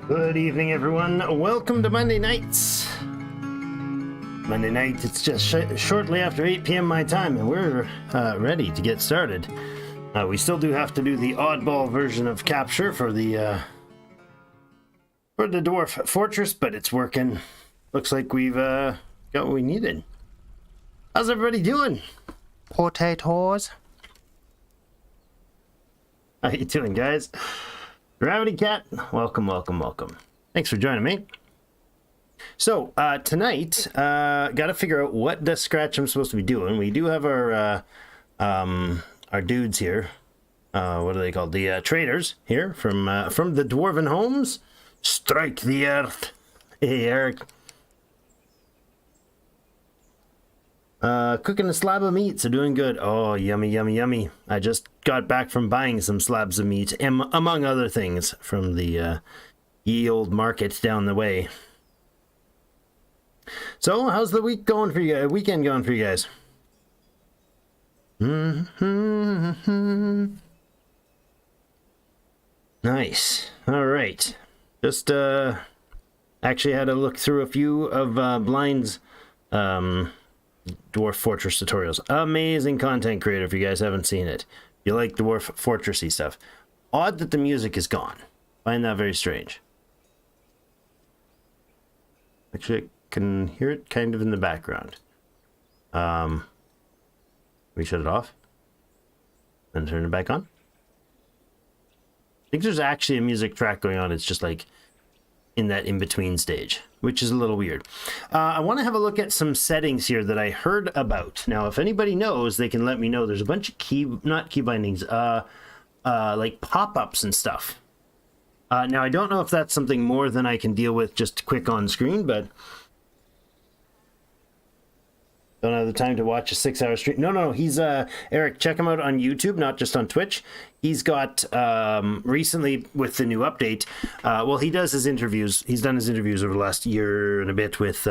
Good evening, everyone. Welcome to Monday Nights. Monday night, it's just shortly after 8 p.m. my time, and we're ready to get started. We still do have to do the oddball version of capture for the Dwarf Fortress, but it's working. Looks like we've got what we needed. How's everybody doing? Potatoes. How you doing, guys? Gravity Cat, welcome, welcome, welcome. Thanks for joining me. So, tonight, gotta figure out what the scratch I'm supposed to be doing. We do have our dudes here. What are they called? The traders here from the Dwarven Homes. Strike the earth. Hey, Eric. Cooking a slab of meat, so doing good. Oh, yummy, yummy, yummy. I just got back from buying some slabs of meat, among other things, from the ye old market down the way. So, how's the week going for you guys? Weekend going for you guys? Nice. All right. Just actually had to look through a few of Blind's Dwarf Fortress tutorials. Amazing content creator if you guys haven't seen it. You like Dwarf Fortressy stuff. Odd that the music is gone. Find that very strange. Actually, I can hear it kind of in the background. We shut it off and turn it back on. I think there's actually a music track going on. It's just like in that in-between stage, which is a little weird. I want to have a look at some settings here that I heard about. Now, if anybody knows, they can let me know. There's a bunch of not key bindings, like pop-ups and stuff. Now, I don't know if that's something more than I can deal with just quick on screen, but don't have the time to watch a 6-hour stream. No. He's Eric. Check him out on YouTube, not just on Twitch. He's got recently with the new update. Well, he does his interviews. He's done his interviews over the last year and a bit with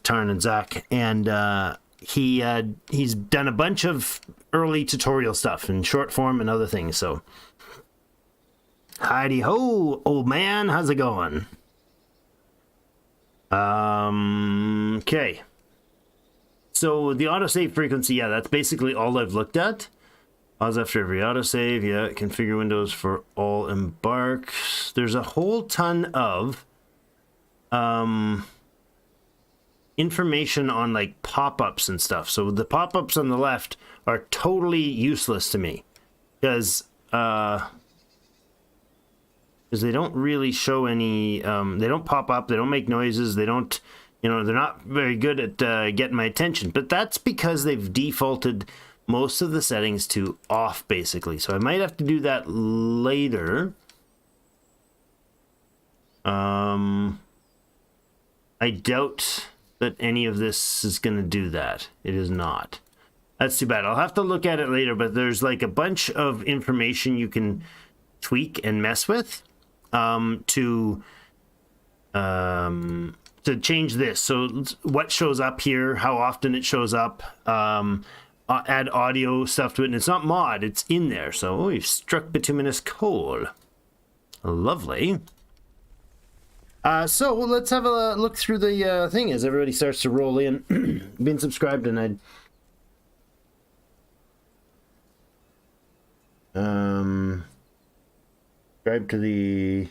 Tarn and Zach, and he's done a bunch of early tutorial stuff in short form and other things. So, heidi ho, old man, how's it going? Okay. So the autosave frequency, yeah, that's basically all I've looked at. Pause after every autosave, yeah, configure windows for all embarks. There's a whole ton of information on like pop-ups and stuff. So the pop-ups on the left are totally useless to me because they don't really show any, they don't pop up, they don't make noises, they don't... You know, they're not very good at getting my attention, but that's because they've defaulted most of the settings to off, basically. So I might have to do that later. I doubt that any of this is going to do that. It is not. That's too bad. I'll have to look at it later, but there's like a bunch of information you can tweak and mess with to change this. So what shows up here, how often it shows up, add audio stuff to it, and it's not mod, it's in there. So we've struck bituminous coal. Lovely. So let's have a look through the thing as everybody starts to roll in. Been subscribed, and I'd subscribe to the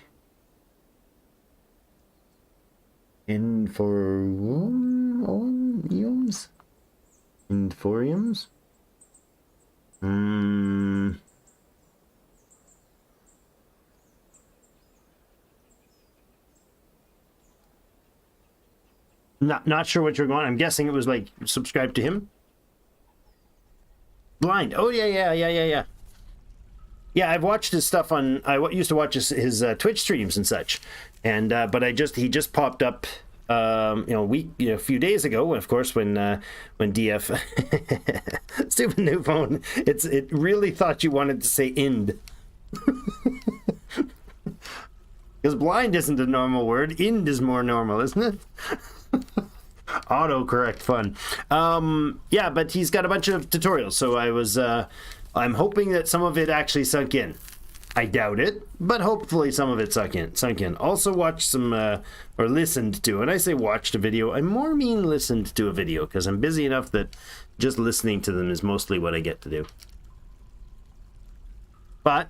Inforiums? Not sure what you're going. I'm guessing it was like subscribe to him. Blind. Oh yeah. Yeah, I've watched his stuff on. I used to watch his Twitch streams and such, and but he just popped up, a few days ago. Of course, when DF stupid new phone, it really thought you wanted to say "ind," because blind isn't a normal word. "Ind" is more normal, isn't it? Autocorrect fun. Yeah, but he's got a bunch of tutorials, so I'm hoping that some of it actually sunk in. I doubt it, but hopefully some of it sunk in. Also watched some, or listened to, and I say watched a video, I more mean listened to a video, because I'm busy enough that just listening to them is mostly what I get to do. But,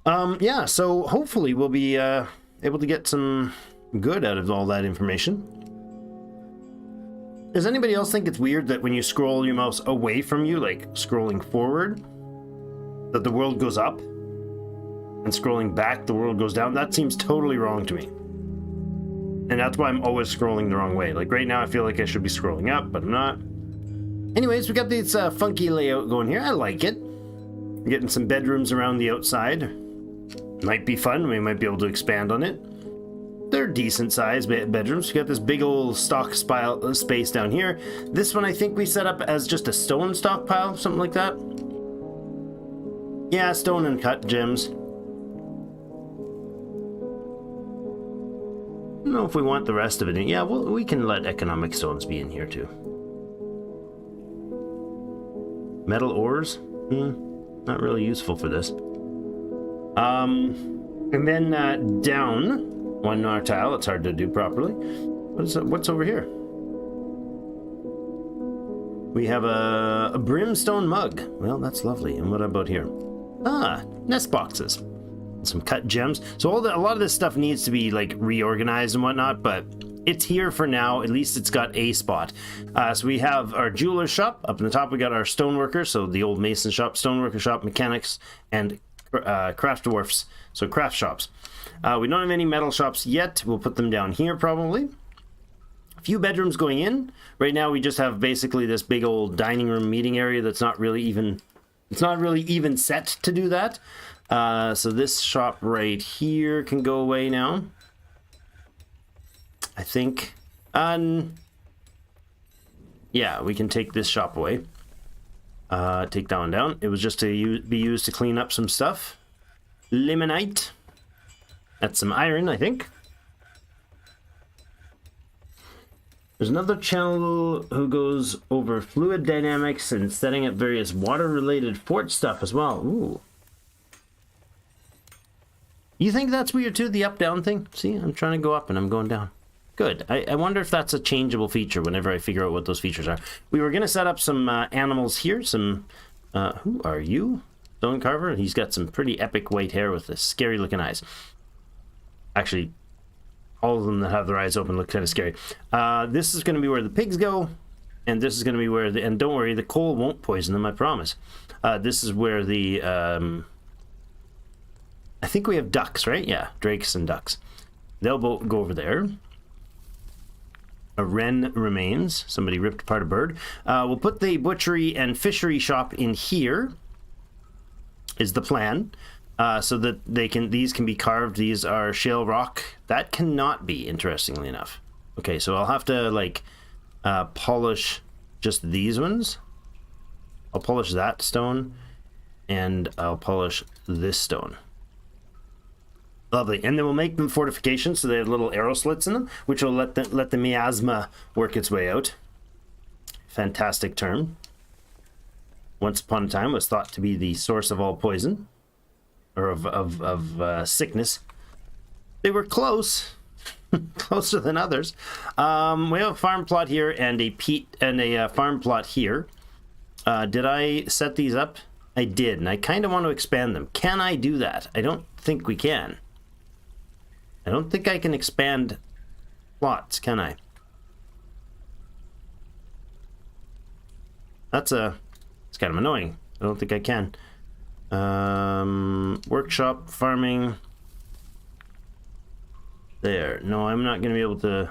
yeah, so hopefully we'll be able to get some good out of all that information. Does anybody else think it's weird that when you scroll your mouse away from you, like scrolling forward, that the world goes up, and scrolling back, the world goes down? That seems totally wrong to me. And that's why I'm always scrolling the wrong way. Like right now, I feel like I should be scrolling up, but I'm not. Anyways, we got this funky layout going here. I like it. We're getting some bedrooms around the outside. Might be fun. We might be able to expand on it. They're decent sized bedrooms. We got this big old stock space down here. This one I think we set up as just a stone stockpile, something like that. Yeah, stone and cut gems. I don't know if we want the rest of it in. Yeah, well, we can let economic stones be in here too. Metal ores? Not really useful for this. And then down one more tile. It's hard to do properly. What's over here? We have a brimstone mug. Well, that's lovely. And what about here? Ah, nest boxes. some cut gems. So a lot of this stuff needs to be like reorganized and whatnot, but it's here for now. At least it's got a spot. So we have our jeweler shop up in the top. We got our stoneworker, so the old mason shop, stoneworker shop, mechanics, and craft dwarfs, so craft shops. We don't have any metal shops yet. We'll put them down here probably. A few bedrooms going in. Right now we just have basically this big old dining room meeting area that's not really even set to do that. So this shop right here can go away now, I think. Yeah, we can take this shop away. Take that one down. It was just to be used to clean up some stuff. Limonite. That's some iron, I think. There's another channel who goes over fluid dynamics and setting up various water-related fort stuff as well. Ooh. You think that's weird too, the up-down thing? See, I'm trying to go up and I'm going down. Good. I wonder if that's a changeable feature whenever I figure out what those features are. We were going to set up some animals here. Some, who are you? Stone Carver? He's got some pretty epic white hair with this scary-looking eyes. Actually, all of them that have their eyes open look kind of scary. This is going to be where the pigs go, and this is going to be where the... And don't worry, the coal won't poison them, I promise. This is where the... I think we have ducks, right? Yeah, drakes and ducks. They'll both go over there. A wren remains. Somebody ripped apart a bird. We'll put the butchery and fishery shop in here, is the plan. So that these can be carved. These are shale rock. That cannot be, interestingly enough. Okay, so I'll have to like polish just these ones. I'll polish that stone, and I'll polish this stone. Lovely. And then we'll make them fortifications, so they have little arrow slits in them, which will let the miasma work its way out. Fantastic term. Once upon a time was thought to be the source of all poison. Or of sickness. They were close. Closer than others. We have a farm plot here and a farm plot here. Did I set these up? I did, and I kind of want to expand them. Can I do that? I don't think we can. I don't think I can expand plots, can I? It's kind of annoying. I don't think I can. Workshop, farming. There. No, I'm not going to be able to.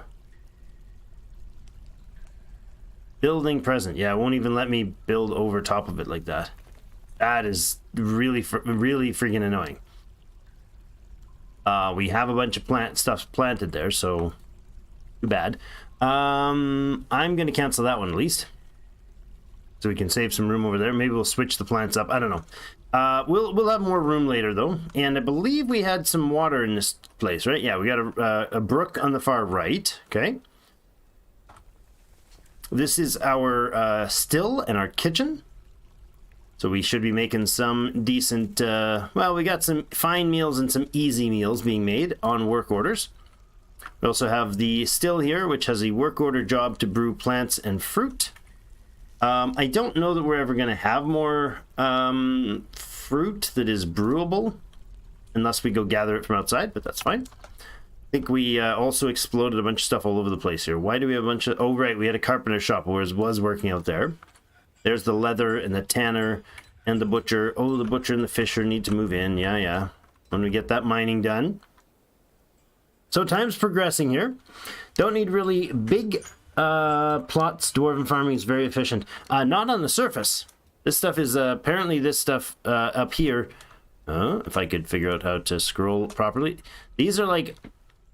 Building present. Yeah, it won't even let me build over top of it like that. That is really freaking annoying. We have a bunch of stuff planted there, so too bad. I'm going to cancel that one at least, so we can save some room over there. Maybe we'll switch the plants up. I don't know. We'll have more room later though, and I believe we had some water in this place, right? Yeah, we got a brook on the far right. Okay. This is our still and our kitchen. So we should be making some decent, well, we got some fine meals and some easy meals being made on work orders. We also have the still here, which has a work order job to brew plants and fruit. I don't know that we're ever going to have more fruit that is brewable unless we go gather it from outside, but that's fine. I think we also exploded a bunch of stuff all over the place here. Why do we have a bunch of... Oh, right, we had a carpenter shop where it was working out there. There's the leather and the tanner and the butcher. Oh, the butcher and the fisher need to move in. Yeah. When we get that mining done. So time's progressing here. Don't need really big plots. Dwarven farming is very efficient. Not on the surface. This stuff is apparently this stuff up here. If I could figure out how to scroll properly. These are like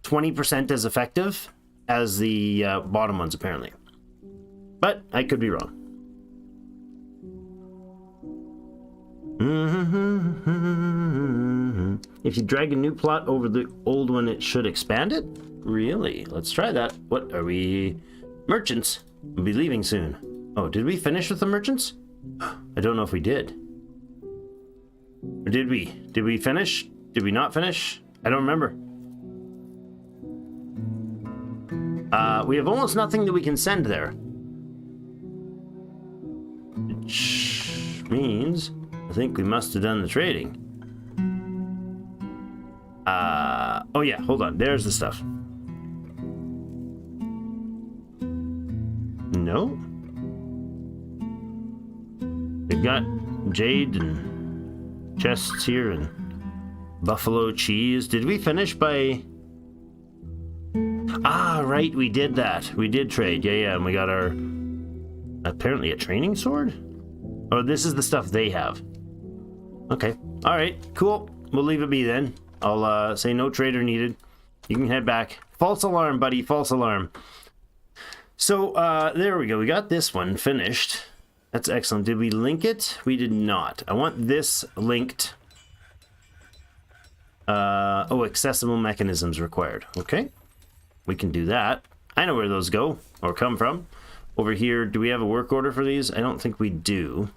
20% as effective as the bottom ones apparently. But I could be wrong. If you drag a new plot over the old one, it should expand it? Really? Let's try that. What are we? Merchants. We'll be leaving soon. Oh, did we finish with the merchants? I don't know if we did. Or did we? Did we finish? Did we not finish? I don't remember. We have almost nothing that we can send there. Which means I think we must have done the trading. Oh yeah, hold on. There's the stuff. No. We've got jade and chests here and buffalo cheese. Did we finish by... Ah, right, we did that. We did trade. Yeah, and we got our... Apparently a training sword? Oh, this is the stuff they have. Okay. Alright, cool. We'll leave it be then. I'll say no trader needed. You can head back. False alarm, buddy. False alarm. So, there we go. We got this one finished. That's excellent. Did we link it? We did not. I want this linked. Oh, accessible mechanisms required. Okay. We can do that. I know where those go or come from. Over here, do we have a work order for these? I don't think we do.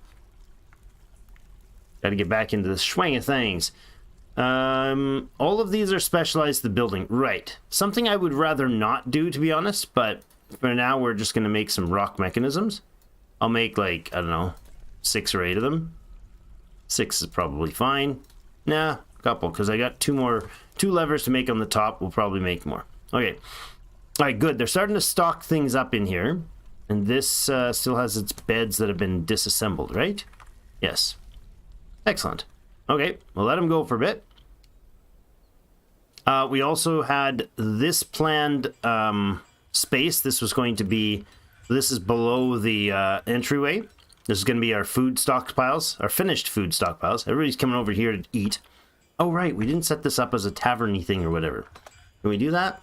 Got to get back into the swing of things. All of these are specialized to building. Right. Something I would rather not do, to be honest, but for now we're just going to make some rock mechanisms. I'll make like, I don't know, 6 or 8 of them. 6 is probably fine. Nah, a couple, because I got 2 levers to make on the top. We'll probably make more. Okay. All right, good. They're starting to stock things up in here. And this still has its beds that have been disassembled, right? Yes. Excellent. Okay, we'll let them go for a bit. We also had this planned space. This was going to be... This is below the entryway. This is going to be our food stockpiles, our finished food stockpiles. Everybody's coming over here to eat. Oh, right, we didn't set this up as a tavern-y thing or whatever. Can we do that?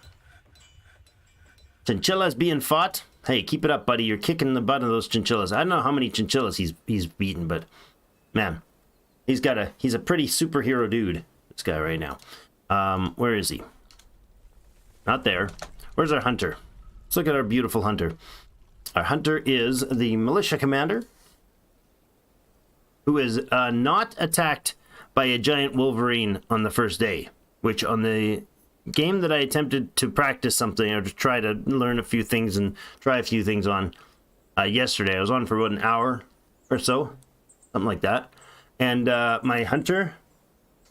Chinchillas being fought? Hey, keep it up, buddy. You're kicking the butt of those chinchillas. I don't know how many chinchillas he's beaten, but man, he's a pretty superhero dude. This guy right now. Where is he? Not there. Where's our hunter? Let's look at our beautiful hunter. Our hunter is the militia commander, who is not attacked by a giant wolverine on the first day, which on the game that I attempted to practice something or to try to learn a few things and try a few things on yesterday. I was on for about an hour or so, something like that. And my hunter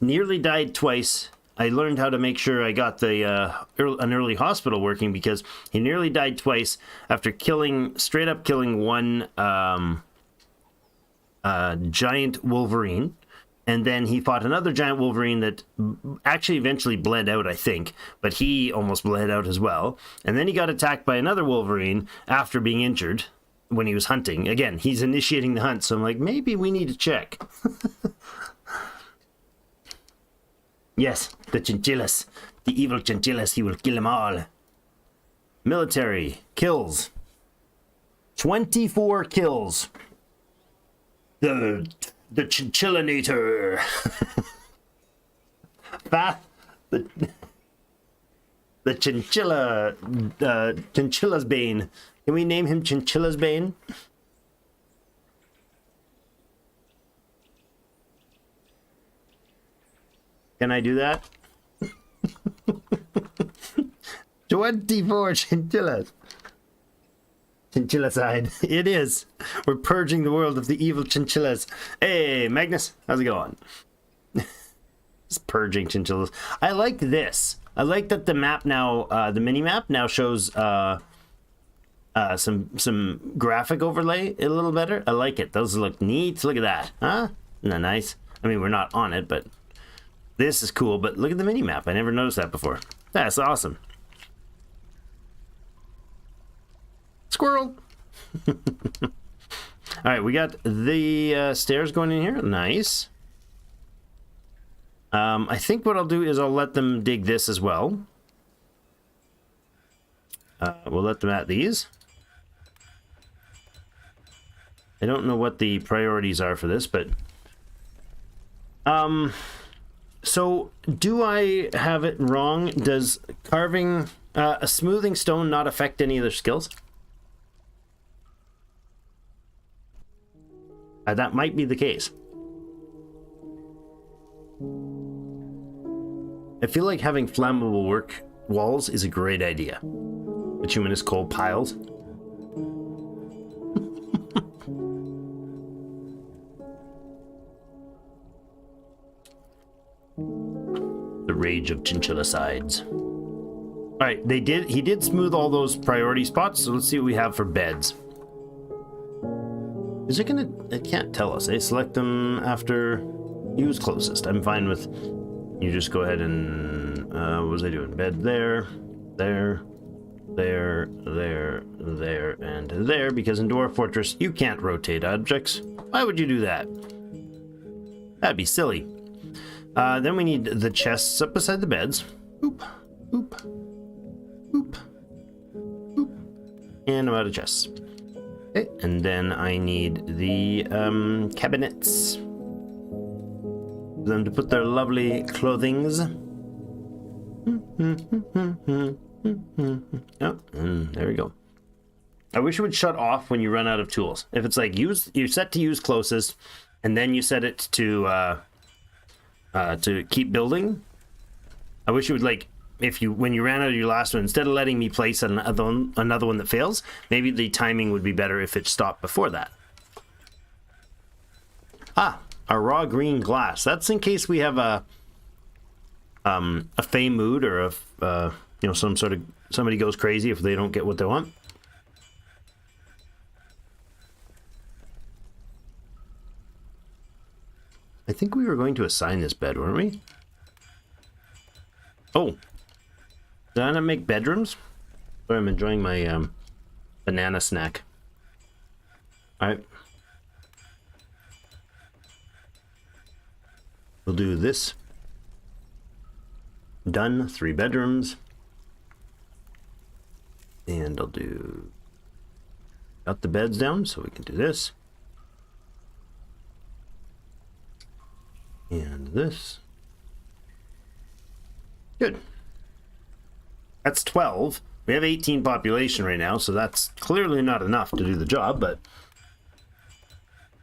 nearly died twice. I learned how to make sure I got the an early hospital working because he nearly died twice after straight up killing one giant wolverine. And then he fought another giant wolverine that actually eventually bled out, I think. But he almost bled out as well. And then he got attacked by another wolverine after being injured when he was hunting. Again, he's initiating the hunt, so I'm like, maybe we need to check. Yes, the chinchillas. The evil chinchillas, he will kill them all. Military. Kills. 24 kills. The Chinchillinator. the Chinchilla's Bane. Can we name him Chinchilla's Bane? Can I do that? 24 chinchillas. Chinchillicide. It is. We're purging the world of the evil chinchillas. Hey, Magnus, how's it going? Just purging chinchillas. I like this. I like that the map now, the mini map now shows some graphic overlay a little better. I like it. Those look neat. Look at that. Huh? Isn't that nice? I mean, we're not on it, but this is cool. But look at the mini map. I never noticed that before. That's awesome. Squirrel. All right, we got the stairs going in here. Nice. I think what I'll do is I'll let them dig this as well. We'll let them at these. I don't know what the priorities are for this, but so do I have it wrong? Does carving a smoothing stone not affect any of their skills? That might be the case. I feel like having flammable work walls is a great idea. Bituminous coal piles. The rage of chinchilla sides. All right, he did smooth all those priority spots, so let's see what we have for beds. Is it gonna, it can't tell us, eh? Select them after use closest. I'm fine with, you just go ahead and, what was I doing? Bed there, there, there, there, there, and there, because in Dwarf Fortress, you can't rotate objects. Why would you do that? That'd be silly. Then we need the chests up beside the beds. Boop, boop, boop, boop. And I'm out of chests. Okay, and then I need the cabinets. For them to put their lovely clothings. Oh, and there we go. I wish it would shut off when you run out of tools. If it's like you're set to use closest, and then you set it to keep building. I wish it would, like, when you ran out of your last one, instead of letting me place another one that fails, maybe the timing would be better if it stopped before that. Ah, a raw green glass. That's in case we have a fey mood, or if some sort of somebody goes crazy if they don't get what they want. I think we were going to assign this bed, weren't we? Oh, did I not make bedrooms? Sorry, I'm enjoying my banana snack. All right. We'll do this. Done, 3 bedrooms. And I'll do, got the beds down, so we can do this. And this. Good. That's 12. We have 18 population right now, so that's clearly not enough to do the job, but...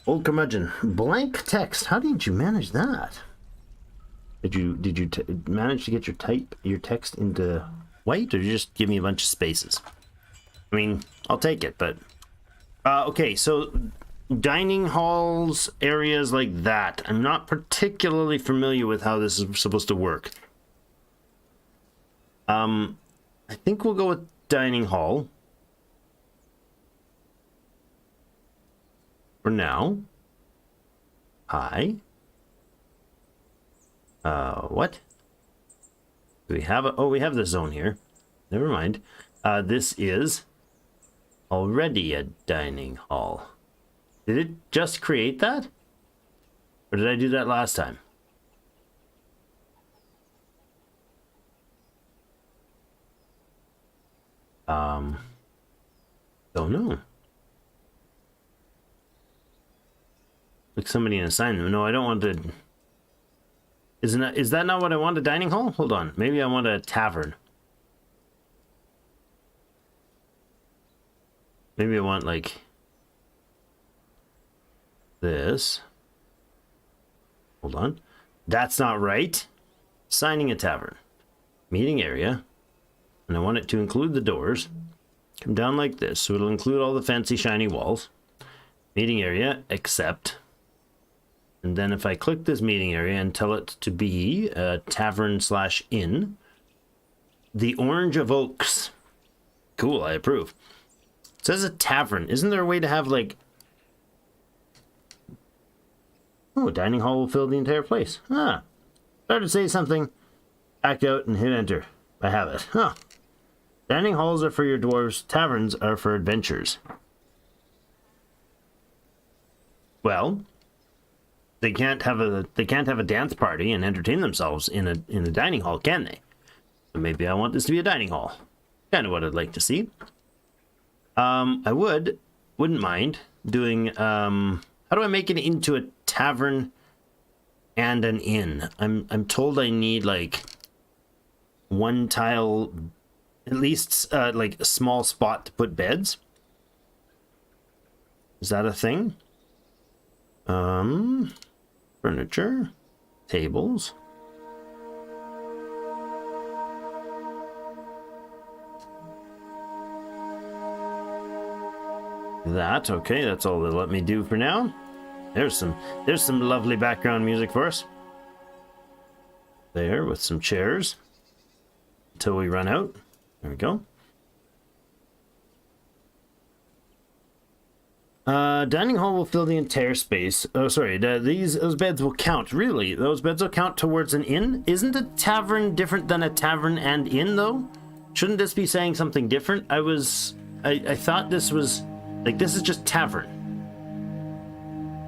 Old curmudgeon. Blank text. How did you manage that? Did you manage to get your text into white, or did you just give me a bunch of spaces? I mean, I'll take it, but... okay, so... Dining halls, areas like that. I'm not particularly familiar with how this is supposed to work. I think we'll go with dining hall for now. Hi. What? Do we have a... Oh, we have the zone here. Never mind. This is already a dining hall. Did it just create that? Or did I do that last time? Don't know. Like somebody in assignment. No, I don't want to... Is that not what I want, a dining hall? Hold on. Maybe I want a tavern. Maybe I want, like... this. Hold on. That's not right. Signing a tavern. Meeting area. And I want it to include the doors. Come down like this, so it'll include all the fancy shiny walls. Meeting area, accept. And then if I click this meeting area and tell it to be a tavern/inn, the Orange of Oaks. Cool, I approve. It says a tavern. Isn't there a way to have, like... Oh, dining hall will fill the entire place. Ah. Start to say something, act out, and hit enter. I have it. Huh. Dining halls are for your dwarves. Taverns are for adventures. Well, they can't have a dance party and entertain themselves in a dining hall, can they? So maybe I want this to be a dining hall. Kind of what I'd like to see. I wouldn't mind doing. How do I make it into a tavern and an inn? I'm told I need like one tile, at least like a small spot to put beds. Is that a thing? Furniture, tables. That, okay, that's all they'll let me do for now. There's some lovely background music for us. there with some chairs until we run out. There we go. Dining hall will fill the entire space. Oh, sorry. Those beds will count. Really? Those beds will count towards an inn? Isn't a tavern different than a tavern and inn, though? Shouldn't this be saying something different? I thought this was... Like, this is just tavern.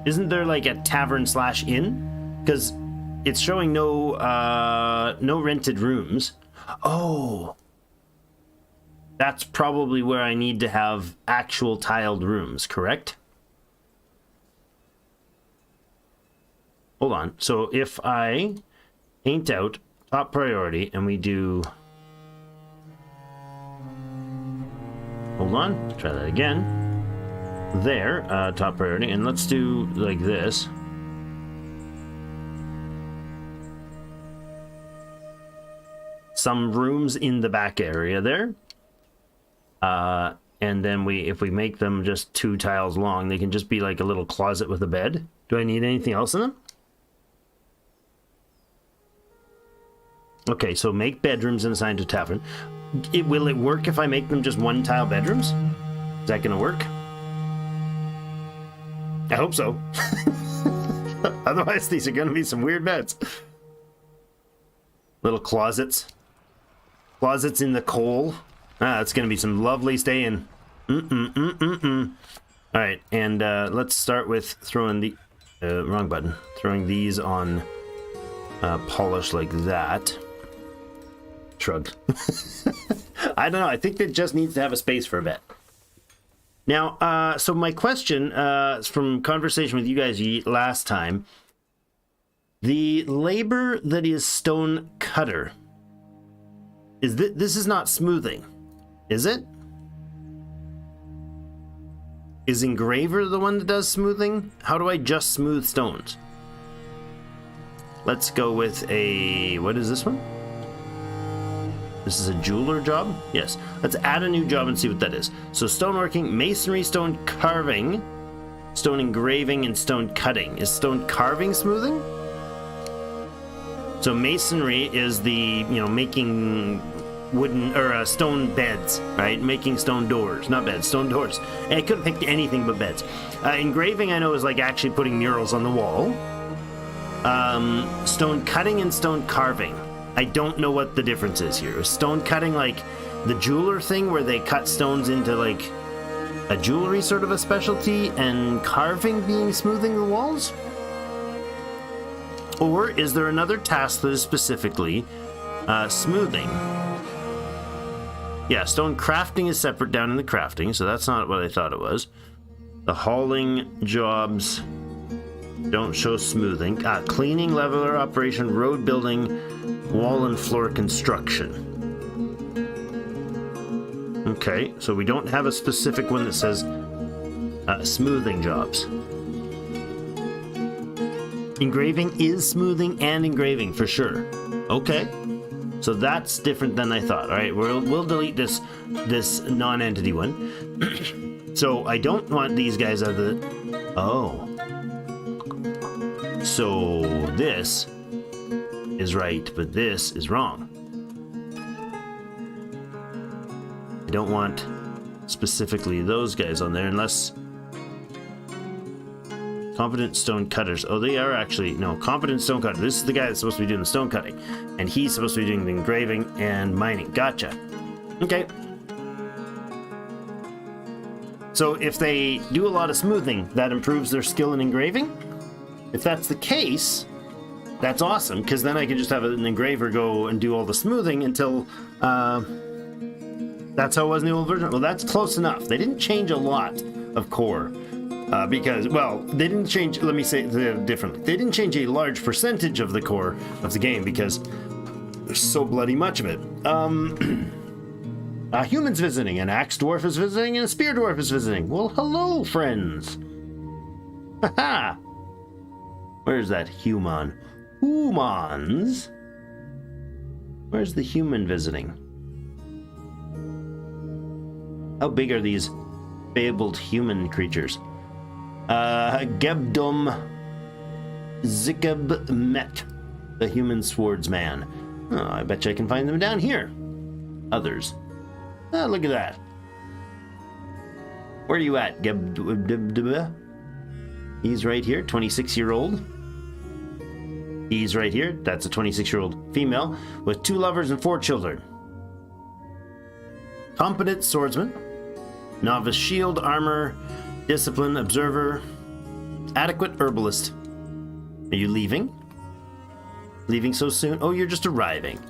Isn't there, like, a tavern/inn? Because it's showing no rented rooms. Oh... That's probably where I need to have actual tiled rooms, correct? Hold on. So if I paint out top priority and we do... Hold on. Try that again. There, top priority. And let's do like this. Some rooms in the back area there. And then if we make them just 2 tiles long, they can just be like a little closet with a bed. Do I need anything else in them? Okay, so make bedrooms and assign to tavern. Will it work if I make them just 1 tile bedrooms? Is that gonna work? I hope so. Otherwise, these are gonna be some weird beds. Little closets. Closets in the coal. It's going to be some lovely staying. Alright, and let's start with throwing the... wrong button. Throwing these on polish like that. Shrug. I don't know. I think it just needs to have a space for a bit. Now, so my question from conversation with you guys last time. The labor that is stone cutter. This is not smoothing. Is it? Is engraver the one that does smoothing? How do I just smooth stones? Let's go with a... What is this one? This is a jeweler job? Yes. Let's add a new job and see what that is. So stoneworking, masonry, stone carving, stone engraving, and stone cutting. Is stone carving smoothing? So masonry is the, making... wooden or stone beds, right? Making stone doors, not beds, stone doors. And I couldn't pick anything but beds. Engraving, I know, is like actually putting murals on the wall. Stone cutting and stone carving. I don't know what the difference is here. Is stone cutting like the jeweler thing where they cut stones into like a jewelry sort of a specialty, and carving being smoothing the walls? Or is there another task that is specifically smoothing? Yeah, stone crafting is separate down in the crafting, so that's not what I thought it was. The hauling jobs don't show smoothing. Cleaning, leveler operation, road building, wall and floor construction. Okay, so we don't have a specific one that says smoothing jobs. Engraving is smoothing and engraving for sure. Okay. So that's different than I thought. All right, we'll delete this non-entity one. So I don't want these guys out of the... Oh. So this is right, but this is wrong. I don't want specifically those guys on there unless... Competent stone cutters. Oh, they are actually... No, competent stone cutter. This is the guy that's supposed to be doing the stone cutting. And he's supposed to be doing the engraving and mining. Gotcha. Okay. So if they do a lot of smoothing, that improves their skill in engraving? If that's the case, that's awesome, because then I can just have an engraver go and do all the smoothing until... that's how it was in the old version. Well, that's close enough. They didn't change a lot of core. Because, well, they didn't change, let me say it differently. They didn't change a large percentage of the core of the game because there's so bloody much of it. A human's visiting, an axe dwarf is visiting, and a spear dwarf is visiting. Well, hello, friends. Haha. Where's that human? Humans? Where's the human visiting? How big are these fabled human creatures? Gebdom Zikab Met. The human swordsman. Oh, I bet you I can find them down here. Others. Ah, look at that. Where are you at? He's right here, 26-year-old. He's right here. That's a 26-year-old female with 2 lovers and 4 children. Competent swordsman. Novice shield, armor, discipline, observer. Adequate herbalist. Are you leaving? Leaving so soon? Oh, you're just arriving.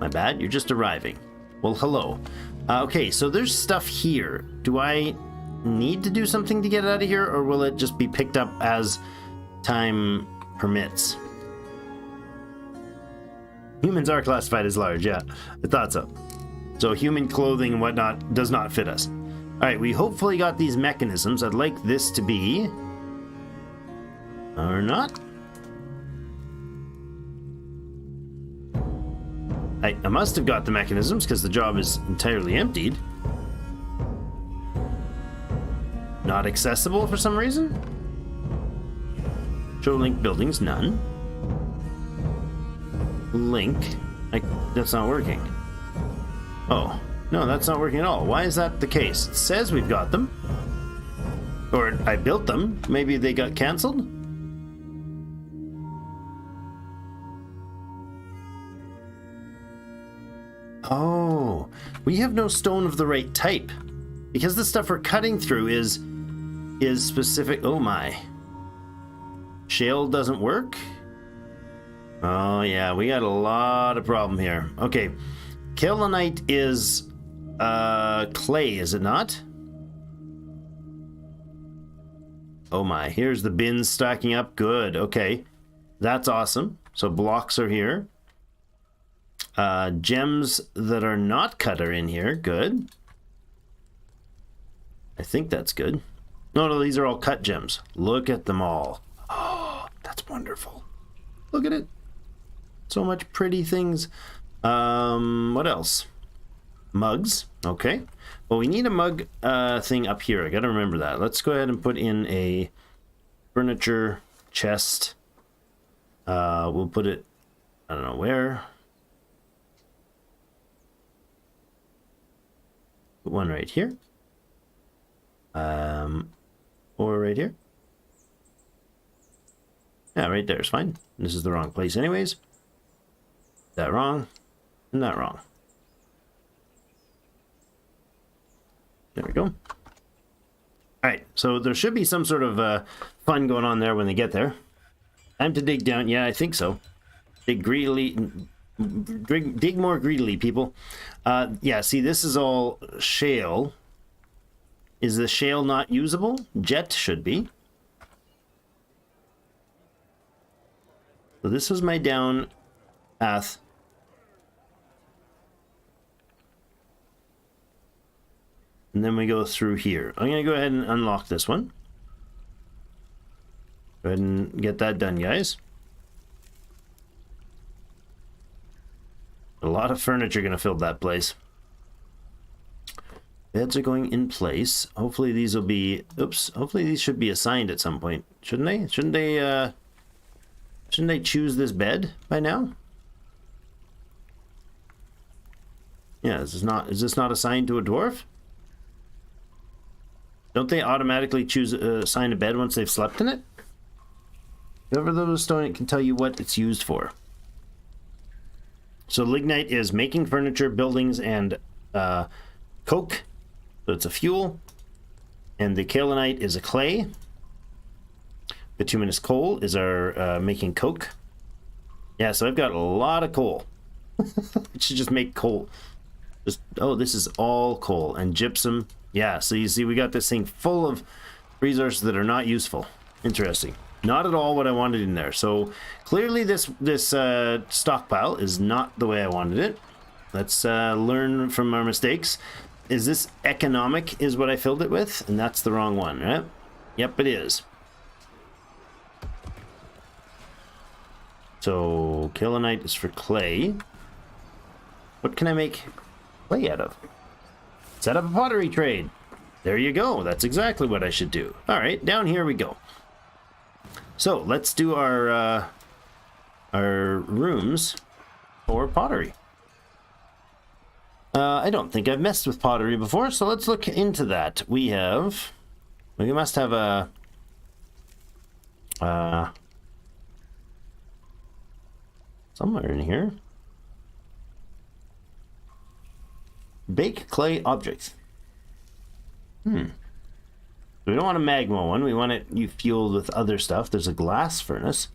My bad, you're just arriving. Well, hello. Okay, so there's stuff here. Do I need to do something to get out of here, or will it just be picked up as time permits? Humans are classified as large, yeah. I thought so. So human clothing and whatnot does not fit us. Alright, we hopefully got these mechanisms. I'd like this to be... or not? I must have got the mechanisms because the job is entirely emptied. Not accessible for some reason? Show link buildings, none. Link, that's not working. Oh, no, that's not working at all. Why is that the case? It says we've got them. Or I built them. Maybe they got canceled? Oh, we have no stone of the right type. Because the stuff we're cutting through is specific. Oh my. Shale doesn't work? Oh yeah, we got a lot of problem here. Okay. Kaolinite is clay, is it not? Oh my, here's the bins stacking up. Good, okay. That's awesome. So blocks are here. Gems that are not cut are in here. Good. I think that's good. No, these are all cut gems. Look at them all. Oh, that's wonderful. Look at it. So much pretty things. What else? Mugs. Okay. Well, we need a mug thing up here. I gotta remember that. Let's go ahead and put in a furniture chest. We'll put it, I don't know where. Put one right here. Or right here. Yeah, right there is fine. This is the wrong place anyways. That wrong. And that wrong. There we go. Alright, so there should be some sort of fun going on there when they get there. Time to dig down. Yeah, I think so. Dig greedily. Dig more greedily, people. Yeah, see, this is all shale. Is the shale not usable? Jet should be. So this was my down path. And then we go through here. I'm going to go ahead and unlock this one. Go ahead and get that done, guys. A lot of furniture going to fill that place. Beds are going in place. Hopefully these will be... Oops. Hopefully these should be assigned at some point. Shouldn't they? Shouldn't they choose this bed by now? Yeah, is this not assigned to a dwarf? Don't they automatically choose assign a bed once they've slept in it? Whoever those stone, it can tell you what it's used for. So lignite is making furniture, buildings, and coke. So it's a fuel. And the kaolinite is a clay. Bituminous coal is our making coke. Yeah, so I've got a lot of coal. It should just make coal. Just, oh, this is all coal. And gypsum. Yeah, so you see we got this thing full of resources that are not useful. Interesting. Not at all what I wanted in there. So clearly this stockpile is not the way I wanted it. Let's learn from our mistakes. Is this economic is what I filled it with? And that's the wrong one, right? Yep, it is. So kaolinite is for clay. What can I make clay out of? Set up a pottery trade. There you go. That's exactly what I should do. All right, down here we go. So let's do our our rooms for pottery. I don't think I've messed with pottery before, so let's look into that. We must have a somewhere in here. Bake clay objects. We don't want a magma one. We want it fueled with other stuff. There's a glass furnace.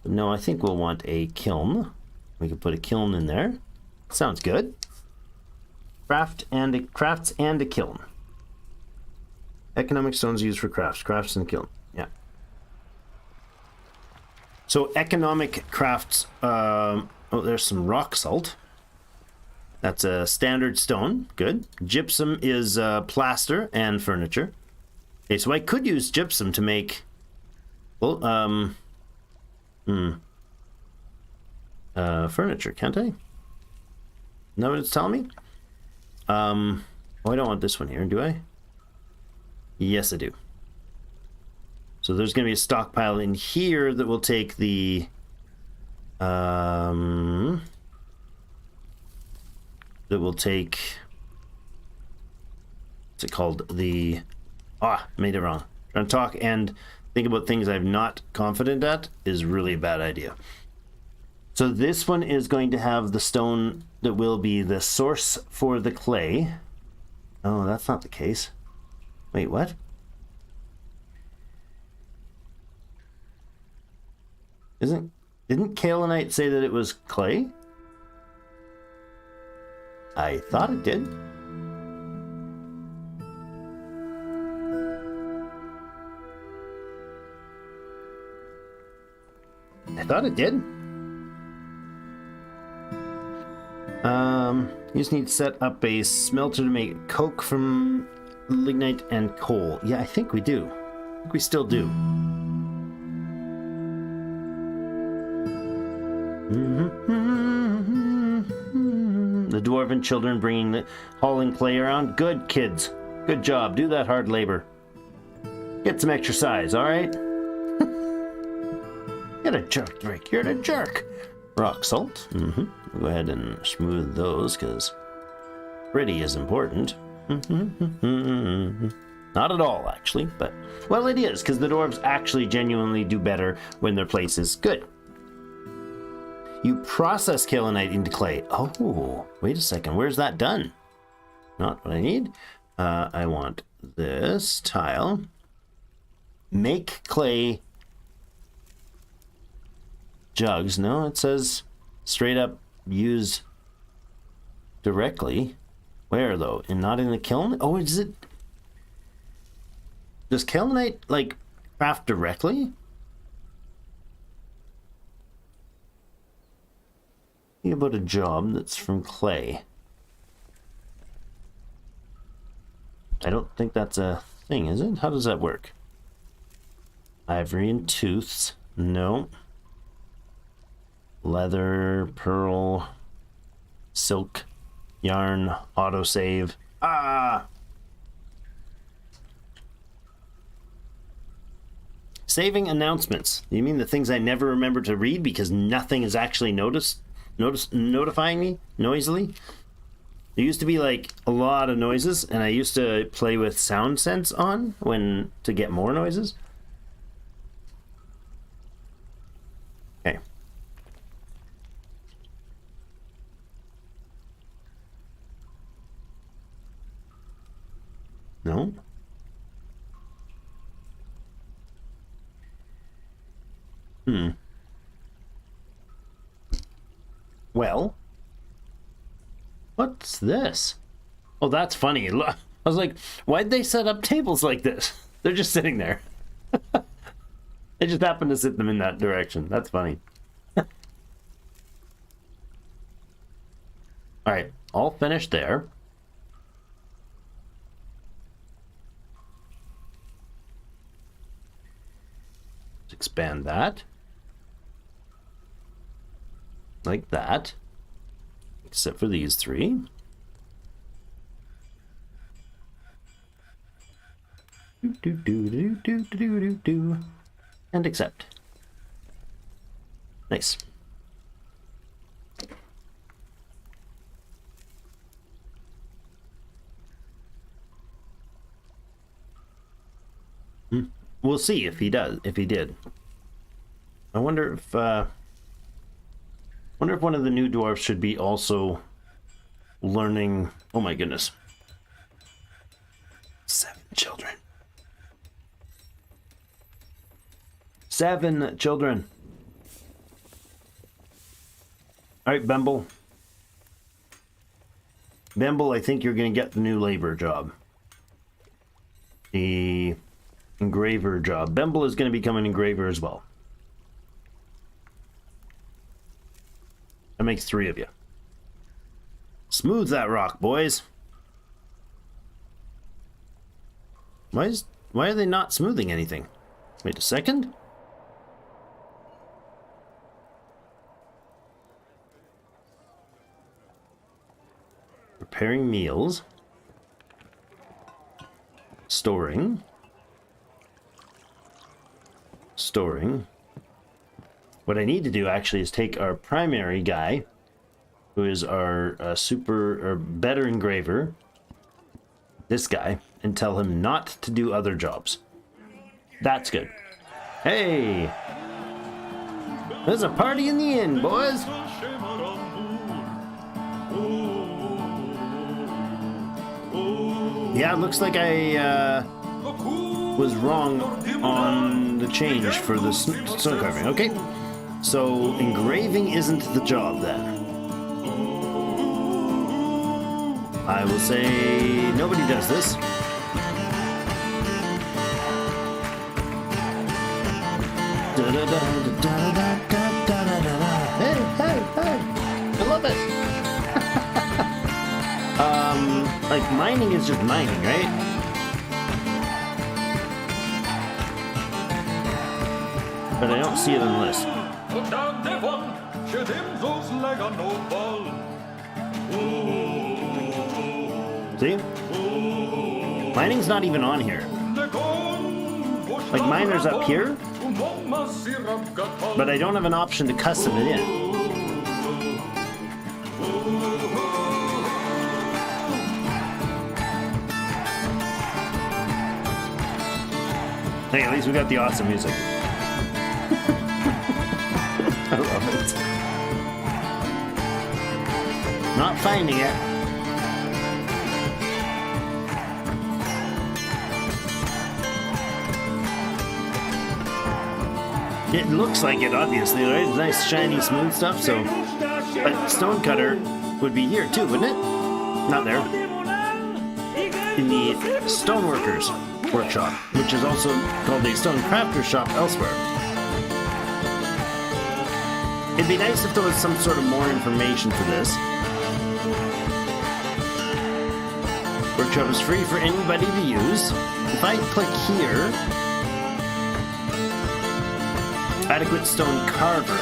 But no, I think we'll want a kiln. We can put a kiln in there. Sounds good. Crafts and a kiln. Economic stones used for crafts and kiln. Yeah. So economic crafts. Oh, there's some rock salt. That's a standard stone. Good. Gypsum is plaster and furniture. Okay, so I could use gypsum to make. Well, furniture, can't I? Know what it's telling me? Oh, I don't want this one here, do I? Yes, I do. So there's going to be a stockpile in here that will take the... that will take... What's it called? The... made it wrong. Trying to talk and think about things I'm not confident at is really a bad idea. So this one is going to have the stone that will be the source for the clay. Oh, that's not the case. Wait, what? Didn't kaolinite say that it was clay? I thought it did. I thought it did. You just need to set up a smelter to make coke from lignite and coal. Yeah, I think we do. I think we still do. The dwarven children hauling clay around. Good, kids. Good job. Do that hard labor. Get some exercise, all right? You're a jerk, Drake. You're a jerk. Rock salt. We'll go ahead and smooth those because pretty is important. Not at all, actually, but well, it is because the dwarves actually genuinely do better when their place is good. You process kaolinite into clay. Oh, wait a second. Where's that done? Not what I need. I want this tile. Make clay jugs. No, it says straight up use directly. Where though? And not in the kiln? Oh, is it? Does kaolinite like craft directly? Think about a job that's from clay. I don't think that's a thing, is it? How does that work? Ivory and tooths. No. Leather, pearl, silk, yarn, autosave. Saving announcements. You mean the things I never remember to read because nothing is actually notifying me noisily? There used to be like a lot of noises, and I used to play with sound sense on to get more noises. Okay. No. Well, what's this? Oh, that's funny. I was like, why'd they set up tables like this? They're just sitting there. They just happen to sit them in that direction. That's funny. All right, all finished there. Let's expand that. Like that. Except for these three. And accept. Nice. we'll see if he does. If he did, I wonder if one of the new dwarves should be also learning. Oh my goodness, 7 children. 7 children. All right, Bemble. Bemble, I think you're going to get the new labor job. The engraver job. Bemble is going to become an engraver as well. That makes 3 of you. Smooth that rock, boys. Why are they not smoothing anything? Wait a second. Preparing meals. Storing. What I need to do actually is take our primary guy, who is our better engraver, this guy, and tell him not to do other jobs. That's good. Hey! There's a party in the inn, boys! Yeah, it looks like I was wrong on the change for the stone carving. Okay, so engraving isn't the job then. I will say nobody does this. Hey, hey, hey! I love it! Like mining is just mining, right? But I don't see it on the list. See? Mining's not even on here. Like miner's up here, but I don't have an option to custom it in. Hey, at least we got the awesome music. I love it. Not finding it. It looks like it, obviously, right? Nice, shiny, smooth stuff, so... But stonecutter would be here, too, wouldn't it? Not there. In the stoneworkers workshop, which is also called a stone crafter shop elsewhere. It'd be nice if there was some sort of more information for this. Workshop is free for anybody to use. If I click here, adequate stone carver.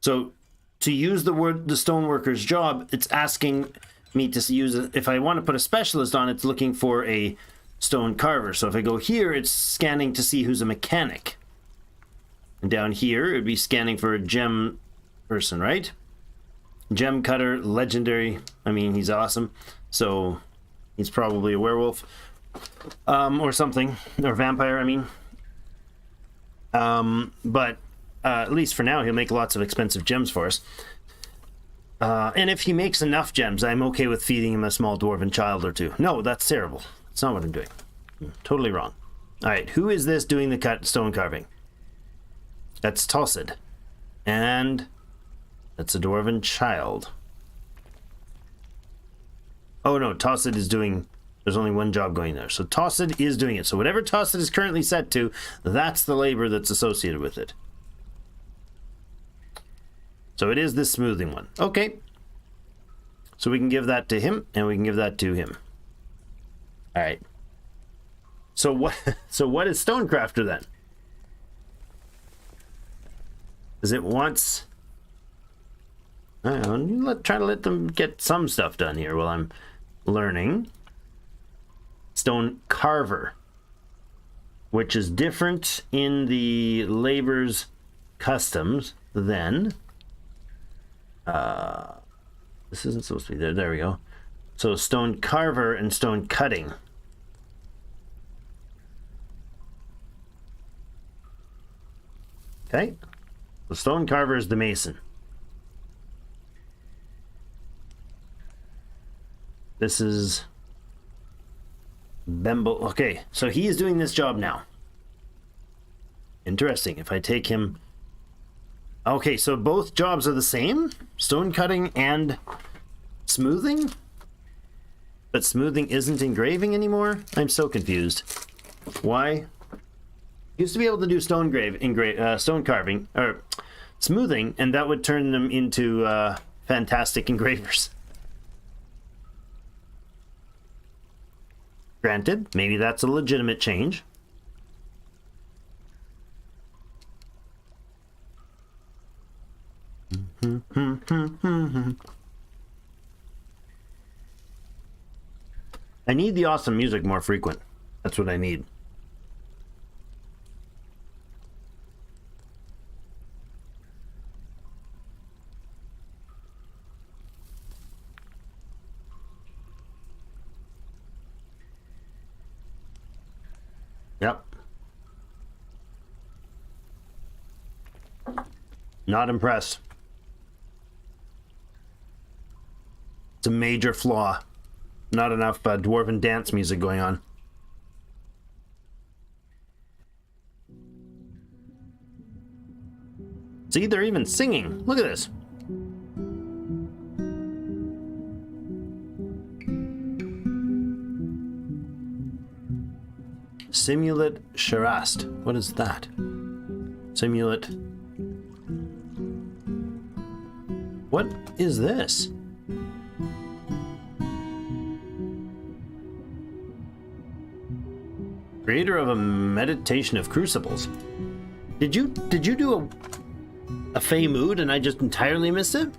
So to use the stoneworker's job, it's asking me to use it. If I want to put a specialist on, it's looking for a stone carver. So if I go here, it's scanning to see who's a mechanic. And down here, it would be scanning for a gem person, right? Gem cutter, legendary. I mean, he's awesome. So he's probably a werewolf. Or something. Or vampire, I mean. But at least for now, he'll make lots of expensive gems for us. And if he makes enough gems, I'm okay with feeding him a small dwarven child or two. No, that's terrible. That's not what I'm doing. Totally wrong. All right, who is this doing the stone carving? That's Tossid. And that's a dwarven child. Oh no, Tossid is doing... There's only one job going there. So Tossid is doing it. So whatever Tossid is currently set to, that's the labor that's associated with it. So it is this smoothing one. Okay. So we can give that to him, and we can give that to him. All right. So what is Stonecrafter then? Because it wants... I don't know, try to let them get some stuff done here while I'm learning. Stone Carver, which is different in the labor's customs than... this isn't supposed to be there. There we go. So stone carver and stone cutting. Okay. The stone carver is the mason. This is Bembo. Okay, so he is doing this job now. Interesting. If I take him... Okay, so both jobs are the same? Stone cutting and smoothing? But smoothing isn't engraving anymore? I'm so confused. Why? Used to be able to do stone carving, or smoothing, and that would turn them into fantastic engravers. Granted, maybe that's a legitimate change. I need the awesome music more frequent. That's what I need. Yep. Not impressed. It's a major flaw. Not enough dwarven dance music going on. See, they're even singing. Look at this. Simulate Sharast. What is that? Simulate. What is this? Creator of a meditation of crucibles. Did you do a Fey mood and I just entirely missed it?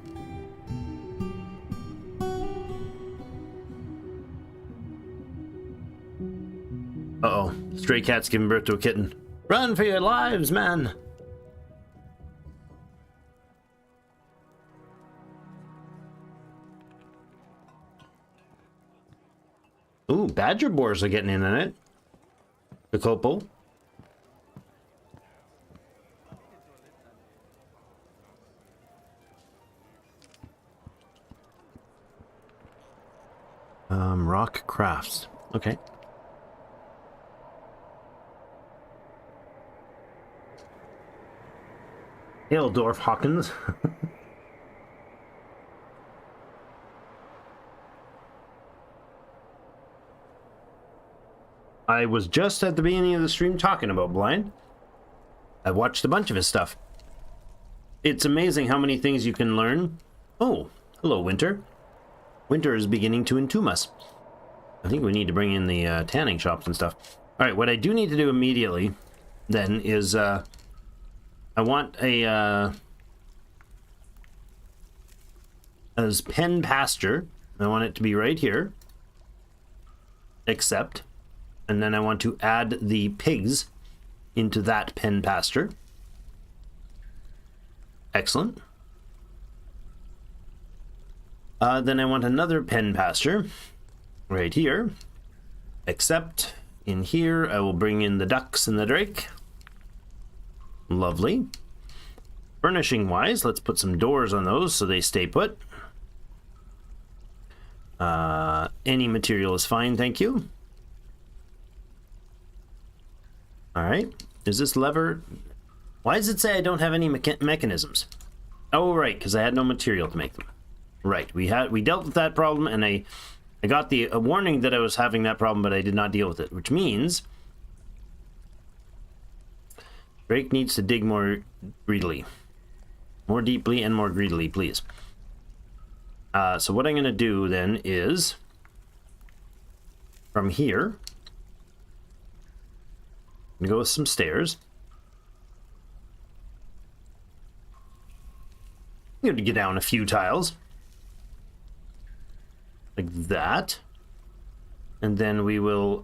Uh-oh. Stray cat's giving birth to a kitten. Run for your lives, man! Ooh, badger boars are getting in on it. The Copo. Rock crafts. Okay. Hail, Dwarf Hawkins. I was just at the beginning of the stream talking about Blind. I watched a bunch of his stuff. It's amazing how many things you can learn. Oh, hello, Winter. Winter is beginning to entomb us. I think we need to bring in the tanning shops and stuff. All right, what I do need to do immediately then is I want a as pen pasture. I want it to be right here. Except, and then I want to add the pigs into that pen pasture. Excellent. Then I want another pen pasture right here. Except in here, I will bring in the ducks and the drake. Lovely. Furnishing wise, let's put some doors on those so they stay put. Any material is fine, thank you. All right. Is this lever? Why does it say I don't have any mechanisms? Oh, right, because I had no material to make them. Right. We dealt with that problem, and I got a warning that I was having that problem, but I did not deal with it, which means Drake needs to dig more greedily. More deeply and more greedily, please. So what I'm going to do then is from here, I'm going to go with some stairs. I'm going to get down a few tiles. Like that. And then we will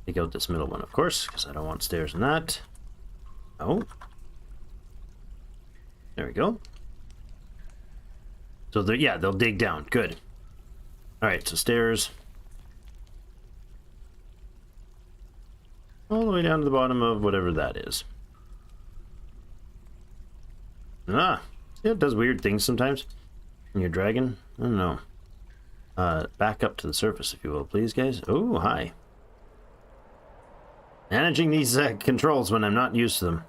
take out this middle one, of course, because I don't want stairs in that. Oh. There we go. So yeah, they'll dig down. Good. All right, so stairs. All the way down to the bottom of whatever that is. Ah, yeah, it does weird things sometimes. When you're dragging, I don't know. Back up to the surface, if you will, please, guys. Oh, hi. Managing these controls when I'm not used to them.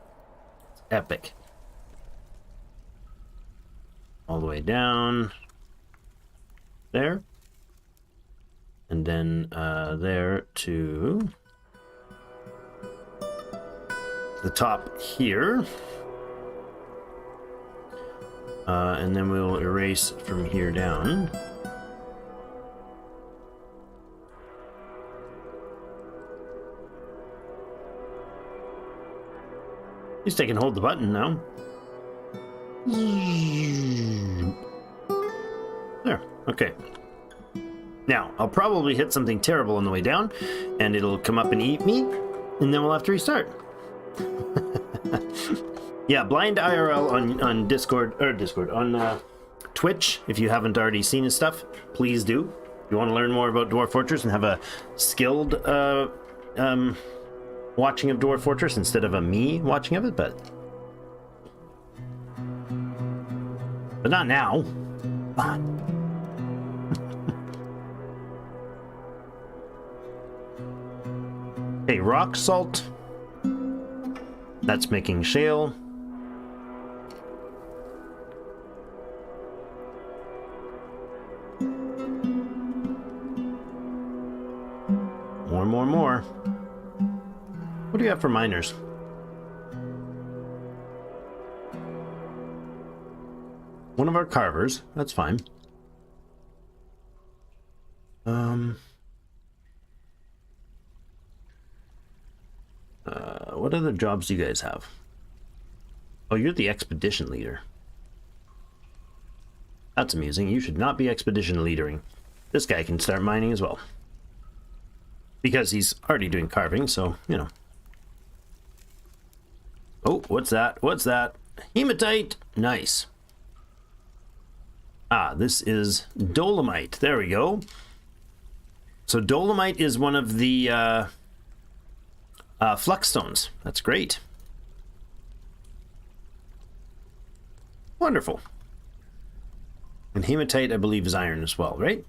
It's epic. All the way down. There. And then there to the top here. And then we'll erase from here down. At least I can hold the button now. There, okay. Now, I'll probably hit something terrible on the way down, and it'll come up and eat me, and then we'll have to restart. Yeah, blind IRL on Discord, on Twitch. If you haven't already seen his stuff, please do. If you want to learn more about Dwarf Fortress and have a skilled watching of Dwarf Fortress instead of a me watching of it, but not now. Come on. Okay, rock salt. That's making shale. More. What do you have for miners? One of our carvers. That's fine. What other jobs do you guys have? Oh, you're the expedition leader. That's amusing. You should not be expedition leadering. This guy can start mining as well. Because he's already doing carving, so, you know. Oh, what's that? What's that? Hematite! Nice. Ah, this is dolomite. There we go. So dolomite is one of the flux stones. That's great. Wonderful. And hematite, I believe, is iron as well, right?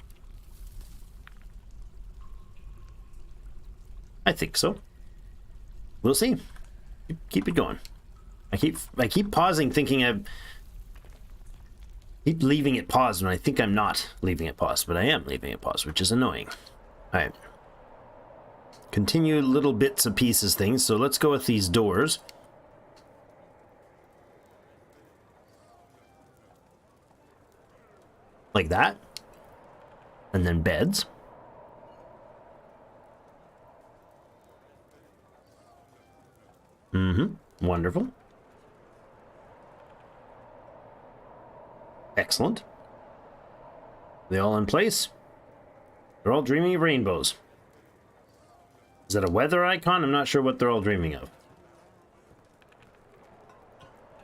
I think so. We'll see. Keep it going. I keep pausing, thinking I keep leaving it paused when I think I'm not leaving it paused, but I am leaving it paused, which is annoying. All right. Continue little bits and pieces things. So let's go with these doors. Like that. And then beds. Wonderful. Excellent. They all in place? They're all dreaming of rainbows. Is that a weather icon? I'm not sure what they're all dreaming of.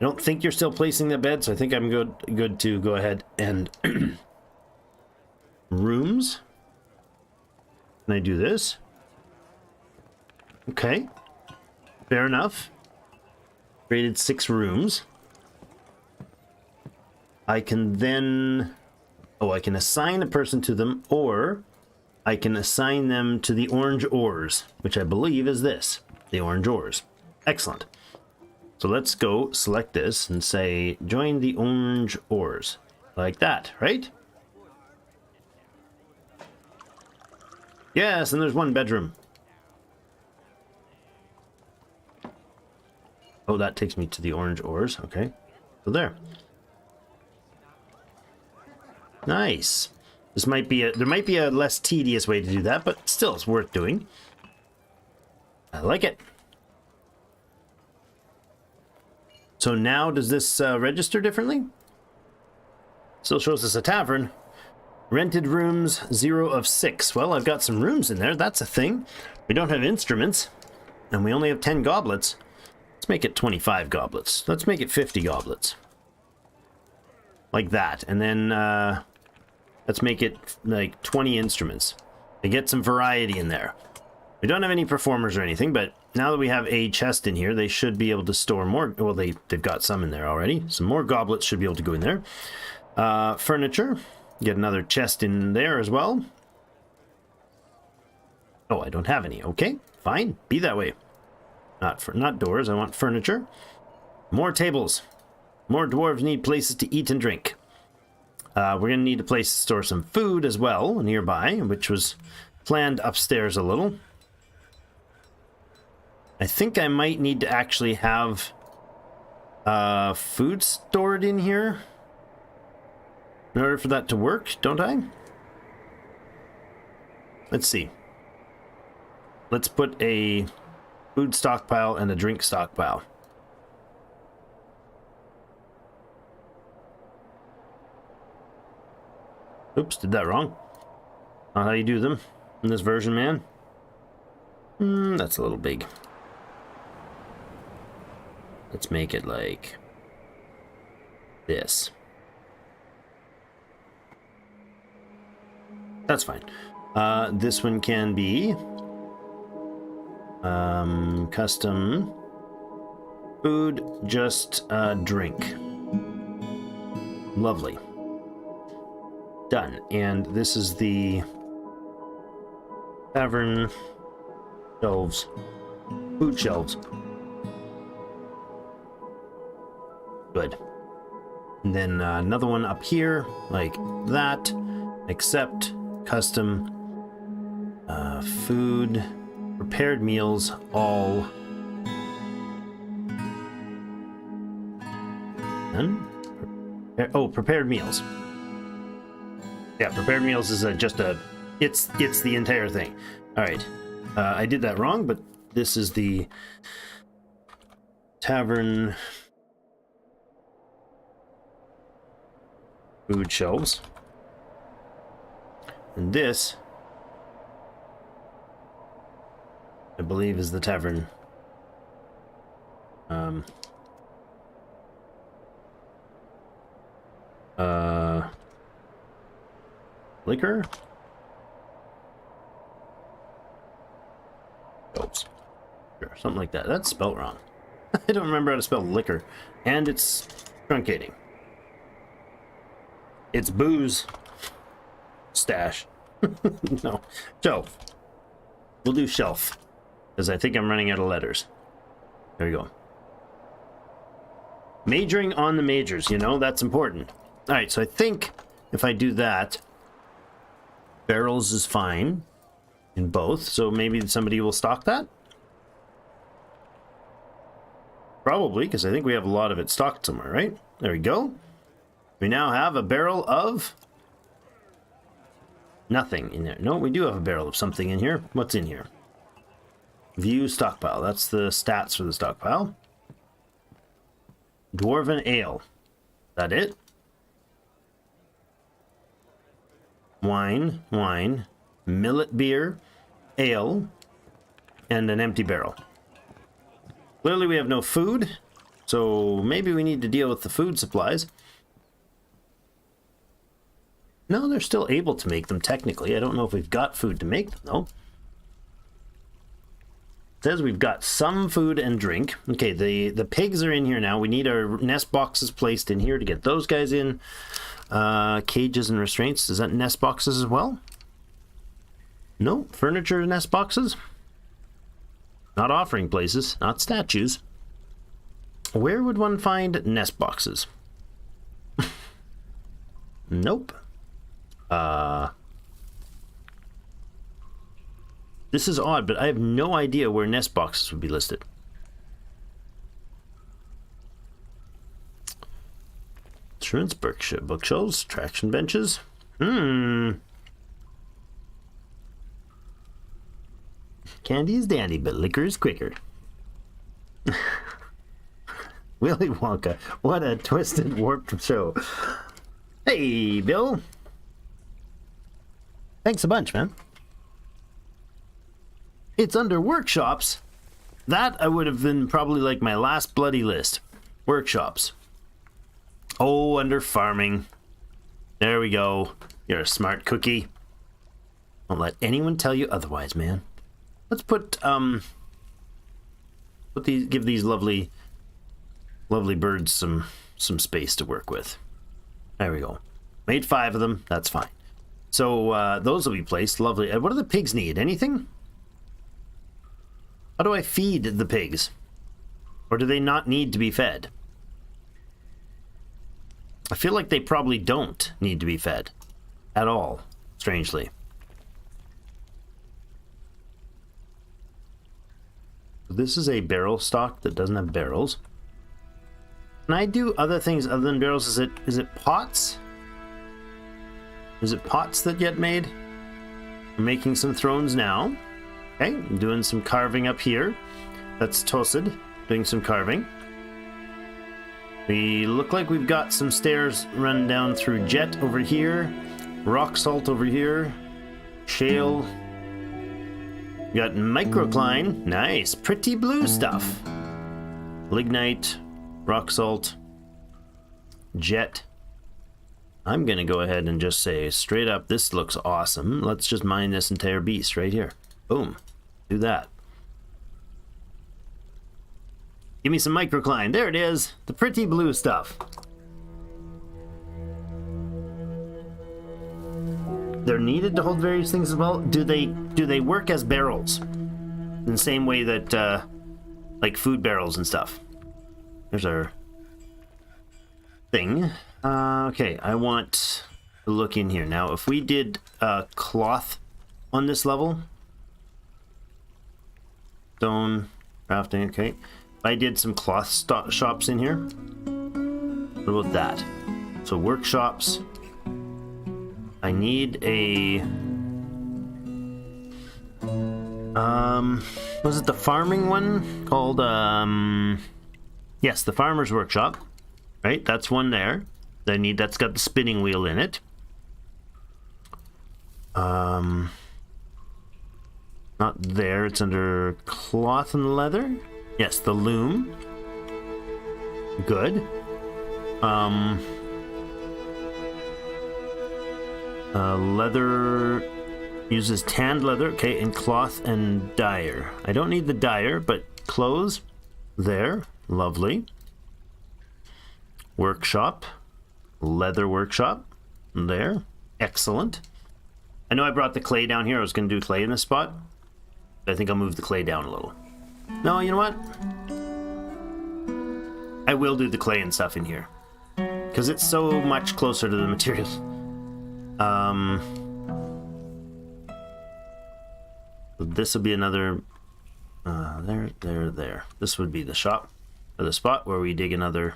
I don't think you're still placing the bed, so I think I'm good to go ahead and rooms. Can I do this? Okay. Fair enough. Created 6 rooms. I can then... Oh, I can assign a person to them, or I can assign them to the orange ores, which I believe is this. The orange ores. Excellent. So let's go select this and say, join the orange ores. Like that, right? Yes, and there's one bedroom. Oh, that takes me to the orange ores. Okay. So there. Nice. This might be there might be a less tedious way to do that, but still it's worth doing. I like it. So now does this register differently? Still shows us a tavern. Rented rooms 0 of 6. Well, I've got some rooms in there. That's a thing. We don't have instruments, and we only have 10 goblets. Let's make it 25 goblets. Let's make it 50 goblets. like that. And then let's make it like 20 instruments to get some variety in there. We don't have any performers or anything, but now that we have a chest in here, they should be able to store more. Well, they've got some in there already. Some more goblets should be able to go in there. Furniture. Get another chest in there as well. Oh, I don't have any. Okay, fine. Be that way. Not doors. I want furniture. More tables. More dwarves need places to eat and drink. We're going to need a place to store some food as well nearby, which was planned upstairs a little. I think I might need to actually have food stored in here in order for that to work, don't I? Let's see. Let's put a food stockpile and a drink stockpile. Oops, did that wrong. Not how you do them in this version, man. That's a little big. Let's make it like this. That's fine. This one can be custom food, just drink. Lovely. Done. And this is the tavern shelves, food shelves. Good. And then another one up here, like that, except custom food, prepared meals, all. Done? Oh, prepared meals. Yeah, prepared meals is it's the entire thing. All right. I did that wrong, but this is the tavern food shelves. And this, I believe, is the tavern liquor. Oops. Sure, something like that. That's spelled wrong. I don't remember how to spell liquor. And it's truncating. It's booze. Stash. No. Shelf. We'll do shelf. Because I think I'm running out of letters. There you go. Majoring on the majors, you know, that's important. Alright, so I think if I do that, barrels is fine in both, so maybe somebody will stock that? Probably, because I think we have a lot of it stocked somewhere, right? There we go. We now have a barrel of nothing in there. No, we do have a barrel of something in here. What's in here? View stockpile. That's the stats for the stockpile. Dwarven ale. Is that it? Wine, millet beer, ale, and an empty barrel. Clearly we have no food, so maybe we need to deal with the food supplies. No, they're still able to make them technically. I don't know if we've got food to make them though. It says we've got some food and drink. Okay, the pigs are in here now. We need our nest boxes placed in here to get those guys in. Cages and restraints. Is that nest boxes as well? No, furniture nest boxes. Not offering places, not statues. Where would one find nest boxes? Nope. This is odd, but I have no idea where nest boxes would be listed. Instruments, bookshelves, traction benches. Candy is dandy, but liquor is quicker. Willy Wonka, what a twisted, warped show. Hey, Bill. Thanks a bunch, man. It's under workshops. That I would have been probably like my last bloody list. Workshops. Oh, under farming. There we go. You're a smart cookie. Don't let anyone tell you otherwise, man. Let's put give these lovely birds some space to work with. There we go. Made 5 of them. That's fine. So those will be placed. Lovely. What do the pigs need? Anything? How do I feed the pigs? Or do they not need to be fed? I feel like they probably don't need to be fed at all, strangely. This is a barrel stock that doesn't have barrels. Can I do other things other than barrels? Is it pots? Is it pots that get made? I'm making some thrones now. Okay, I'm doing some carving up here. That's Tosid doing some carving. We look like we've got some stairs run down through jet over here, rock salt over here, shale. We got microcline, nice, pretty blue stuff. Lignite, rock salt, jet. I'm gonna go ahead and just say straight up, this looks awesome. Let's just mine this entire beast right here. Boom, do that. Give me some microcline. There it is. The pretty blue stuff. They're needed to hold various things as well. Do they work as barrels? In the same way that like food barrels and stuff. There's our thing. Okay, I want to look in here. Now, if we did cloth on this level. Stone crafting, okay. I did some cloth shops in here. What about that? So workshops. I need a was it the farming one called yes, the farmer's workshop, right? That's one there. That's got the spinning wheel in it. Not there, it's under cloth and leather. Yes, the loom. Good. Leather uses tanned leather, okay, and cloth and dyer. I don't need the dyer, but clothes. There, lovely. Workshop, leather workshop. There, excellent. I know I brought the clay down here. I was going to do clay in this spot. I think I'll move the clay down a little. No, you know what? I will do the clay and stuff in here. Because it's so much closer to the materials. This will be another... there. This would be the shop. Or the spot where we dig another...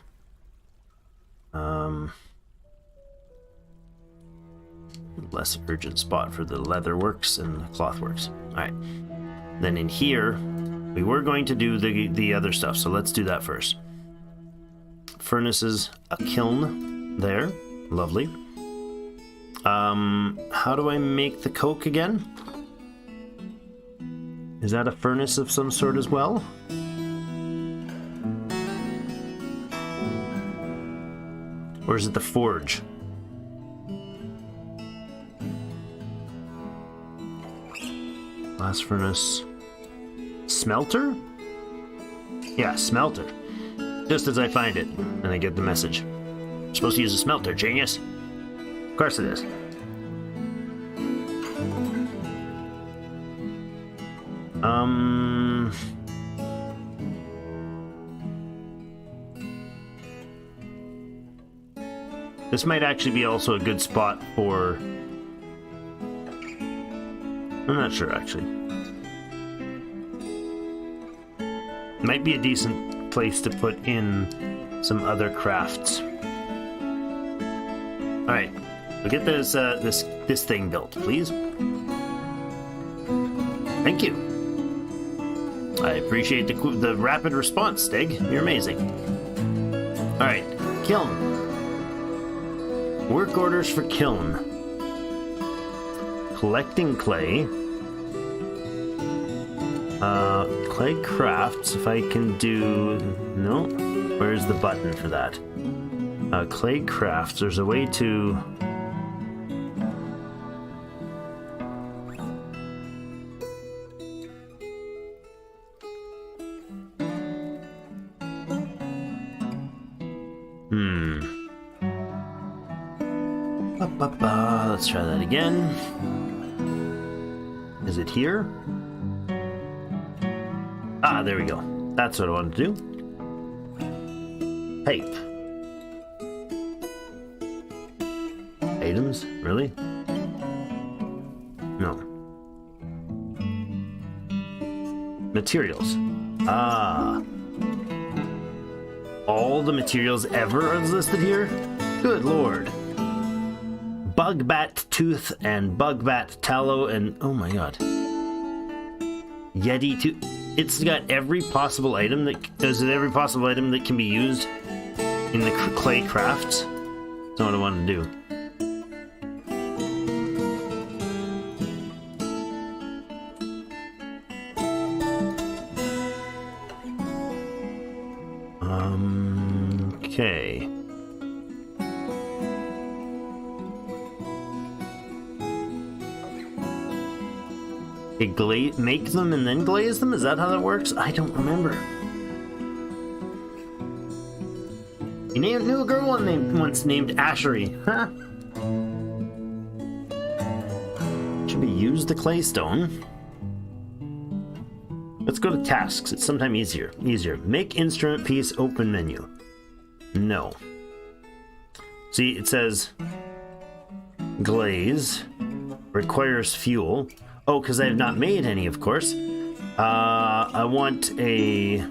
less urgent spot for the leather works and the cloth works. Alright. Then in here... we were going to do the other stuff, so let's do that first. Furnaces, a kiln there. Lovely. How do I make the coke again? Is that a furnace of some sort as well? Or is it the forge? Blast furnace. Smelter? Yeah, smelter. Just as I find it, and I get the message. I'm supposed to use a smelter, genius. Of course it is. This might actually be also a good spot for... I'm not sure, actually. Might be a decent place to put in some other crafts. Alright, we'll get this thing built, please. Thank you. I appreciate the rapid response, Stig. You're amazing. Alright, kiln. Work orders for kiln. Collecting clay. Clay crafts, if I can do... No? Where's the button for that? Clay crafts. There's a way to... Let's try that again. Is it here? Ah, there we go. That's what I wanted to do. Tape. Items? Really? No. Materials. Ah. All the materials ever are listed here? Good lord. Bugbat tooth and bugbat tallow and oh my god. Yeti tooth. It's got every possible item that can be used in the clay crafts. That's not what I want to do. Okay. Make them and then glaze them? Is that how that works? I don't remember. You knew a girl once named Ashery, huh? Should we use the claystone? Let's go to tasks. It's sometimes easier. Make instrument piece, open menu. No. See, it says glaze requires fuel. Oh, because I have not made any, of course. I want a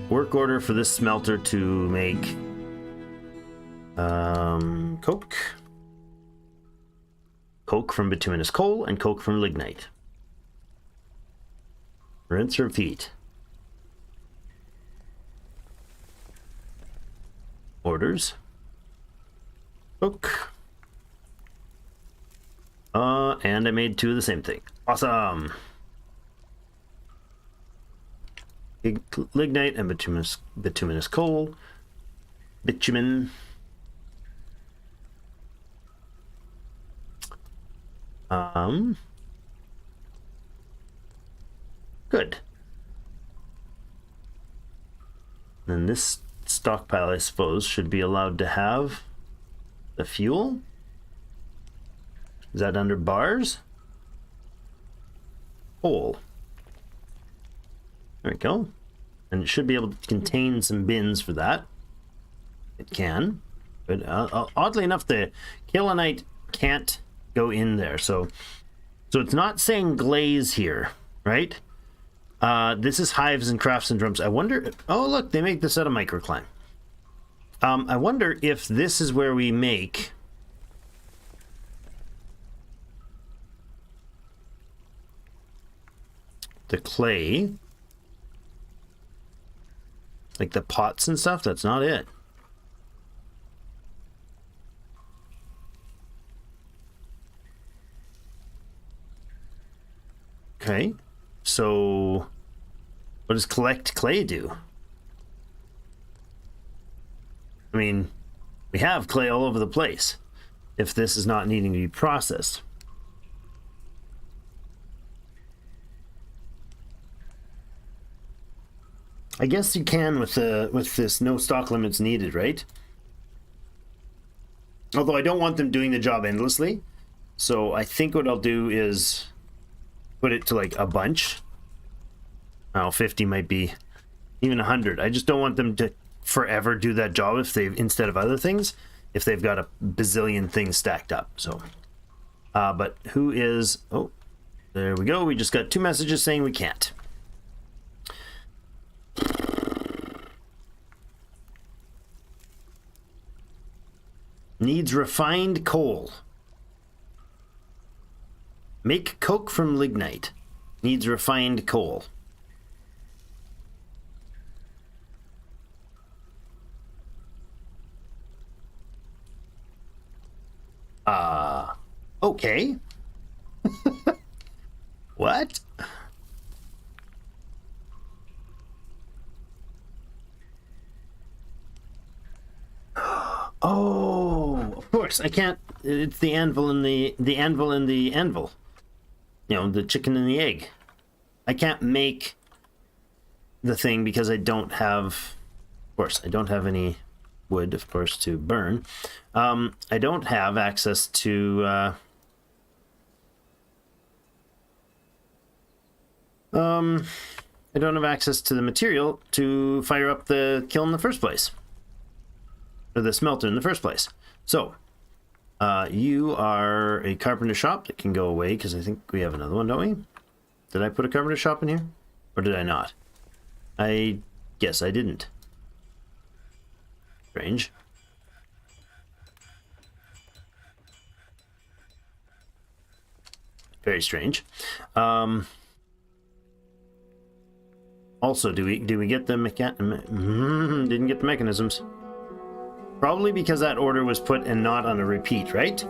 work order for this smelter to make coke. Coke from bituminous coal and coke from lignite. Rinse, repeat. Orders. Coke. And I made two of the same thing. Awesome. Lignite and bituminous coal. Bitumen. Good. Then this stockpile, I suppose, should be allowed to have the fuel. Is that under bars? Hole. There we go. And it should be able to contain some bins for that. It can. But oddly enough, the Killenite can't go in there. So it's not saying glaze here, right? This is hives and crafts and drums. I wonder... Oh, look, they make this out of microclimb. I wonder if this is where we make... the clay, like the pots and stuff. That's not it. Okay, so what does collect clay do? I mean, we have clay all over the place if this is not needing to be processed. I guess you can with this no stock limits needed, right? Although I don't want them doing the job endlessly. So I think what I'll do is put it to like a bunch. Oh, 50 might be even 100. I just don't want them to forever do that job if they've, instead of other things, if they've got a bazillion things stacked up. So, but who is, oh, there we go. We just got 2 messages saying we can't. Needs refined coal. Make coke from lignite. Needs refined coal. Okay. What? works. I can't. It's the anvil and the anvil and the anvil. You know, the chicken and the egg. I can't make the thing because I don't have. Of course, I don't have any wood, of course, to burn. I don't have access to. I don't have access to the material to fire up the kiln in the first place. Or the smelter in the first place. So, you are a carpenter shop that can go away, because I think we have another one, don't we? Did I put a carpenter shop in here? Or did I not? I guess I didn't. Strange. Very strange. Also, do we get the didn't get the mechanisms. Probably because that order was put and not on a repeat, right?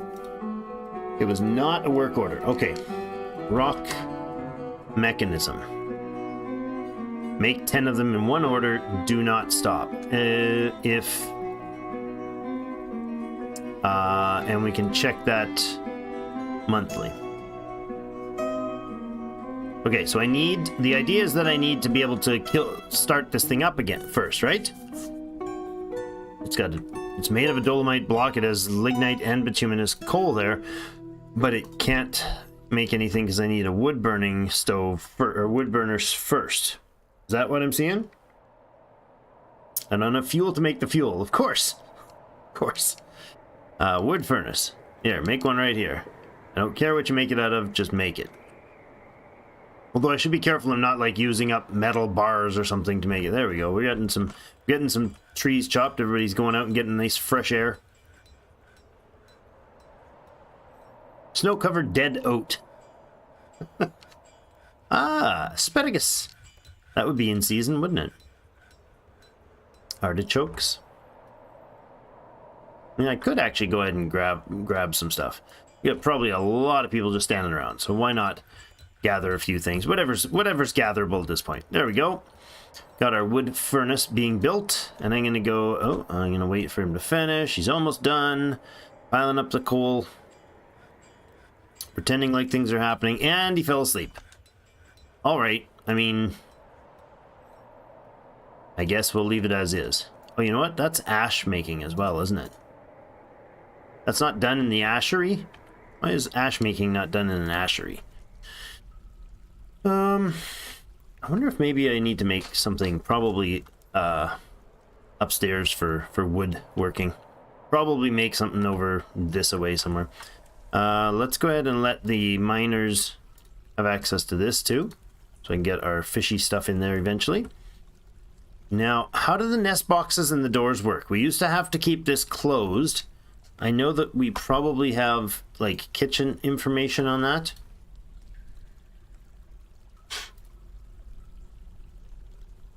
It was not a work order. Okay. Rock mechanism. Make 10 of them in one order. Do not stop. And we can check that monthly. Okay, so the idea is that I need to be able to start this thing up again first, right? It's made of a dolomite block. It has lignite and bituminous coal there, but it can't make anything because I need a wood burning stove or wood burners first. Is that what I'm seeing? And enough fuel to make the fuel, of course. Of course. Wood furnace. Here, make one right here. I don't care what you make it out of, just make it. Although I should be careful I'm not like using up metal bars or something to make it. There we go. We're getting some trees chopped. Everybody's going out and getting nice fresh air. Snow-covered dead oat. Asparagus. That would be in season, wouldn't it? Artichokes. I mean, I could actually go ahead and grab some stuff. You got probably a lot of people just standing around, so why not gather a few things? Whatever's gatherable at this point. There we go. Got our wood furnace being built, and I'm gonna go. Oh, I'm gonna wait for him to finish. He's almost done. Piling up the coal, pretending like things are happening, and he fell asleep. All right. I mean, I guess we'll leave it as is. Oh, you know what? That's ash making as well, isn't it? That's not done in the ashery? Why is ash making not done in an ashery? I wonder if maybe I need to make something probably upstairs for wood working. Probably make something over this away somewhere. Let's go ahead and let the miners have access to this too, so I can get our fishy stuff in there eventually. Now, how do the nest boxes and the doors work? We used to have to keep this closed. I know that we probably have like kitchen information on that.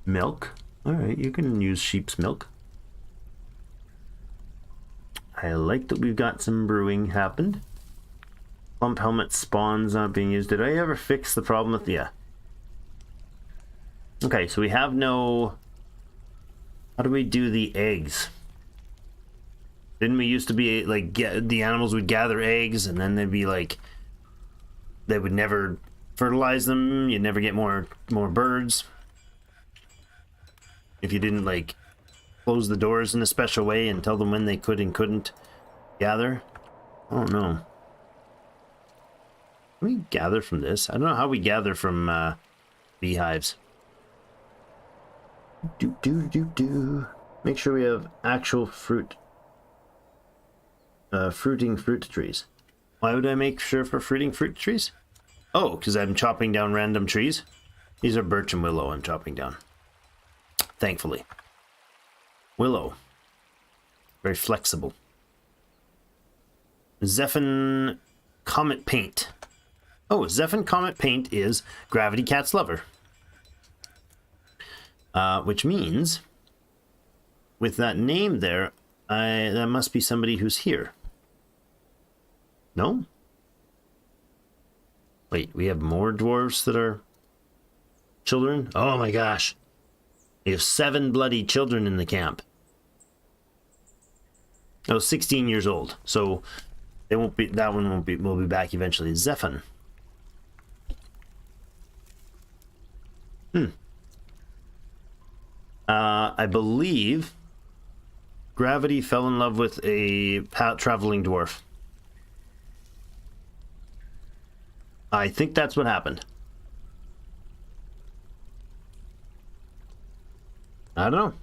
Milk. All right, you can use sheep's milk. I like that we've got some brewing happened. Plump helmet spawns not being used. Did I ever fix the problem with the... Yeah. Okay, so we have no... How do we do the eggs? Didn't we used to be like the animals would gather eggs and then they'd be like... They would never fertilize them. You'd never get more birds. If you didn't like close the doors in a special way and tell them when they could and couldn't gather. I don't know. Can we gather from this? I don't know how we gather from beehives. Make sure we have actual fruit. Fruiting fruit trees. Why would I make sure for fruiting fruit trees? Oh, because I'm chopping down random trees. These are birch and willow I'm chopping down. Thankfully. Willow. Very flexible. Zephyr Comet Paint. Oh, Zephyr Comet Paint is Gravity Cat's lover. Which means, with that name there, that must be somebody who's here. No? Wait, we have more dwarves that are children? Oh my gosh. We have 7 bloody children in the camp. Oh, 16 years old. So it won't be, that one won't be, will be back eventually. Zephan. I believe Gravity fell in love with a traveling dwarf. I think that's what happened. I don't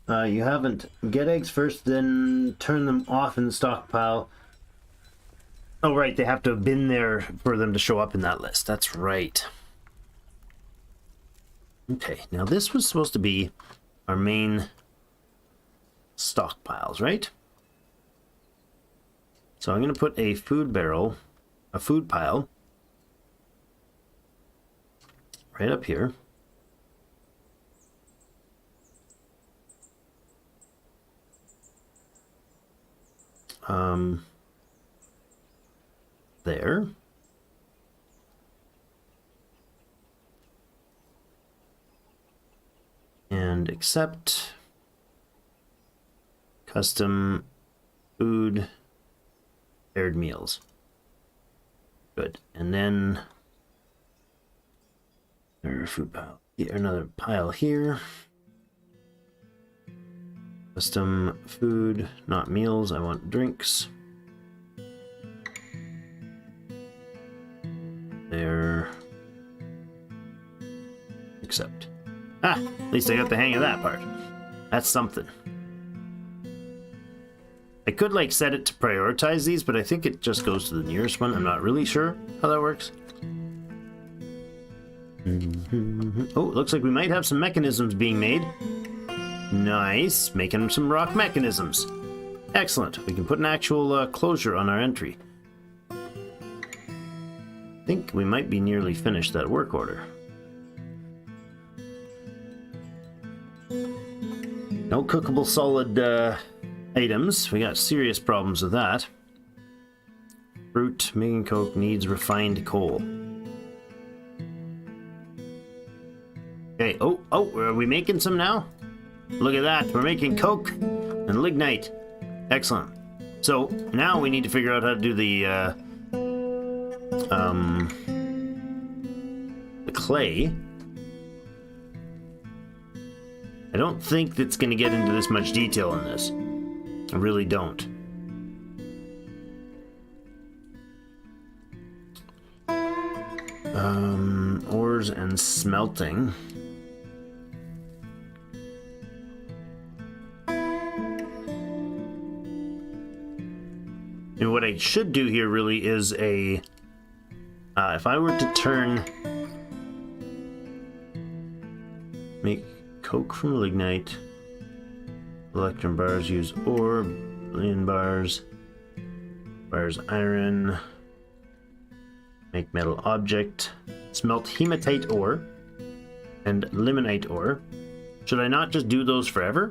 know. You haven't. Get eggs first, then turn them off in the stockpile. Oh, right. They have to have been there for them to show up in that list. That's right. Okay. Now, this was supposed to be our main stockpiles, right? So I'm going to put a food barrel, a food pile, right up here. There. And accept custom food paired meals. Good. And then there's a food pile. Here, another pile here. Custom food, not meals. I want drinks. There. Accept. Ah, at least I got the hang of that part. That's something. I could like set it to prioritize these, but I think it just goes to the nearest one. I'm not really sure how that works. Oh, looks like we might have some mechanisms being made. Nice, making some rock mechanisms. Excellent. We can put an actual closure on our entry. I think we might be nearly finished that work order. No cookable solid items. We got serious problems with that. Fruit, making coke needs refined coal. Okay, oh, are we making some now? Look at that, we're making coke and lignite. Excellent. So, now we need to figure out how to do the clay. I don't think that's going to get into this much detail in this. I really don't. Ores and smelting. And what I should do here really is a... if I were to turn... Make coke from lignite. Electrum bars use ore. Billion bars. Bars iron. Make metal object. Smelt hematite ore. And limonite ore. Should I not just do those forever?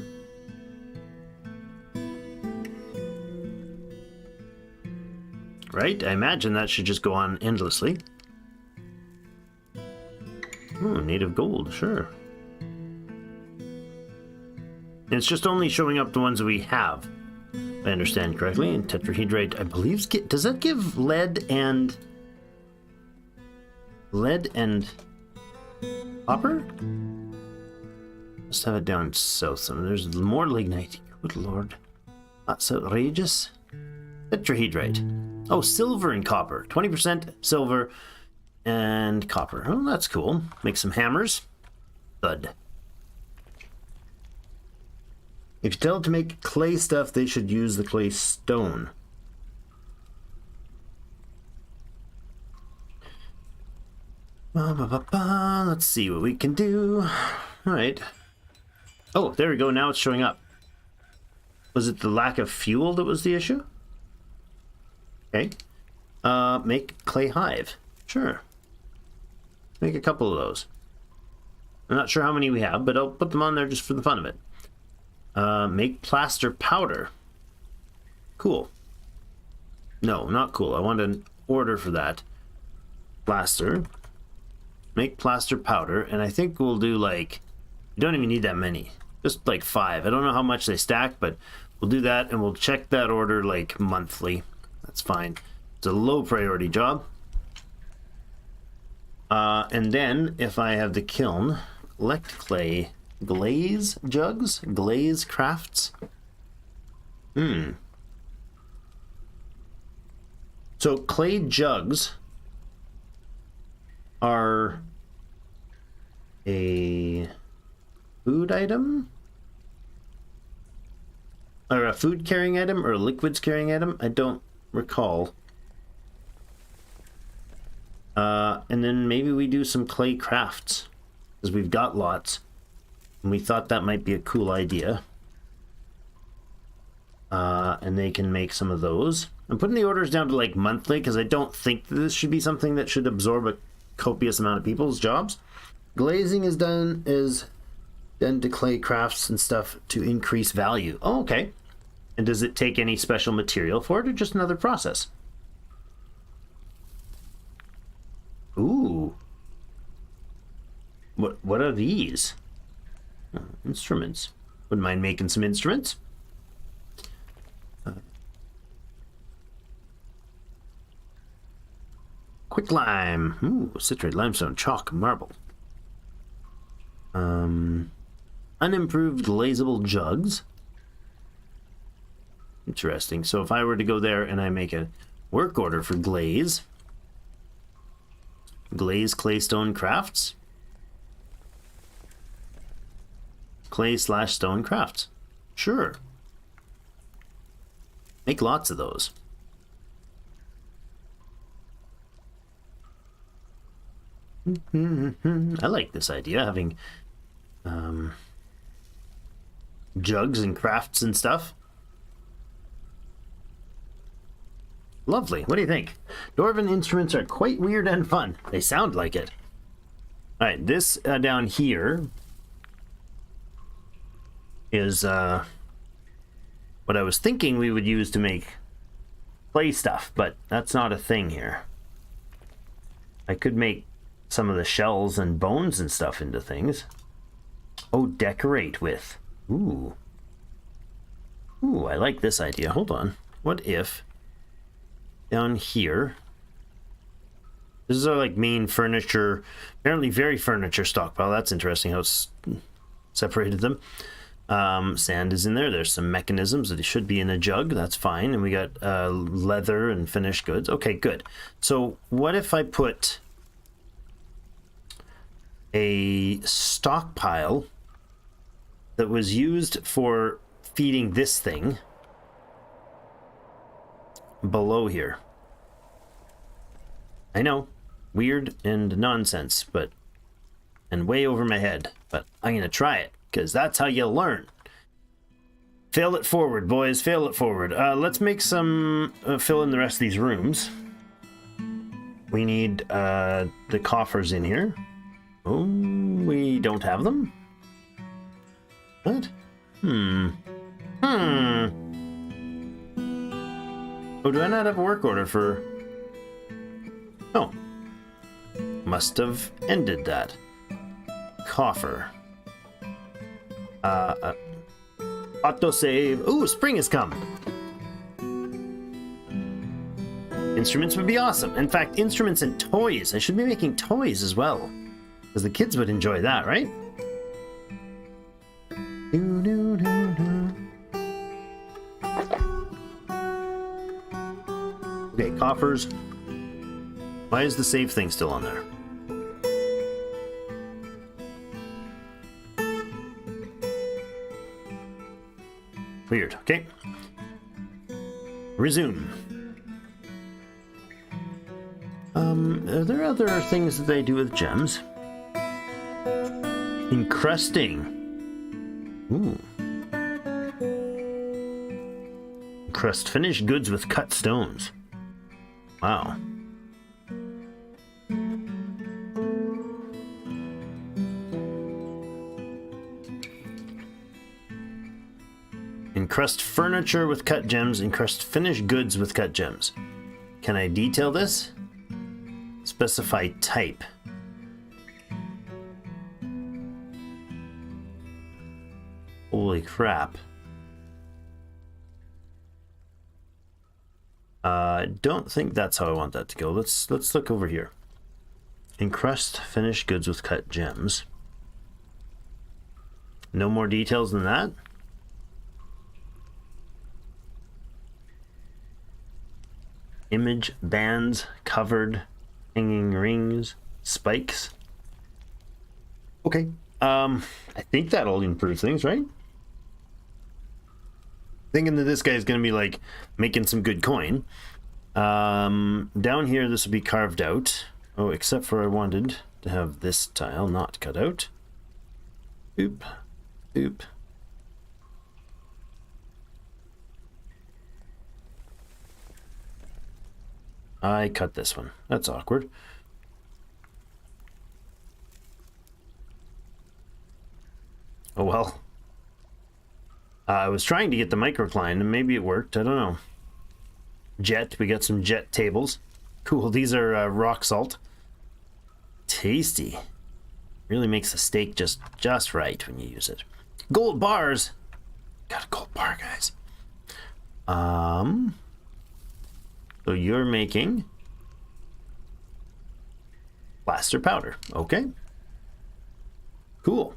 Right? I imagine that should just go on endlessly. Oh, native gold, sure. It's just only showing up the ones that we have, if I understand correctly. And tetrahedrite, I believe, does that give lead and copper? Let's have it down south. So there's more lignite. Good lord, that's outrageous. Tetrahedrite. Oh, silver and copper. 20% silver and copper. Oh, that's cool. Make some hammers. Thud. If you tell it to make clay stuff, they should use the clay stone. Let's see what we can do. All right. Oh, there we go. Now it's showing up. Was it the lack of fuel that was the issue? Okay. Make clay hive. Sure. Make a couple of those. I'm not sure how many we have, but I'll put them on there just for the fun of it. Make plaster powder. Cool. No, not cool. I want an order for that. Plaster. Make plaster powder, and I think we'll do like You don't even need that many. Just like 5. I don't know how much they stack, but we'll do that and we'll check that order like monthly. That's fine. It's a low priority job. And then if I have the kiln, collect clay, glaze jugs, glaze crafts. So clay jugs are a food item? Or a food carrying item or a liquids carrying item? I don't recall. And then maybe we do some clay crafts because we've got lots and we thought that might be a cool idea. And they can make some of those. I'm putting the orders down to like monthly because I don't think that this should be something that should absorb a copious amount of people's jobs. Glazing is done to clay crafts and stuff to increase value. Oh, okay. And does it take any special material for it or just another process? Ooh. What are these? Oh, instruments. Wouldn't mind making some instruments. Quick lime. Ooh, citrate, limestone, chalk, marble. Unimproved glazable jugs. Interesting. So if I were to go there and I make a work order for glaze claystone crafts, clay/stone crafts, sure, make lots of those. I like this idea, having jugs and crafts and stuff. Lovely. What do you think? Dwarven instruments are quite weird and fun. They sound like it. All right, this down here is what I was thinking we would use to make play stuff, but that's not a thing here. I could make some of the shells and bones and stuff into things. Oh, decorate with. Ooh. Ooh, I like this idea. Hold on. What if down here, this is our like main furniture, apparently very furniture stockpile. That's interesting how it's separated them. Sand is in there. There's some mechanisms that should be in a jug. That's fine. And we got leather and finished goods. Okay, good. So what if I put a stockpile that was used for feeding this thing below here? I know, weird and nonsense, but and way over my head, but I'm gonna try it because that's how you learn. Fail it forward, boys. Fail it forward. Let's make some fill in the rest of these rooms. We need the coffers in here. Oh, we don't have them? What? Oh, do I not have a work order for... Oh. Must have ended that. Coffer. Autosave. Ooh, spring has come. Instruments would be awesome. In fact, instruments and toys. I should be making toys as well. Because the kids would enjoy that, right? Okay, coffers. Why is the save thing still on there? Weird. Okay. Resume. Are there other things that they do with gems? Encrusting. Ooh. Encrust finished goods with cut stones. Wow. Encrust furniture with cut gems. Encrust finished goods with cut gems. Can I detail this? Specify type. Holy crap. Don't think that's how I want that to go. Let's look over here. Encrust finished goods with cut gems. No more details than that? Image bands, covered, hanging rings, spikes. Okay. I think that'll improve things, right? Thinking that this guy's gonna be like making some good coin. Down here this will be carved out. Oh, except for I wanted to have this tile not cut out. Oop. Oop. I cut this one. That's awkward. Oh well. I was trying to get the microcline and maybe it worked. I don't know. Jet. We got some jet tables. Cool. These are rock salt. Tasty. Really makes the steak just right when you use it. Gold bars. Got a gold bar, guys. So you're making plaster powder. Okay. Cool.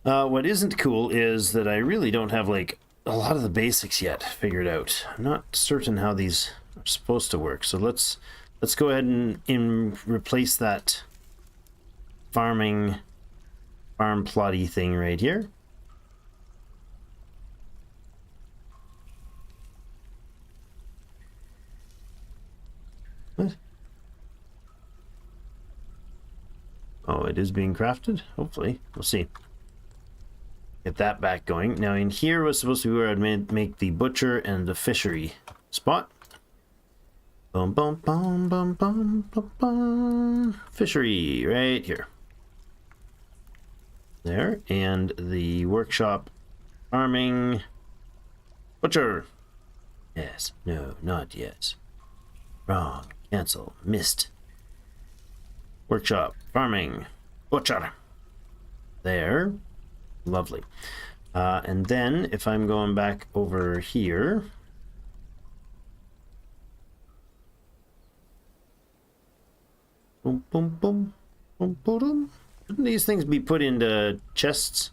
What isn't cool is that I really don't have like a lot of the basics yet figured out. I'm not certain how these are supposed to work. So let's go ahead and replace that farm plotty thing right here. What? Oh, it is being crafted? Hopefully. We'll see. Get that back going. Now in here was supposed to be where I'd make the butcher and the fishery spot. Boom, boom, boom, boom, boom, boom, boom. Fishery right here. There. And the workshop, farming, butcher. Yes. No, not yes. Wrong. Cancel. Missed. Workshop, farming, butcher. There. Lovely. And then if I'm going back over here, boom, boom, boom, boom, boom. Shouldn't these things be put into chests?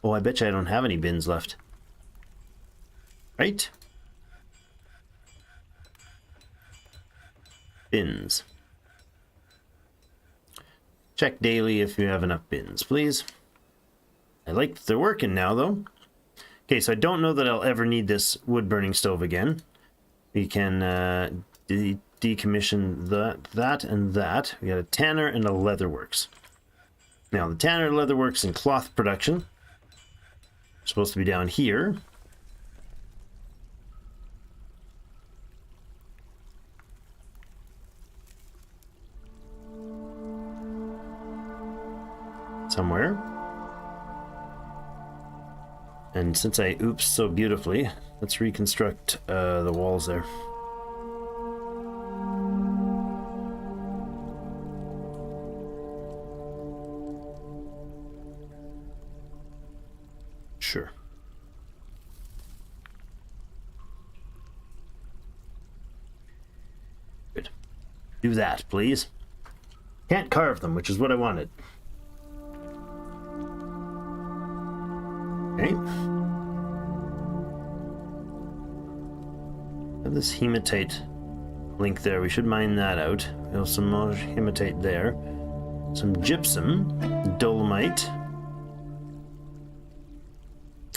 Oh, I bet you I don't have any bins left. Right? Bins. Check daily if you have enough bins, please. I like that they're working now, though. Okay, so I don't know that I'll ever need this wood-burning stove again. We can decommission that and that. We got a tanner and a leatherworks. Now, the tanner, leatherworks, and cloth production are supposed to be down here. Somewhere. And since I oops so beautifully, let's reconstruct the walls there. Sure. Good. Do that, please. Can't carve them, which is what I wanted. Okay. Have this hematite link there. We should mine that out. We have some more hematite there. Some gypsum, dolomite.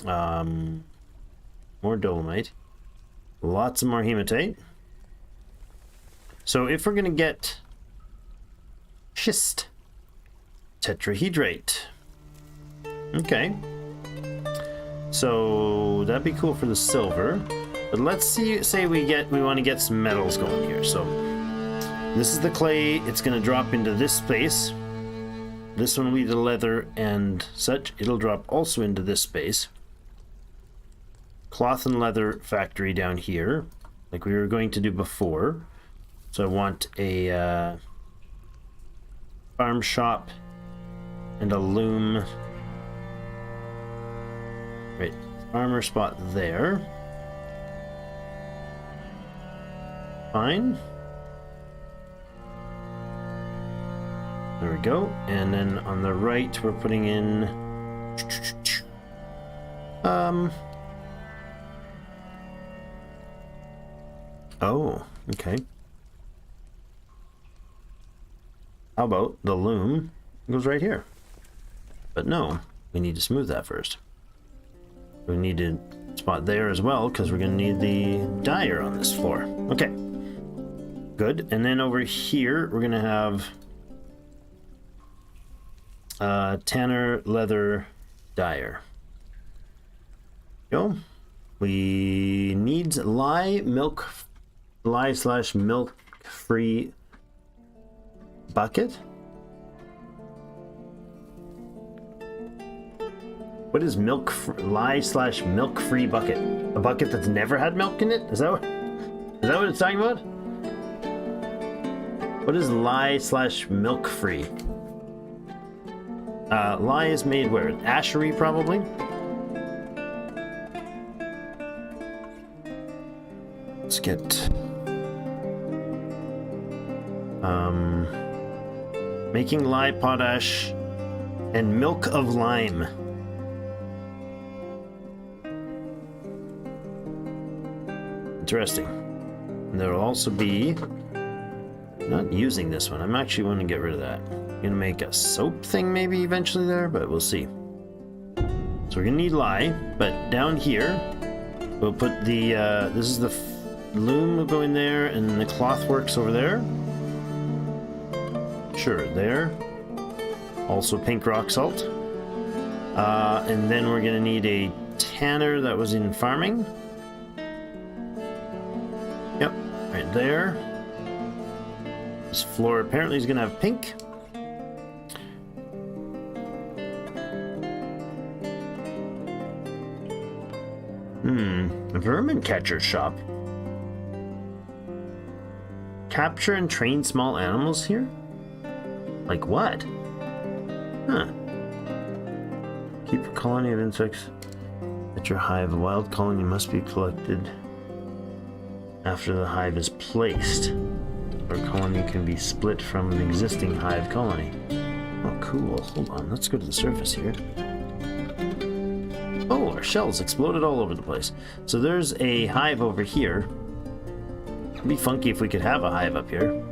More dolomite. Lots of more hematite. So if we're gonna get schist, tetrahydrate. Okay. So that'd be cool for the silver, but let's say we want to get some metals going here. So this is the clay. It's going to drop into this space. This one will be the leather and such. It'll drop also into this space. Cloth and leather factory down here, like we were going to do before. So I want a farm shop and a loom Right, armor spot there. Fine. There we go. And then on the right, we're putting in... Oh, okay. How about the loom goes right here? But no, we need to smooth that first. We need to spot there as well, because we're going to need the dyer on this floor. Okay. Good. And then over here, we're going to have tanner leather dyer. Go. We need lye slash milk free bucket. What is lye slash milk free bucket? A bucket that's never had milk in it? Is that what it's talking about? What is lye slash milk free? Lye is made where? Ashery, probably? Let's get... making lye potash and milk of lime. Interesting. And there'll also be... Not using this one. I'm actually going to get rid of that. I'm going to make a soap thing maybe eventually there, but we'll see. So we're going to need lye, but down here, we'll put the... this is the loom will go in there, and then the cloth works over there. Sure, there. Also pink rock salt. And then we're going to need a tanner that was in farming. Yep, right there. This floor apparently is going to have pink. A vermin catcher shop. Capture and train small animals here? Like what? Huh. Keep a colony of insects at your hive. A wild colony must be collected after the hive is placed. Or a colony can be split from an existing hive colony. Oh, cool. Hold on. Let's go to the surface here. Oh, our shells exploded all over the place. So there's a hive over here. It'd be funky if we could have a hive up here.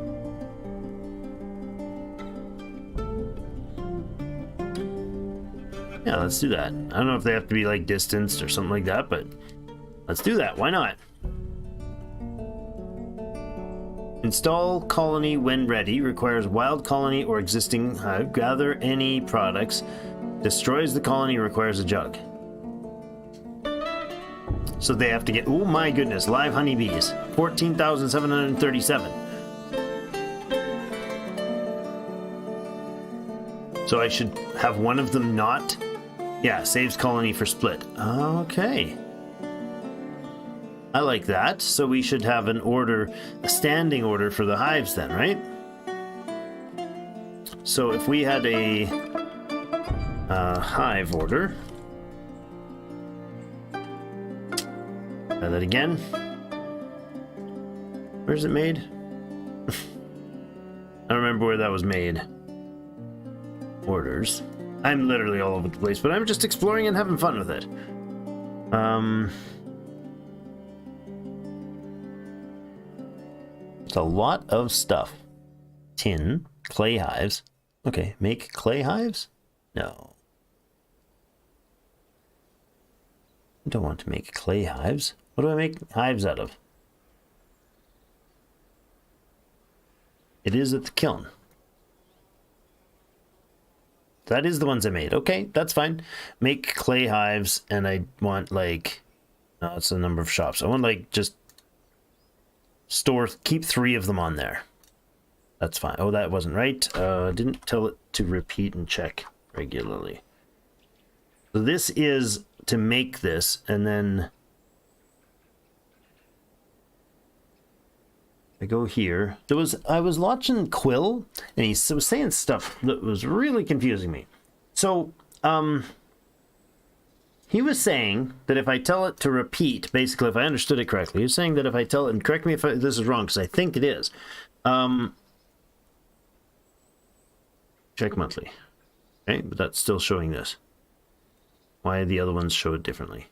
Yeah, let's do that. I don't know if they have to be like distanced or something like that, but let's do that. Why not? Install colony when ready. Requires wild colony or existing hive. Gather any products. Destroys the colony. Requires a jug. So they have to get... Oh my goodness. Live honeybees. 14,737. So I should have one of them not... Yeah, saves colony for split. Okay. I like that. So we should have an order, a standing order for the hives then, right? So if we had a hive order... Try that again. Where's it made? I don't remember where that was made. Orders. I'm literally all over the place, but I'm just exploring and having fun with it. It's a lot of stuff. Tin, clay hives. Okay, make clay hives? No. I don't want to make clay hives. What do I make hives out of? It is at the kiln. That is the ones I made. Okay, that's fine. Make clay hives, and I want like... No, it's the number of shops. I want like just... keep 3 of them on there. That's fine. Oh, that wasn't right. Didn't tell it to repeat and check regularly. So this is to make this, and then... I go here. I was watching Quill, and he was saying stuff that was really confusing me. So, he was saying that if I tell it to repeat, basically, if I understood it correctly, he was saying that if I tell it, and correct me if this is wrong, because I think it is. Check monthly. Okay, but that's still showing this. Why the other ones show it differently?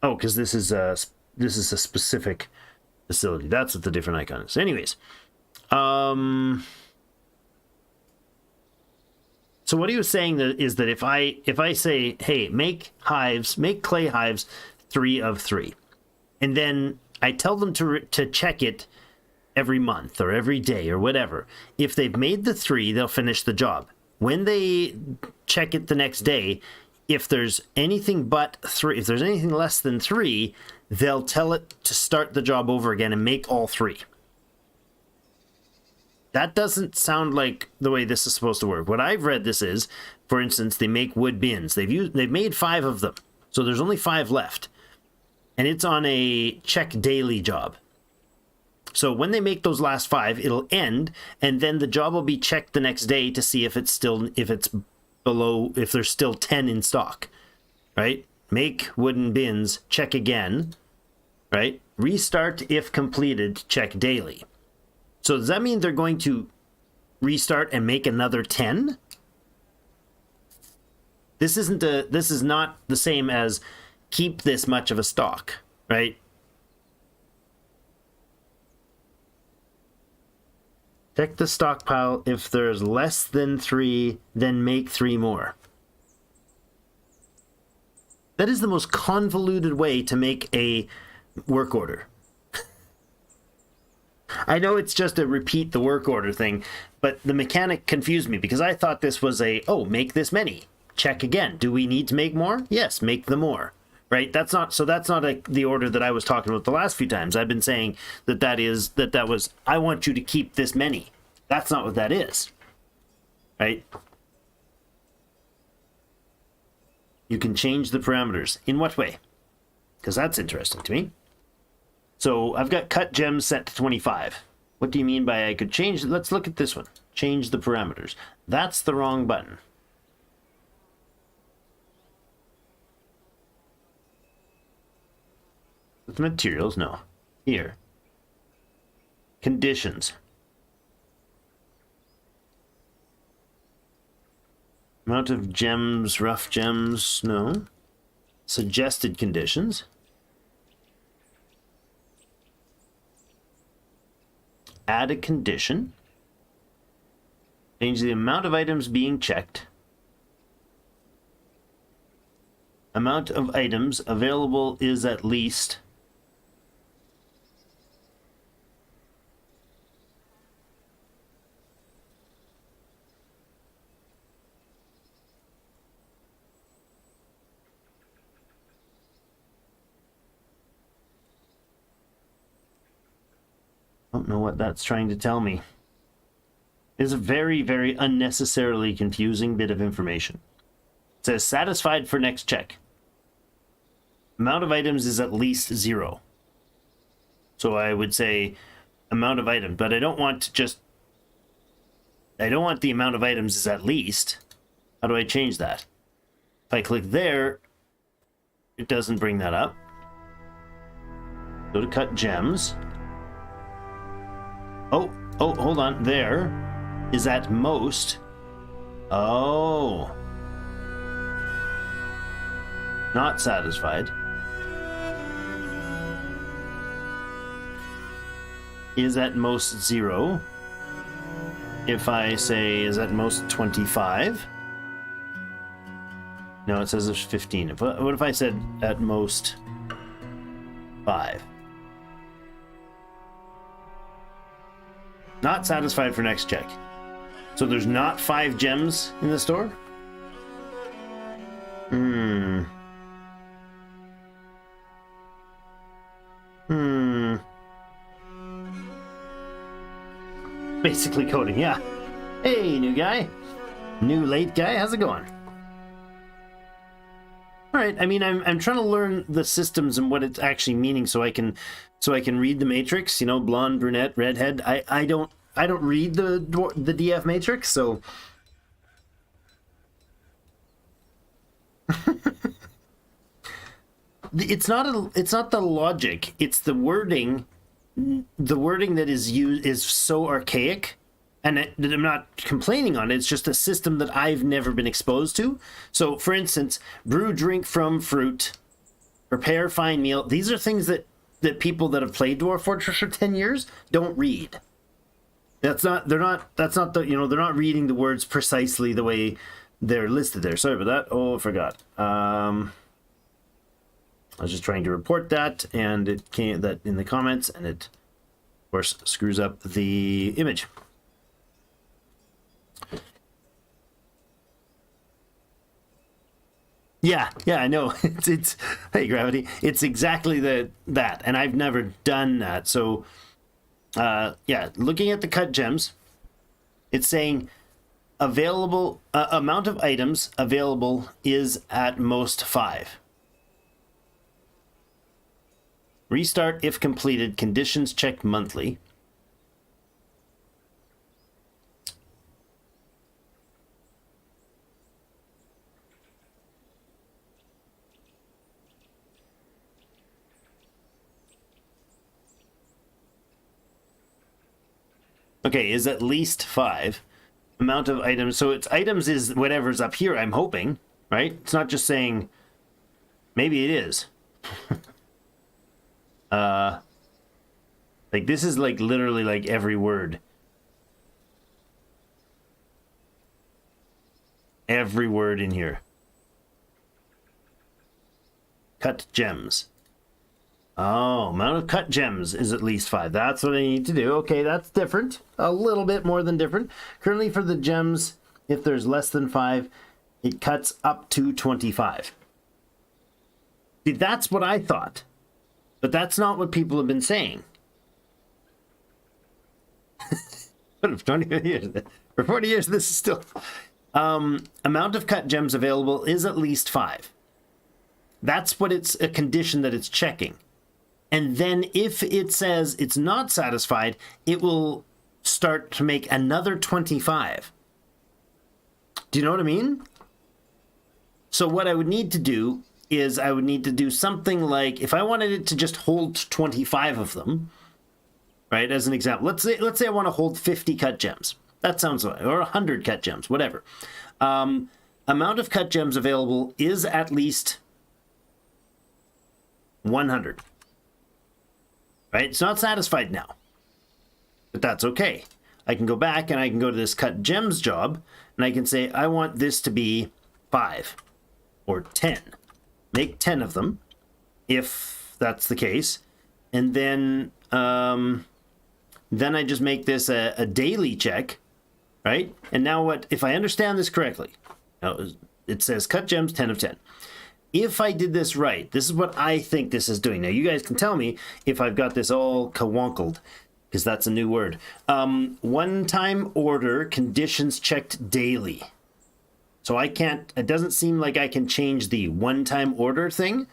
Oh, because this is a specific facility. That's what the different icon is. Anyways, so what he was saying is that if I say, hey, make clay hives 3 of 3, and then I tell them to check it every month or every day or whatever. If they've made the 3, they'll finish the job. When they check it the next day, if there's anything but 3, if there's anything less than 3, they'll tell it to start the job over again and make all 3. That doesn't sound like the way this is supposed to work. What I've read this is, for instance, they make wood bins. They've made 5 of them, so there's only 5 left, and it's on a check daily job. So when they make those last 5, it'll end, and then the job will be checked the next day to see if it's below, if there's still 10 in stock, right? Make wooden bins, check again, right? Restart if completed, check daily. So does that mean they're going to restart and make another 10? This is not the same as keep this much of a stock, right? Check the stockpile. If there's less than 3, then make 3 more. That is the most convoluted way to make a work order. I know it's just a repeat the work order thing, but the mechanic confused me because I thought this was make this many. Check again. Do we need to make more? Yes, make the more. Right? That's not the order that I was talking about the last few times. I've been saying that was I want you to keep this many. That's not what that is. Right? You can change the parameters. In what way? Because that's interesting to me. So I've got cut gems set to 25. What do you mean by I could change? Let's look at this one. Change the parameters. That's the wrong button. With materials, no. Here. Conditions. Amount of gems, rough gems, no. Suggested conditions. Add a condition. Change the amount of items being checked. Amount of items available is at least. I don't know what that's trying to tell me. It's a very, very unnecessarily confusing bit of information. It says satisfied for next check. Amount of items is at least 0. So I would say amount of items, but I don't want the amount of items is at least. How do I change that? If I click there, it doesn't bring that up. Go to cut gems. Oh, hold on. There is at most. Oh. Not satisfied. Is at most 0. If I say is at most 25. No, it says it's 15. What if I said at most 5? Not satisfied for next check. So there's not 5 gems in the store? Basically coding, yeah. Hey, new guy. New late guy, how's it going? Alright, I mean, I'm trying to learn the systems and what it's actually meaning so I can read the matrix, you know, blonde, brunette, redhead. I don't read the DF matrix, so It's not the logic, it's the wording. The wording that is used is so archaic, and I'm not complaining on it. It's just a system that I've never been exposed to. So, for instance, brew drink from fruit, prepare fine meal. These are things that people that have played Dwarf Fortress for 10 years don't read. They're not reading the words precisely the way they're listed there. Sorry about that. Oh, I forgot. I was just trying to report that, and it came that in the comments, and it, of course, screws up the image. Yeah, I know. It's hey, Gravity. It's exactly that, and I've never done that. So, yeah, looking at the cut gems, it's saying available amount of items available is at most 5. Restart if completed. Conditions checked monthly. Okay, is at least 5. Amount of items. So it's items is whatever's up here, I'm hoping, right? It's not just saying maybe it is. Like this is like literally like every word. Every word in here. Cut gems. Oh, amount of cut gems is at least 5. That's what I need to do. Okay, that's different. A little bit more than different. Currently for the gems, if there's less than 5, it cuts up to 25. See, that's what I thought. But that's not what people have been saying. For 40 years, this is still... amount of cut gems available is at least 5. That's what it's a condition that it's checking. And then if it says it's not satisfied, it will start to make another 25. Do you know what I mean? So what I would need to do is I would need to do something like, if I wanted it to just hold 25 of them, right, as an example, let's say I want to hold 50 cut gems. That sounds right, or 100 cut gems, whatever. Amount of cut gems available is at least 100. Right? It's not satisfied now. But that's okay. I can go back and I can go to this cut gems job, and I can say, I want this to be 5 or 10. Make 10 of them, if that's the case. And then I just make this a daily check, right? And now what, if I understand this correctly, now it says cut gems 10 of 10. If I did this right, this is what I think this is doing. Now you guys can tell me if I've got this all kawonkled, because that's a new word. One-time order, conditions checked daily. So I can't, it doesn't seem like I can change the one-time order thing.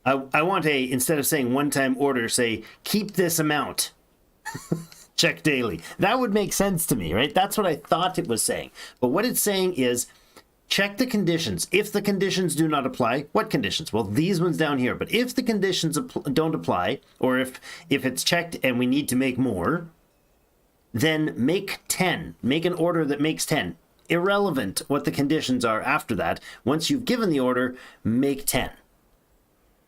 I want instead of saying one-time order, say, keep this amount. Check daily. That would make sense to me, right? That's what I thought it was saying. But what it's saying is, check the conditions. If the conditions do not apply, what conditions? Well, these ones down here. But if the conditions don't apply, or if it's checked and we need to make more, then make 10. Make an order that makes 10. Irrelevant what the conditions are after that. Once you've given the order, make 10.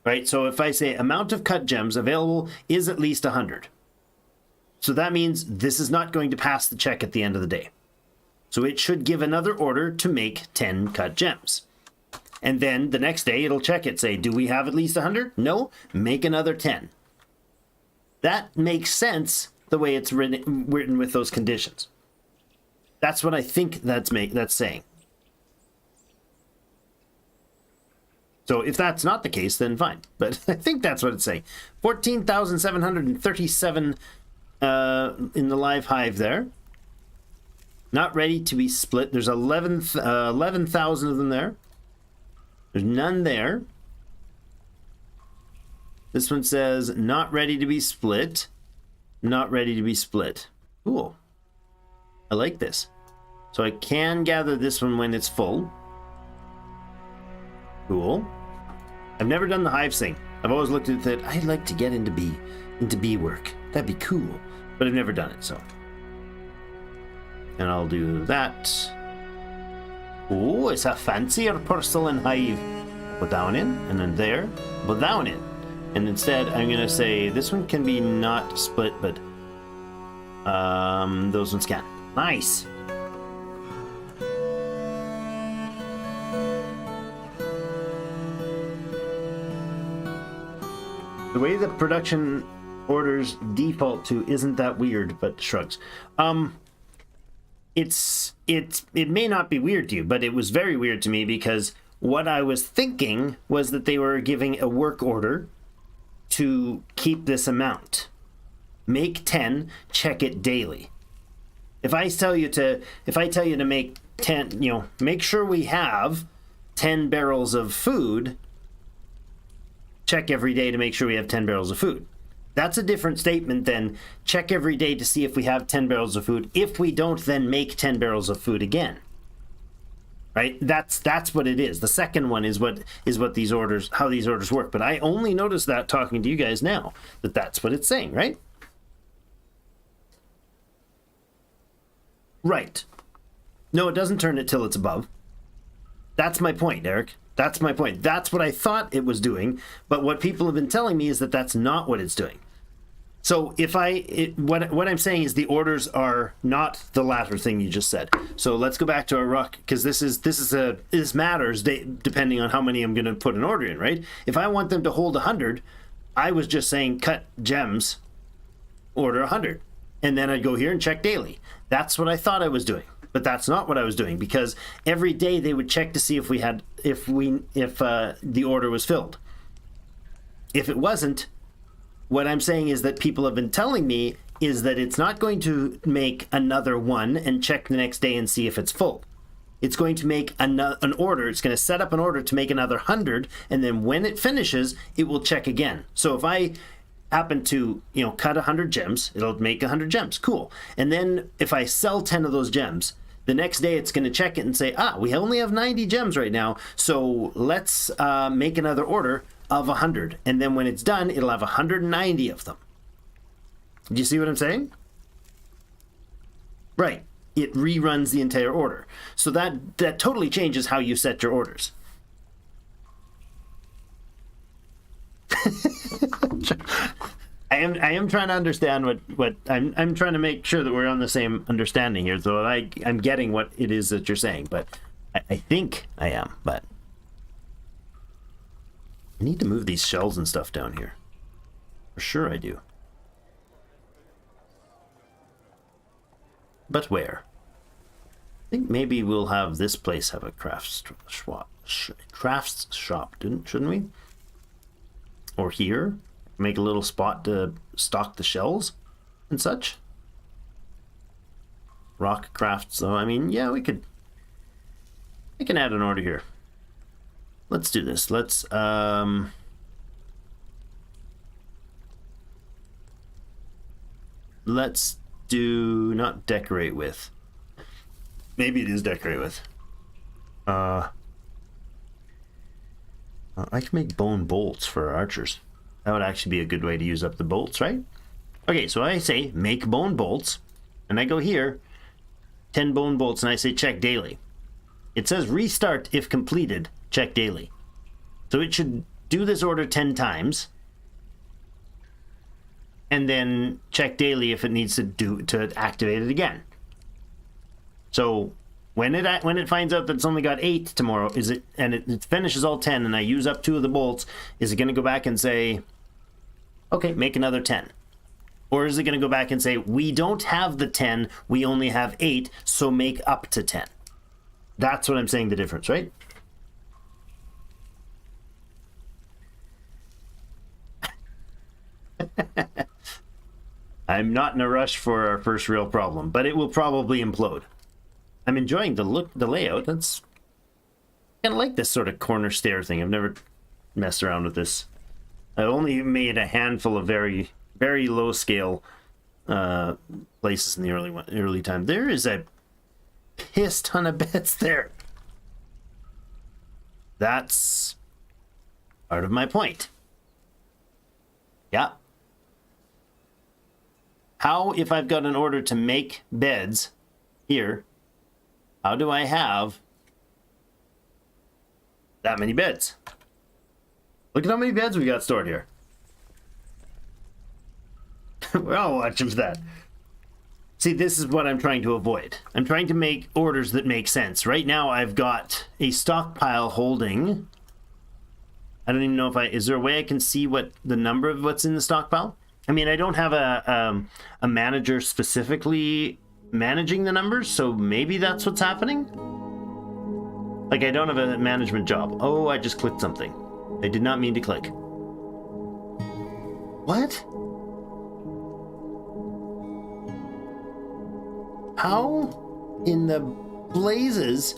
Right? So if I say amount of cut gems available is at least 100. So that means this is not going to pass the check at the end of the day. So it should give another order to make 10 cut gems. And then the next day it'll check it, say, do we have at least 100? No, make another 10. That makes sense the way it's written with those conditions. That's what I think that's saying. So if that's not the case, then fine. But I think that's what it's saying. 14,737 in the live hive there. Not ready to be split. There's 11,000 of them there. There's none there. This one says not ready to be split. Not ready to be split. Cool. I like this. So I can gather this one when it's full. Cool. I've never done the hives thing. I've always looked at that. I'd like to get into bee work. That'd be cool. But I've never done it, so. And I'll do that. Oh, it's a fancier porcelain hive. Put that one in, and then there. Put that one in. And instead, I'm going to say this one can be not split, but those ones can. Nice. The way the production orders default to isn't that weird, but shrugs. It may not be weird to you, but it was very weird to me because what I was thinking was that they were giving a work order to keep this amount. Make 10, check it daily. If I tell you to make 10, make sure we have 10 barrels of food, check every day to make sure we have 10 barrels of food. That's a different statement than check every day to see if we have 10 barrels of food. If we don't, then make 10 barrels of food again. Right? That's what it is. The second one is what these orders, how these orders work. But I only noticed that talking to you guys now, that's what it's saying, right? Right. No, it doesn't turn it till it's above. That's my point, Eric. That's my point. That's what I thought it was doing, but what people have been telling me is that that's not what it's doing. So if what I'm saying is the orders are not the latter thing you just said. So let's go back to our rock, because this matters depending on how many I'm going to put an order in, right? If I want them to hold 100, I was just saying cut gems, order 100, and then I'd go here and check daily. That's what I thought I was doing. But that's not what I was doing, because every day they would check to see if the order was filled. If it wasn't, what I'm saying is that people have been telling me is that it's not going to make another one and check the next day and see if it's full. It's going to make an order. It's going to set up an order to make another 100, and then when it finishes, it will check again. So if I happen to, cut 100 gems, it'll make 100 gems. Cool. And then if I sell 10 of those gems, the next day it's going to check it and say, we only have 90 gems right now, so let's make another order of 100. And then when it's done, it'll have 190 of them. Do you see what I'm saying? Right. It reruns the entire order. So that totally changes how you set your orders. I am trying to understand what I'm trying to make sure that we're on the same understanding here. So I'm getting what it is that you're saying, but I think I am. But I need to move these shells and stuff down here. For sure I do. But where? I think maybe we'll have this place have a crafts shop, shouldn't we? Or here? Make a little spot to stock the shells and such. Rock crafts, though. I mean, yeah, I can add an order here. Let's do this. Let's do not decorate with. Maybe it is decorate with. I can make bone bolts for archers. That would actually be a good way to use up the bolts, right? Okay, so I say make bone bolts, and I go here, 10 bone bolts, and I say check daily. It says restart if completed, check daily. So it should do this order 10 times, and then check daily if it needs to activate it again. So when it finds out that it's only got 8 tomorrow, it finishes all 10, and I use up 2 of the bolts, is it going to go back and say, okay, make another 10? Or is it going to go back and say, we don't have the 10, we only have 8, so make up to 10? That's what I'm saying, the difference, right? I'm not in a rush for our first real problem, but it will probably implode. I'm enjoying the layout. That's kind of like this sort of corner stair thing. I've never messed around with this. I've only made a handful of very, very low scale places in the early time. There is a piss ton of beds there. That's Part of my point. Yeah. How, if I've got an order to make beds here, how do I have that many beds? Look at how many beds we got stored here. I'll watch him for that. See, this is what I'm trying to avoid. I'm trying to make orders that make sense. Right now, I've got a stockpile holding. I don't even know if is there a way I can see what the number of what's in the stockpile? I mean, I don't have a manager specifically managing the numbers, so maybe that's what's happening. Like, I don't have a management job. Oh, I just clicked something. I did not mean to click. What? How in the blazes?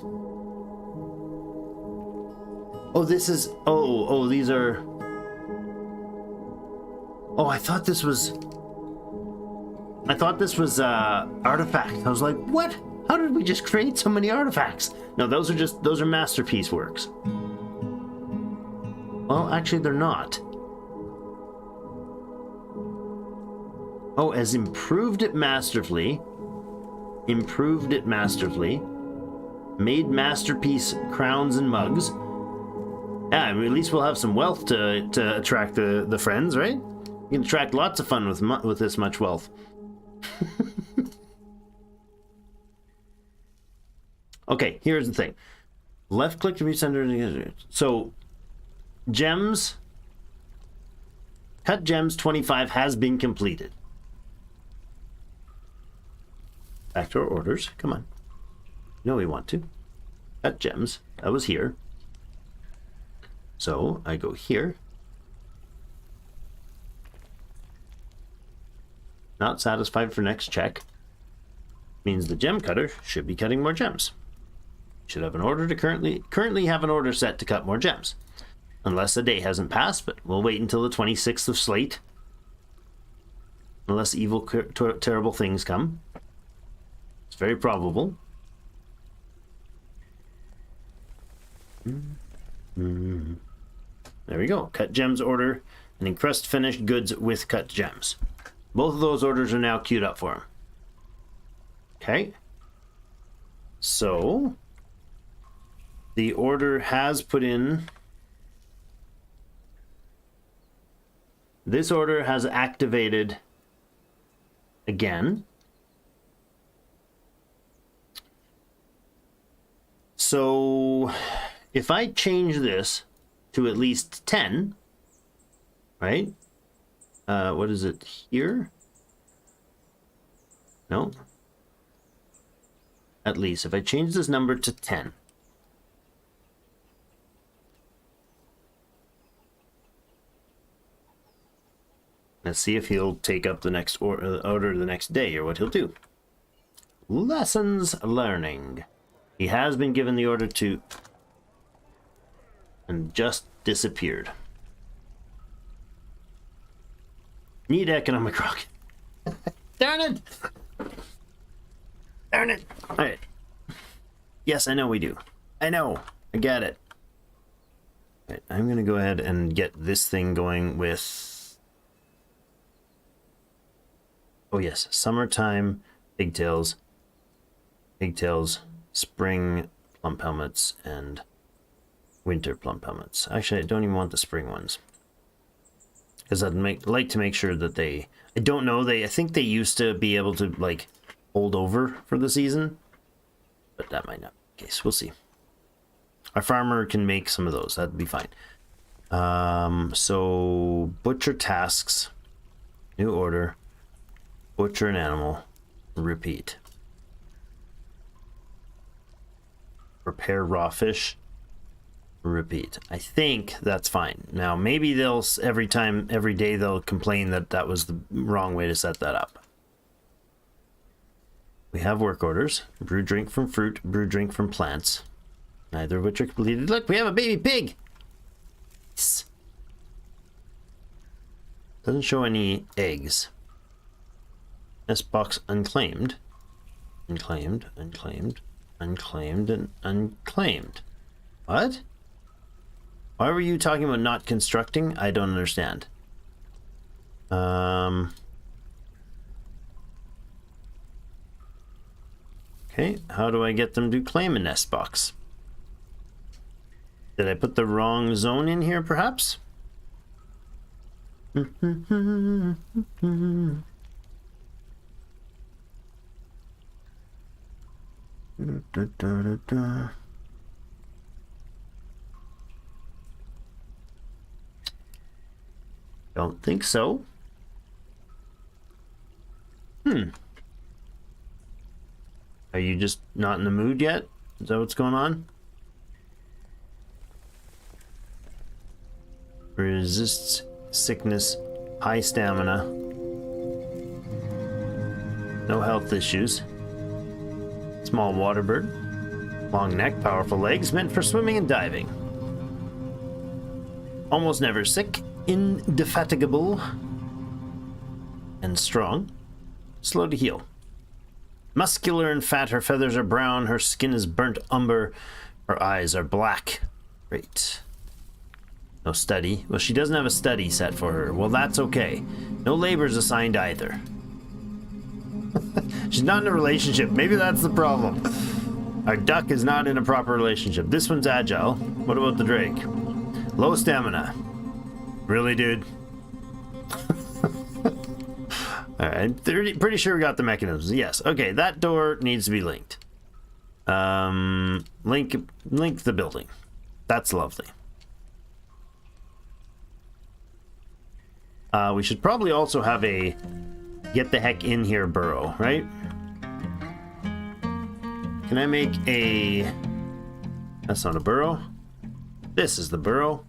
Oh, this is... Oh, these are... Oh, I thought this was artifact. I was like, what? How did we just create so many artifacts? No, those are masterpiece works. Well, actually, they're not. Oh, as improved it masterfully. Made masterpiece crowns and mugs. Yeah, I mean, at least we'll have some wealth to attract the friends, right? You can attract lots of fun with this much wealth. Okay, here's the thing. Left click to recenter. So, gems. Cut gems 25 has been completed. Back to our orders. Come on. No, we want to. Cut gems. That was here. So, I go here. Not satisfied for next check. Means the gem cutter should be cutting more gems. Should have an order to currently have an order set to cut more gems. Unless a day hasn't passed, but we'll wait until the 26th of Slate. Unless evil, terrible things come. It's very probable. There we go. Cut gems order and encrust finished goods with cut gems. Both of those orders are now queued up for him. Okay. So, the order has put in... This order has activated again. So, if I change this to at least 10, right? What is it here? No. At least, if I change this number to 10. Let's see if he'll take up the next order the next day, or what he'll do. Lessons learning. He has been given the order to... and just disappeared. Need economic rocket. Darn it! Darn it! Alright. Yes, I know we do. I know. I get it. Right, I'm gonna go ahead and get this thing going with... Oh yes, summertime, pigtails, spring plump helmets, and winter plump helmets. Actually, I don't even want the spring ones. Because I'd like to make sure that they... I don't know, I think they used to be able to, like, hold over for the season. But that might not be the case. We'll see. Our farmer can make some of those. That'd be fine. So, butcher tasks. New order. Butcher an animal. Repeat. Prepare raw fish. Repeat. I think that's fine. Now, maybe they'll, every day they'll complain that that was the wrong way to set that up. We have work orders. Brew drink from fruit, brew drink from plants. Neither of which are completed. Look, we have a baby pig! Yes. Doesn't show any eggs. This box unclaimed. Unclaimed, unclaimed, unclaimed, and unclaimed. What? Why were you talking about not constructing? I don't understand. Okay, how do I get them to claim a nest box? Did I put the wrong zone in here, perhaps? Don't think so. Are you just not in the mood yet? Is that what's going on? Resists sickness, high stamina, no health issues. Small water bird, long neck, powerful legs, meant for swimming and diving. Almost never sick, indefatigable, and strong. Slow to heal. Muscular and fat, her feathers are brown, her skin is burnt umber, her eyes are black. Great. No study. Well, she doesn't have a study set for her. Well, that's okay. No labors assigned either. She's not in a relationship. Maybe that's the problem. Our duck is not in a proper relationship. This one's agile. What about the drake? Low stamina. Really, dude? Alright, pretty sure we got the mechanisms. Yes. Okay, that door needs to be linked. Link the building. That's lovely. We should probably also have a get the heck in here burrow, right? Can I make a... That's not a burrow. This is the burrow.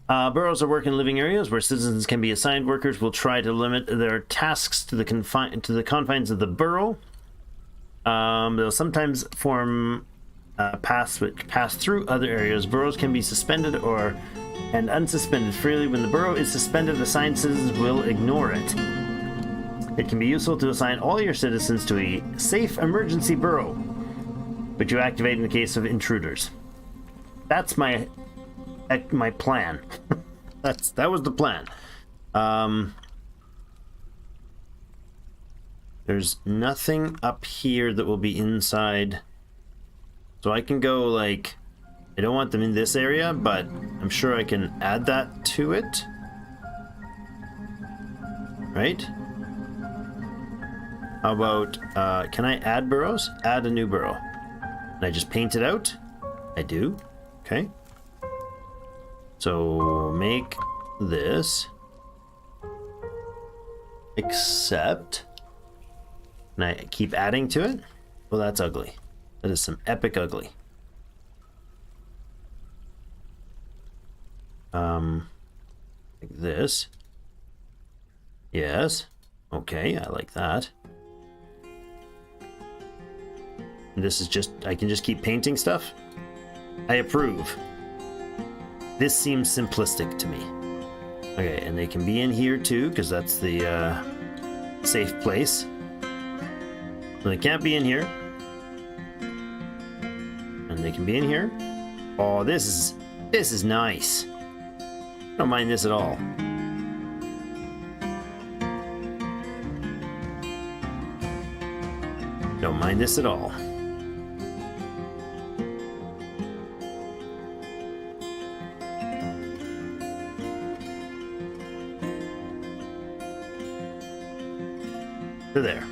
Burrows are work in living areas where citizens can be assigned. Workers will try to limit their tasks to the confines of the burrow. They'll sometimes form paths which pass through other areas. Burrows can be suspended and unsuspended freely. When the burrow is suspended, assigned citizens will ignore it. It can be useful to assign all your citizens to a safe emergency burrow, which you activate in the case of intruders. That's my plan. That was the plan. There's nothing up here that will be inside, so I can go like, I don't want them in this area, but I'm sure I can add that to it, right? How about can I add burrows? Add a new burrow. Can I just paint it out? I do. Okay. So make this, except, can I keep adding to it? Well, that's ugly. That is some epic ugly. Like this. Yes. Okay, I like that. And this is just, I can just keep painting stuff. I approve. This seems simplistic to me. Okay, and they can be in here too, because that's the safe place. So they can't be in here. And they can be in here. Oh, this is nice. I don't mind this at all. Don't mind this at all. There.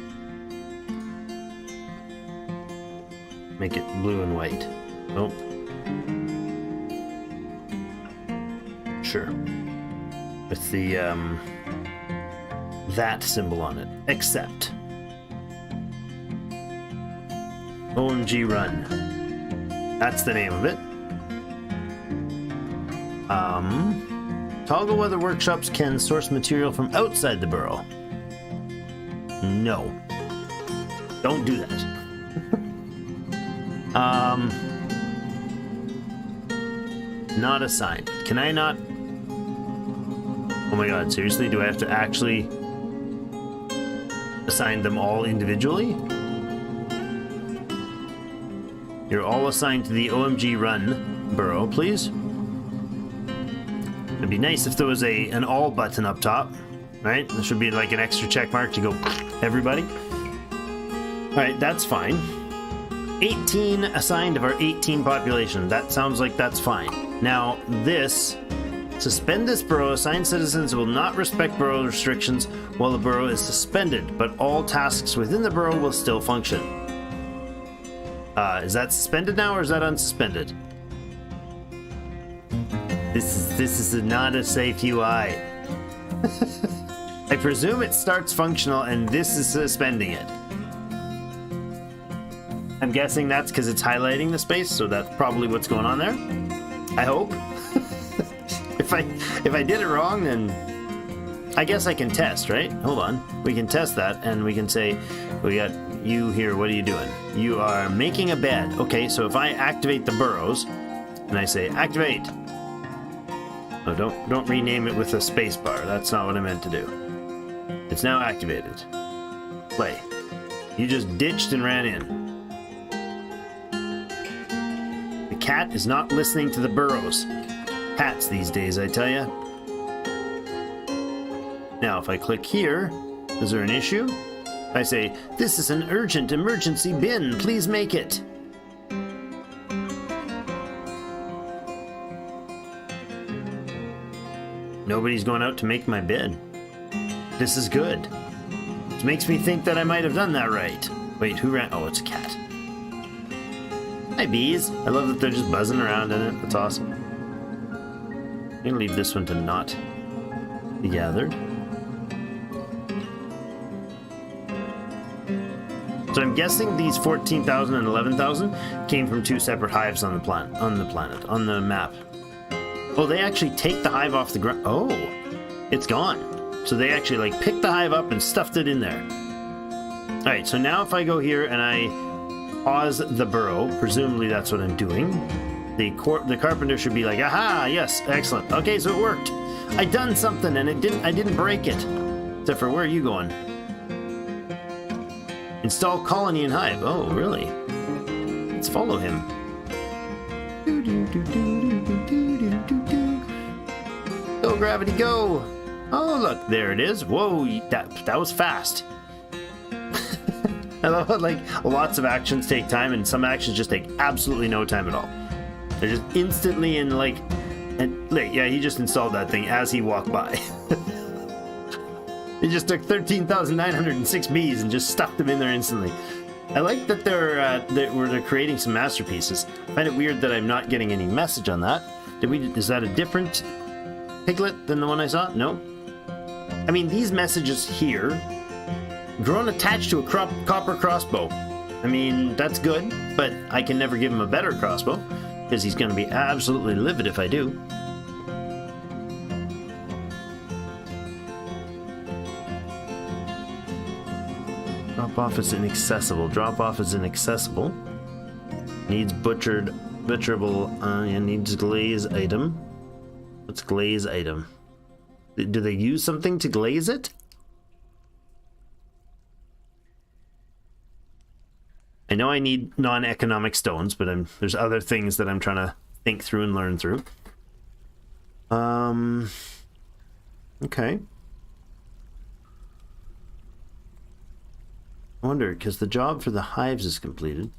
Make it blue and white. Oh. Sure. With the that symbol on it. Except OMG run. That's the name of it. Toggle whether workshops can source material from outside the burrow. No. Don't do that. Not assigned. Can I not? Oh my god, seriously? Do I have to actually assign them all individually? You're all assigned to the OMG run. burrow, please. It'd be nice if there was an all button up top, right? There should be like an extra check mark to go everybody. All right, that's fine. 18 assigned of our 18 population. That sounds like that's fine. Now this, suspend this borough. Assigned citizens will not respect borough restrictions while the borough is suspended, but all tasks within the borough will still function. Is that suspended now or is that unsuspended? This is not a safe UI. I presume it starts functional and this is suspending it. I'm guessing that's because it's highlighting the space, so that's probably what's going on there. I hope. If I did it wrong, then I guess I can test, right? Hold on. We can test that and we can say, we got you here, what are you doing? You are making a bed. Okay, so if I activate the burrows and I say activate. Oh, don't rename it with a space bar. That's not what I meant to do. It's now activated. Play. You just ditched and ran in. The cat is not listening to the burrows. Cats these days, I tell ya. Now, if I click here, is there an issue? I say, this is an urgent emergency bin. Please make it. Nobody's going out to make my bed. This is good. This makes me think that I might have done that right. Wait, who ran? Oh, it's a cat. Hi, bees. I love that they're just buzzing around in it. That's awesome. I'm gonna leave this one to not be gathered. So I'm guessing these 14,000 and 11,000 came from two separate hives on the map. Oh, they actually take the hive off the ground. Oh, it's gone. So they actually like picked the hive up and stuffed it in there. All right, so now if I go here and I pause the burrow, presumably that's what I'm doing. The carpenter should be like, aha, yes, excellent. Okay, so it worked. I done something and I didn't break it. Except for, where are you going? Install colony and hive. Oh, really? Let's follow him. Go, gravity, go! Oh, look, there it is. Whoa, that was fast. I love how, like, lots of actions take time and some actions just take absolutely no time at all. They're just instantly in, like, yeah, he just installed that thing as he walked by. He just took 13,906 bees and just stuffed them in there instantly. I like that they're creating some masterpieces. I find it weird that I'm not getting any message on that. Is that a different piglet than the one I saw? No. I mean, these messages here, drone attached to a copper crossbow. I mean, that's good, but I can never give him a better crossbow because he's going to be absolutely livid if I do. Drop off is inaccessible. Drop off is inaccessible. Needs butcherable. Needs glaze item. What's glaze item? Do they use something to glaze it? I know I need non-economic stones, but there's other things that I'm trying to think through and learn through. Okay. I wonder, because the job for the hives is completed.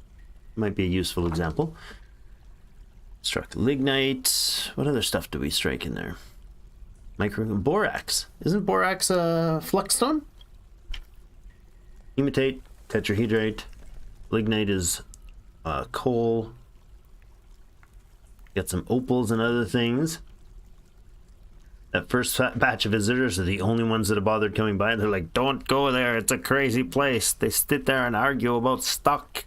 Might be a useful example. Struck lignite. What other stuff do we strike in there? Borax. Isn't borax a flux stone? Hematite, tetrahedrite. Lignite is coal. Got some opals and other things. That first batch of visitors are the only ones that have bothered coming by. They're like, don't go there. It's a crazy place. They sit there and argue about stock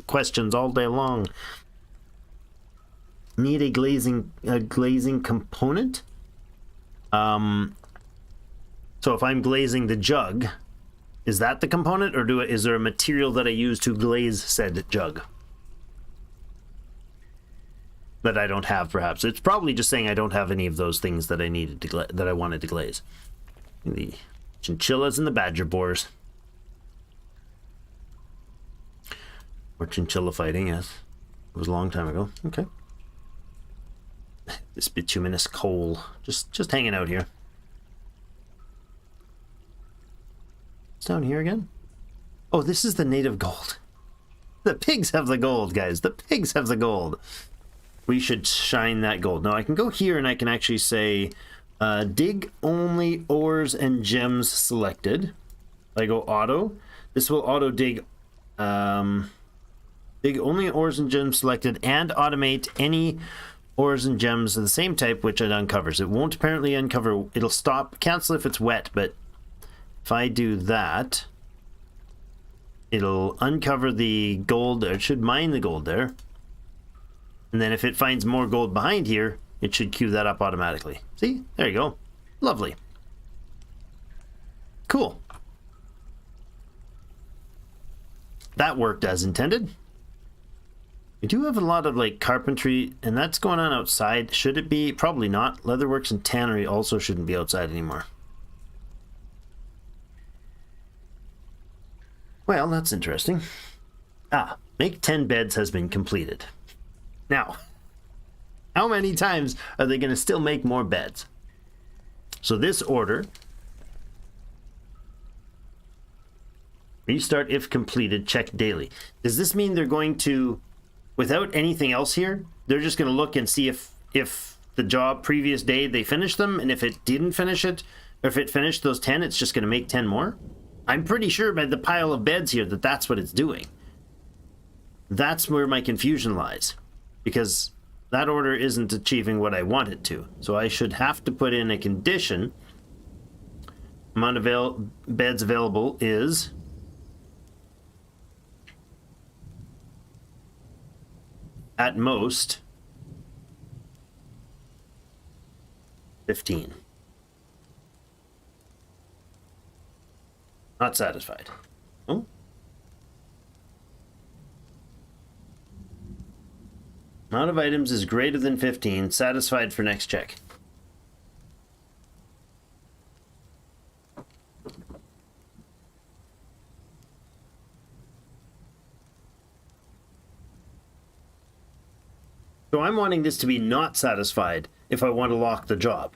questions all day long. Need a glazing component. So if I'm glazing the jug, is that the component, or is there a material that I use to glaze said jug that I don't have? Perhaps it's probably just saying I don't have any of those things that I needed to that I wanted to glaze. The chinchillas and the badger boars. Or chinchilla fighting, yes. It was a long time ago. Okay. this bituminous coal. Just hanging out here. It's down here again? Oh, this is the native gold. The pigs have the gold, guys. The pigs have the gold. We should shine that gold. Now, I can go here and I can actually say, dig only ores and gems selected. I go auto. This will auto dig, dig only ores and gems selected and automate any ores and gems of the same type which it uncovers. It won't apparently uncover. It'll stop, cancel if it's wet, but if I do that, it'll uncover the gold, or it should mine the gold there. And then if it finds more gold behind here, it should queue that up automatically. See? There you go. Lovely. Cool. That worked as intended. We do have a lot of like carpentry, and that's going on outside. Should it be? Probably not. Leatherworks and tannery also shouldn't be outside anymore. Well, that's interesting. Ah, make 10 beds has been completed. Now, how many times are they going to still make more beds? So this order, restart if completed, check daily. Does this mean they're going to, without anything else here, they're just going to look and see if the job previous day they finished them, and if it didn't finish it, or if it finished those 10, it's just going to make 10 more? I'm pretty sure by the pile of beds here that that's what it's doing. That's where my confusion lies, because that order isn't achieving what I want it to. So I should have to put in a condition. Amount of beds available is at most 15. Not satisfied. Oh. Amount of items is greater than 15. Satisfied for next check. So I'm wanting this to be not satisfied if I want to lock the job.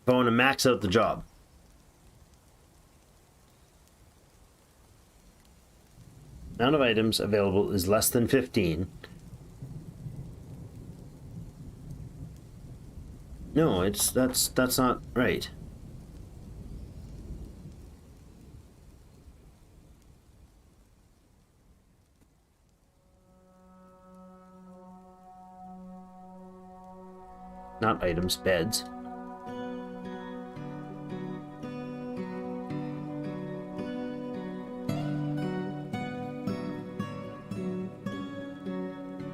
If I want to max out the job. Amount of items available is less than 15. No, that's not right. Not items, beds.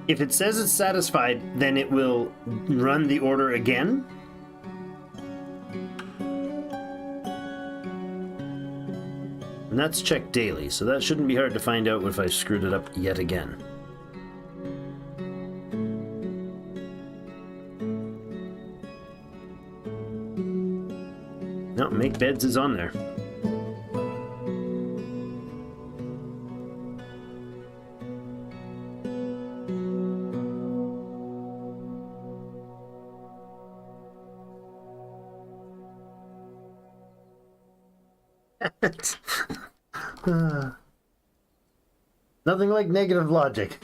If it says it's satisfied, then it will run the order again. And that's checked daily, so that shouldn't be hard to find out if I screwed it up yet again. No, make beds is on there. Nothing like negative logic.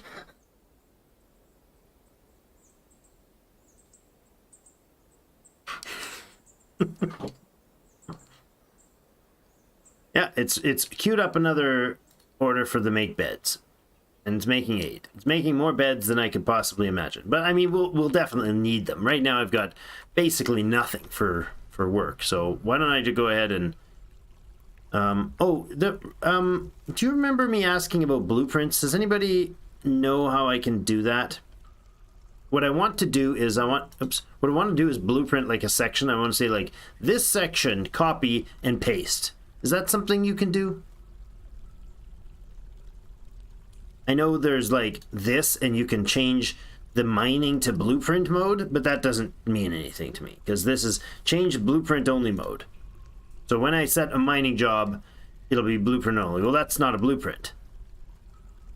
Yeah, it's queued up another order for the make beds, and it's making 8. It's making more beds than I could possibly imagine. But I mean, we'll definitely need them. Right now, I've got basically nothing for work. So why don't I just go ahead and do you remember me asking about blueprints? Does anybody know how I can do that? What I want to do is what I want to do is blueprint like a section. I want to say like this section, copy and paste. Is that something you can do? I know there's like this and you can change the mining to blueprint mode, but that doesn't mean anything to me because this is change blueprint only mode. So when I set a mining job, it'll be blueprint only. Well, that's not a blueprint.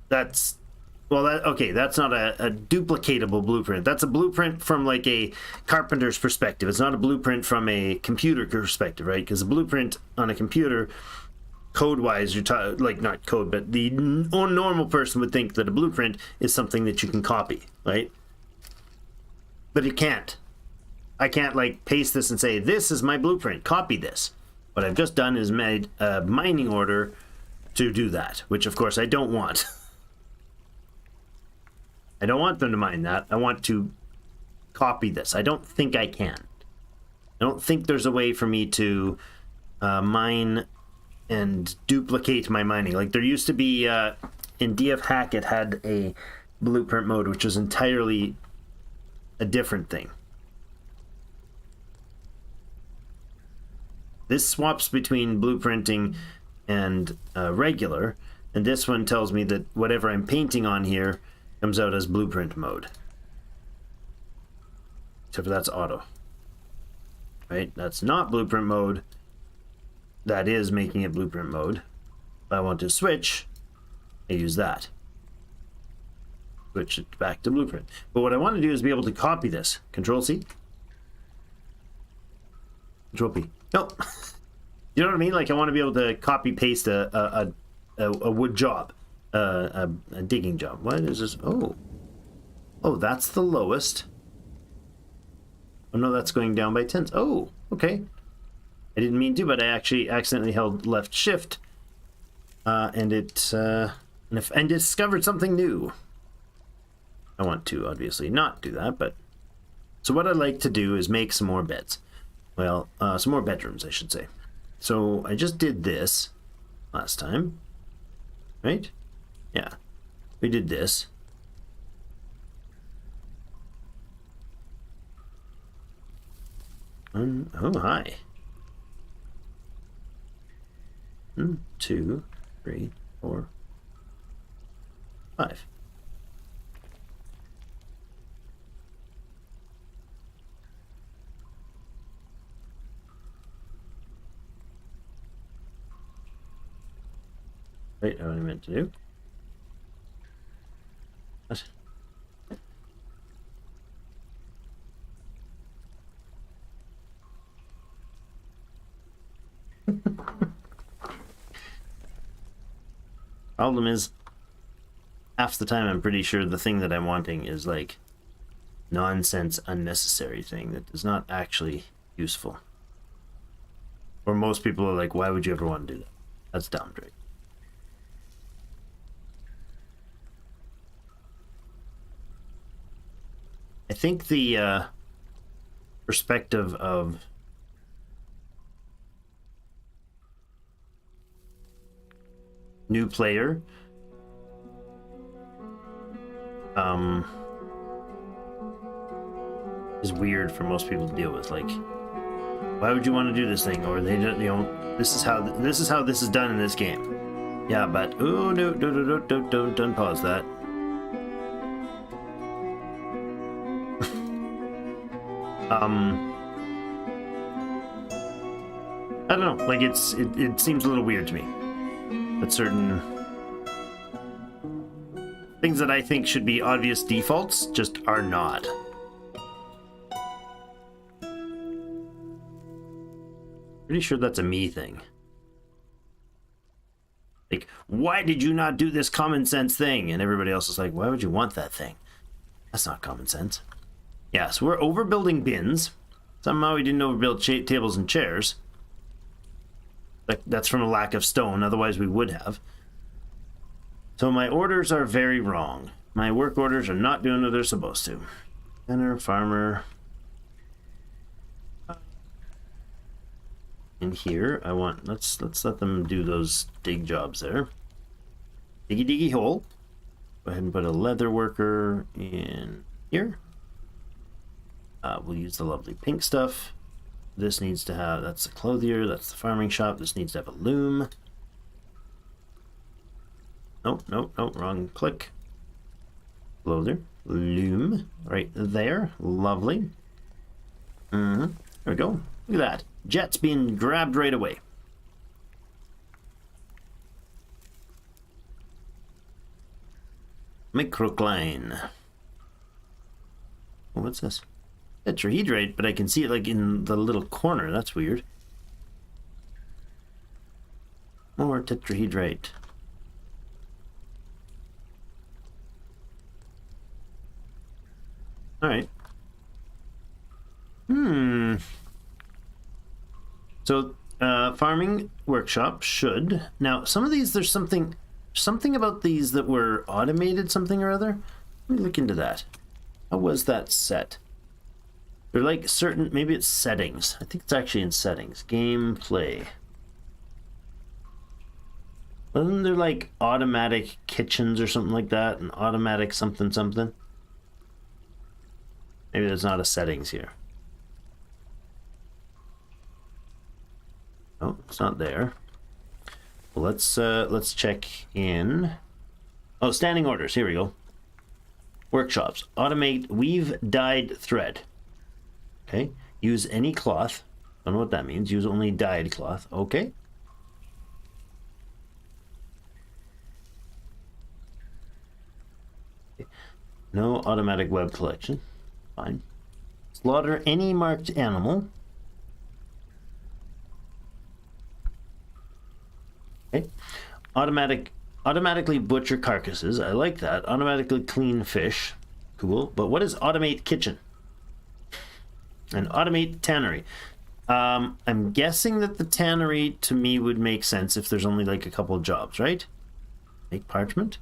That's Well, okay, that's not a duplicatable blueprint. That's a blueprint from like a carpenter's perspective. It's not a blueprint from a computer perspective, right? Because a blueprint on a computer, code-wise, like not code, but the normal person would think that a blueprint is something that you can copy, right? But it can't. I can't like paste this and say, this is my blueprint, copy this. What I've just done is made a mining order to do that, which of course I don't want. I don't want them to mine that. I want to copy this. I don't think I can. I don't think there's a way for me to mine and duplicate my mining. Like there used to be in DF Hack, it had a blueprint mode, which was entirely a different thing. This swaps between blueprinting and regular, and this one tells me that whatever I'm painting on here comes out as blueprint mode. Except for that's auto. Right? That's not blueprint mode. That is making it blueprint mode. If I want to switch, I use that. Switch it back to blueprint. But what I want to do is be able to copy this. Control C. Control P. Nope. You know what I mean? Like I want to be able to copy paste a wood job. A digging job. What is this? Oh, that's the lowest. Oh no, that's going down by tens. Oh, okay. I didn't mean to, but I actually accidentally held left shift, and it and discovered something new. I want to obviously not do that, but so what I'd like to do is make some more beds. Well, some more bedrooms, I should say. So I just did this last time, right? Yeah, we did this. Oh, hi. 1, 2, 3, 4, 5. Wait, what I meant to do? What? Problem is, half the time I'm pretty sure the thing that I'm wanting is like nonsense, unnecessary thing that is not actually useful. Or most people are like, why would you ever want to do that? That's dumb, Drake. I think the perspective of new player is weird for most people to deal with. Like, why would you want to do this thing? Or they don't, you know, this is how this is done in this game. Yeah, but oh no, don't pause that. I don't know, like it seems a little weird to me that certain things that I think should be obvious defaults just are not. Pretty sure that's a me thing. Like, why did you not do this common sense thing? And everybody else is like, why would you want that thing? That's not common sense. Yeah, so we're overbuilding bins. Somehow we didn't overbuild tables and chairs. Like, that's from a lack of stone, otherwise we would have. So my orders are very wrong. My work orders are not doing what they're supposed to. Center, farmer. In here, I want, let's let them do those dig jobs there. Diggy diggy hole. Go ahead and put a leather worker in here. We'll use the lovely pink stuff. This needs to have, that's the clothier, that's the farming shop. This needs to have a loom. Nope, wrong click. Clothier, loom, right there. Lovely. There we go. Look at that. Jet's being grabbed right away. Microcline. Oh, what's this? Tetrahedrite, but I can see it like in the little corner. That's weird. More tetrahedrite. Alright. So, farming workshop should... Now, some of these, there's something about these that were automated something or other. Let me look into that. How was that set? They're like certain... Maybe it's settings. I think it's actually in settings. Gameplay. Wasn't there like automatic kitchens or something like that? And automatic something something? Maybe there's not a settings here. Oh, it's not there. Well, let's check in. Oh, standing orders. Here we go. Workshops. Automate weave dyed thread. Okay. Use any cloth. Don't know what that means. Use only dyed cloth. Okay. No automatic web collection. Fine. Slaughter any marked animal. Okay. Automatically butcher carcasses. I like that. Automatically clean fish. Cool. But what is automate kitchen? And automate tannery. I'm guessing that the tannery to me would make sense if there's only like a couple of jobs, right? Make parchment.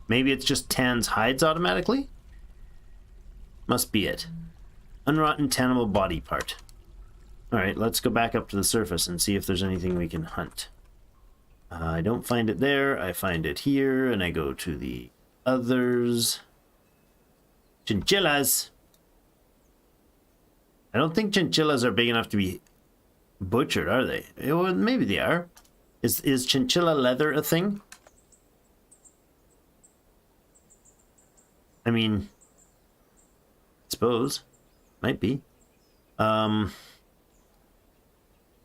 Maybe it's just tans hides automatically? Must be it. Unrotten tannable body part. Alright, let's go back up to the surface and see if there's anything we can hunt. I don't find it there. I find it here, and I go to the others. Chinchillas! I don't think chinchillas are big enough to be butchered, are they? Well, maybe they are. Is chinchilla leather a thing? I mean, I suppose. Might be.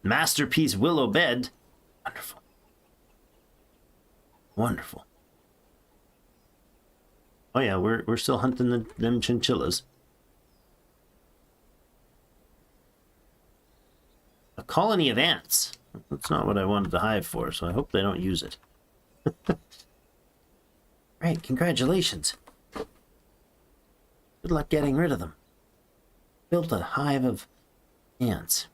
Masterpiece willow bed. Wonderful. Wonderful. Oh yeah, we're still hunting them chinchillas. A colony of ants. That's not what I wanted the hive for, so I hope they don't use it. Right, congratulations. Good luck getting rid of them. Built a hive of ants.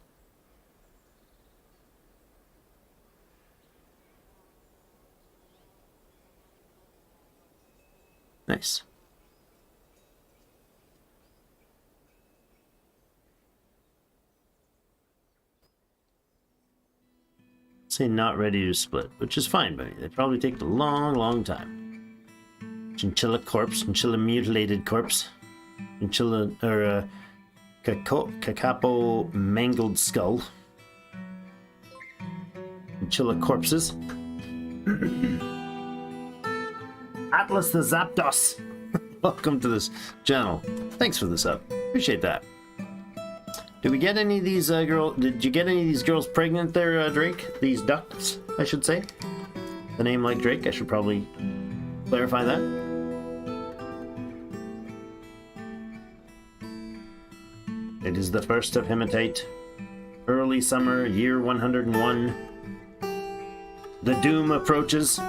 Nice. Say not ready to split, which is fine by me. They probably take a long time. Chinchilla corpse, chinchilla mutilated corpse, chinchilla or cacapo mangled skull, chinchilla corpses. Atlas the Zapdos. Welcome to this channel. Thanks for the sub. Appreciate that. Did we get any of these did you get any of these girls pregnant there, Drake? These ducks, I should say. The name like Drake, I should probably clarify that. It is the first of hematite. Early summer, year 101. The doom approaches.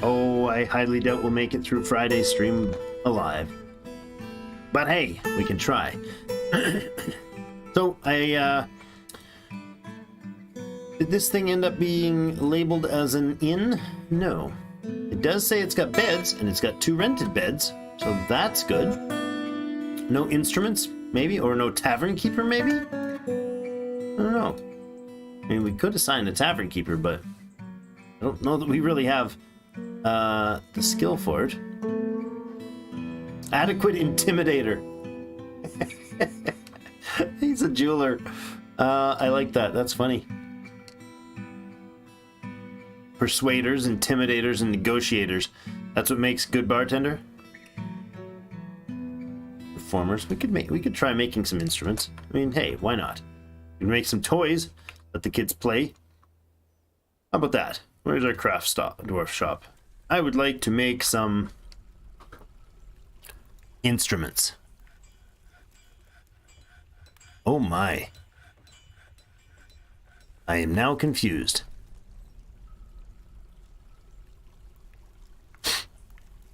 Oh, I highly doubt we'll make it through Friday's stream alive. But hey, we can try. So, did this thing end up being labeled as an inn? No. It does say it's got beds, and it's got 2 rented beds, so that's good. No instruments, maybe? Or no tavern keeper, maybe? I don't know. I mean, we could assign a tavern keeper, but I don't know that we really have the skill for it. Adequate intimidator. He's a jeweler. I like that. That's funny. Persuaders, intimidators, and negotiators. That's what makes good bartender. Performers. We could try making some instruments. I mean, hey, why not? We can make some toys. Let the kids play. How about that? Where's our craft dwarf shop? I would like to make some instruments. Oh my. I am now confused.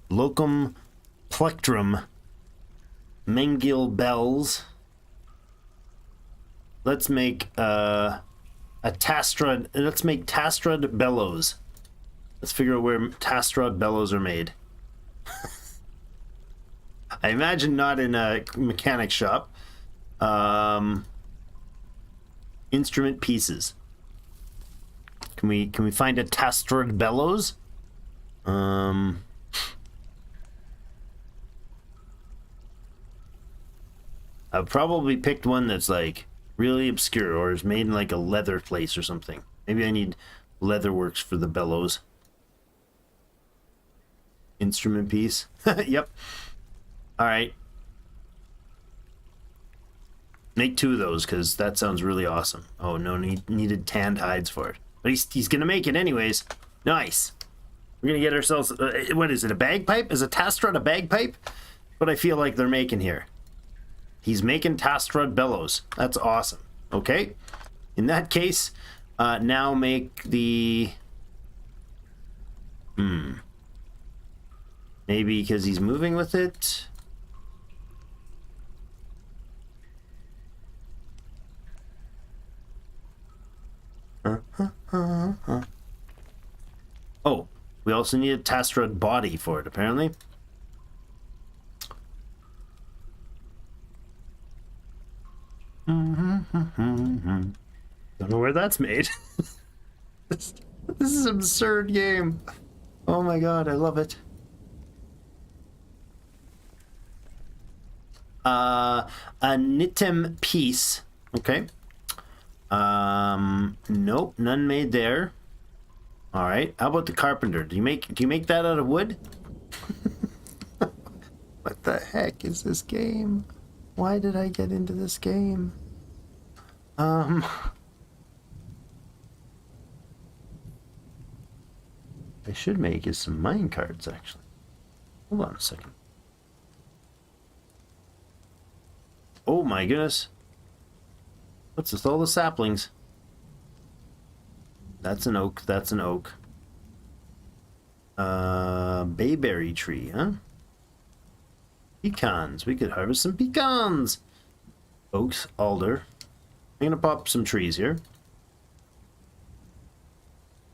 Locum plectrum Mengil bells. Let's make a tastrad. Let's make tastrad bellows. Let's figure out where tastrad bellows are made. I imagine not in a mechanic shop. Instrument pieces. Can we find a tastrad bellows? I've probably picked one that's like really obscure or is made in like a leather place or something. Maybe I need leather works for the bellows. Instrument piece. Yep. All right. Make 2 of those because that sounds really awesome. Oh no, needed tanned hides for it. But he's gonna make it anyways. Nice. We're gonna get ourselves. What is it? A bagpipe? Is a tastrad a bagpipe? What I feel like they're making here. He's making tastrad bellows. That's awesome. Okay. In that case, now make the. Maybe because he's moving with it. Oh, we also need a tastrad body for it, apparently. Don't know where that's made. This is an absurd game. Oh my god, I love it. A Nitim piece. Okay. Nope, none made there. All right. How about the carpenter? Do you make that out of wood? What the heck is this game? Why did I get into this game? I should make is some mine carts actually. Hold on a second. Oh my goodness. What's with all the saplings? That's an oak. That's an oak. Bayberry tree, huh? Pecans. We could harvest some pecans. Oaks, alder. I'm gonna pop some trees here.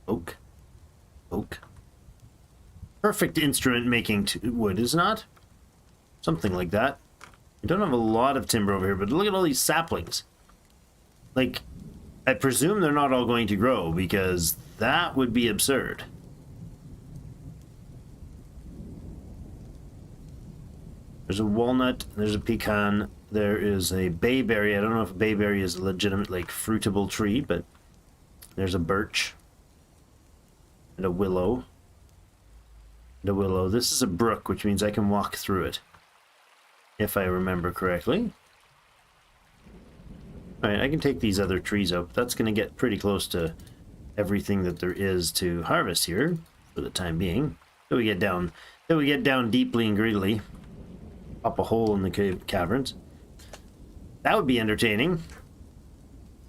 Oak. Oak. Perfect instrument making wood, is not? Something like that. We don't have a lot of timber over here, but look at all these saplings. Like, I presume they're not all going to grow because that would be absurd. There's a walnut, there's a pecan, there is a bayberry. I don't know if bayberry is a legitimate, like, fruitable tree, but there's a birch and a willow. And a willow. This is a brook, which means I can walk through it, if I remember correctly. Alright, I can take these other trees out. That's going to get pretty close to everything that there is to harvest here for the time being. Till we get down deeply and greedily. Pop a hole in the caverns. That would be entertaining.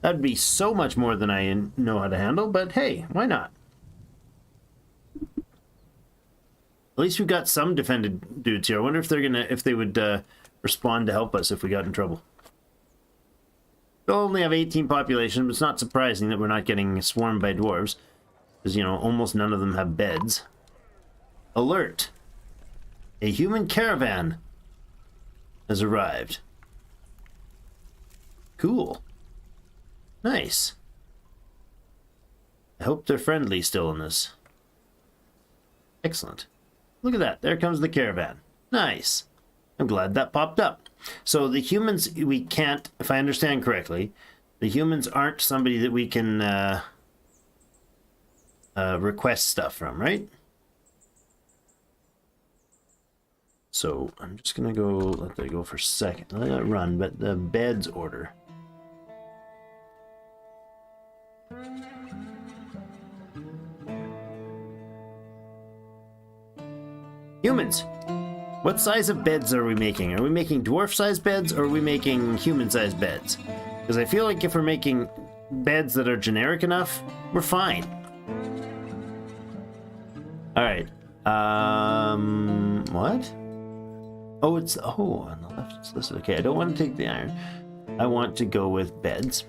That would be so much more than I know how to handle, but hey, why not? At least we've got some defended dudes here. I wonder if they would respond to help us if we got in trouble. We'll only have 18 population, but it's not surprising that we're not getting swarmed by dwarves. Because, you know, almost none of them have beds. Alert! A human caravan has arrived. Cool. Nice. I hope they're friendly still in this. Excellent. Look at that. There comes the caravan. Nice. I'm glad that popped up. So the humans, we can't, if I understand correctly, the humans aren't somebody that we can request stuff from, right? So I'm just going to go, let that go for a second. Let that run, but the beds order. humans. What size of beds are we making? Are we making dwarf-sized beds or are we making human-sized beds? Because I feel like if we're making beds that are generic enough, we're fine. Alright. What? Oh, it's... Oh, on the left it's listed. Okay, I don't want to take the iron. I want to go with beds.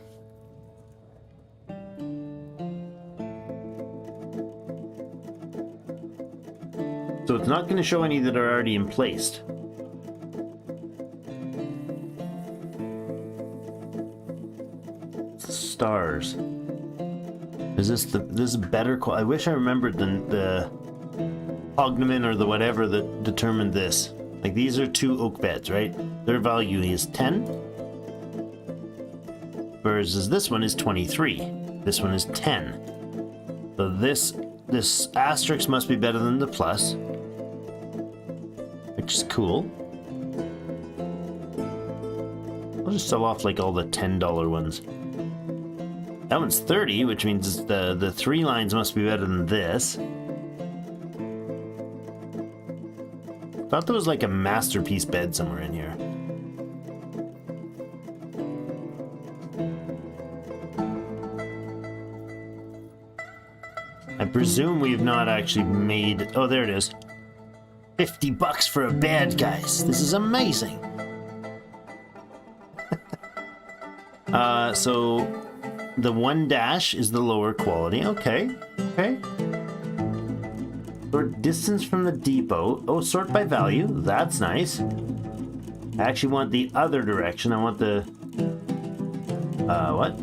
So it's not going to show any that are already in place. Stars. Is this this better quality? I wish I remembered the cognomen or the whatever that determined this. Like these are 2 oak beds, right? Their value is 10. Whereas this one is 23. This one is 10. So this asterisk must be better than the plus. Which is cool. I'll just sell off like all the $10 ones. That one's 30, which means the 3 lines must be better than this. Thought there was like a masterpiece bed somewhere in here. I presume we've not actually made... Oh, there it is. $50 for a bed, guys. This is amazing. So the 1 dash is the lower quality. Okay. Okay. Sort distance from the depot. Oh, sort by value. That's nice. I actually want the other direction. I want the... what?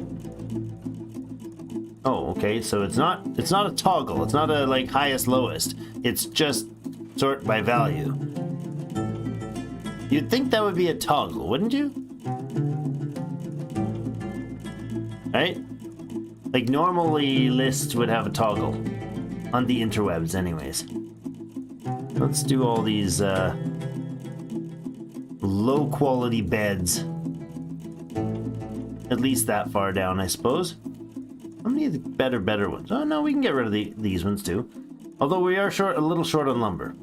Oh, okay. So it's not a toggle. It's not a like highest lowest. It's just sort by value. You'd think that would be a toggle, wouldn't you? Right? Like normally lists would have a toggle. On the interwebs anyways. Let's do all these low quality beds. At least that far down, I suppose. How many of the better ones? Oh no, we can get rid of these ones too. Although we are a little short on lumber.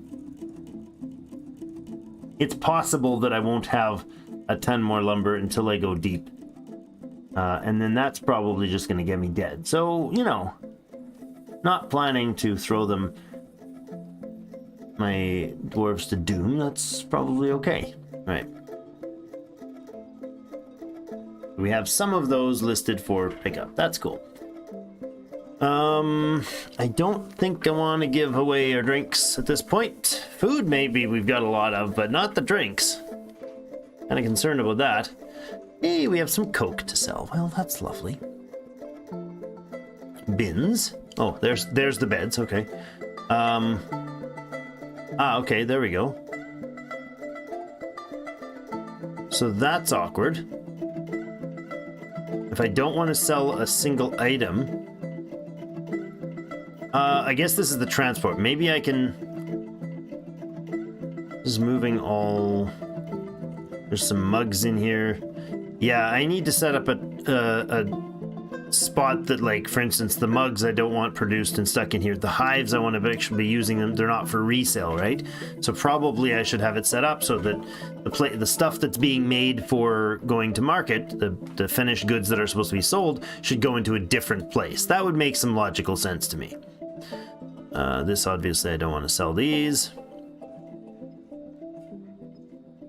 It's possible that I won't have a ton more lumber until I go deep. And then that's probably just going to get me dead. So, you know, not planning to throw my dwarves to doom. That's probably okay. Right. We have some of those listed for pickup. That's cool. I don't think I want to give away our drinks at this point. Food maybe we've got a lot of, but not the drinks. Kind of concerned about that. Hey, we have some Coke to sell. Well, that's lovely. Bins. Oh, there's the beds. Okay. Okay, there we go. So that's awkward. If I don't want to sell a single item, I guess this is the transport. Maybe I can... Just moving all... There's some mugs in here. Yeah, I need to set up a spot that, like, for instance, the mugs I don't want produced and stuck in here. The hives, I want to actually be using them. They're not for resale, right? So probably I should have it set up so that the stuff that's being made for going to market, the finished goods that are supposed to be sold, should go into a different place. That would make some logical sense to me. This, obviously, I don't want to sell these.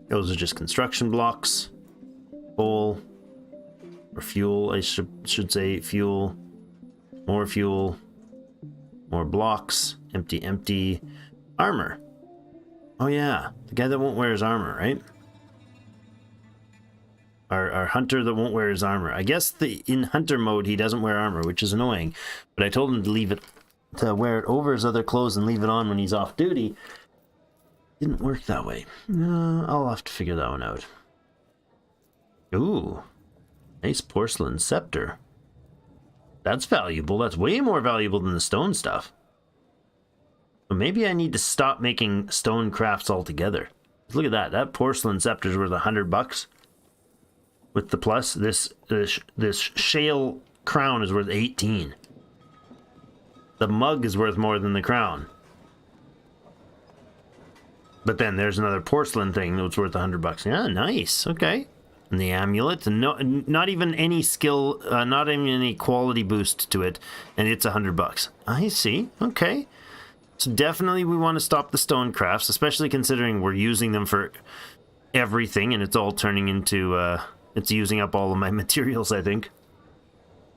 Those are just construction blocks. Coal. Or fuel, I should say fuel. More fuel. More blocks. Empty, empty. Armor. Oh yeah, the guy that won't wear his armor, right? Our hunter that won't wear his armor. I guess in hunter mode he doesn't wear armor, which is annoying. But I told him to wear it over his other clothes and leave it on when he's off duty. Didn't work that way. I'll have to figure that one out. Ooh. Nice porcelain scepter. That's valuable. That's way more valuable than the stone stuff. But maybe I need to stop making stone crafts altogether. Look at that. That porcelain scepter is worth $100. With the plus, this shale crown is worth 18. The mug is worth more than the crown. But then there's another porcelain thing that's worth $100. Yeah, nice. Okay. And the amulet, and not even any skill, not even any quality boost to it, and it's $100. I see. Okay. So definitely we want to stop the stone crafts, especially considering we're using them for everything, and it's all turning into, it's using up all of my materials, I think.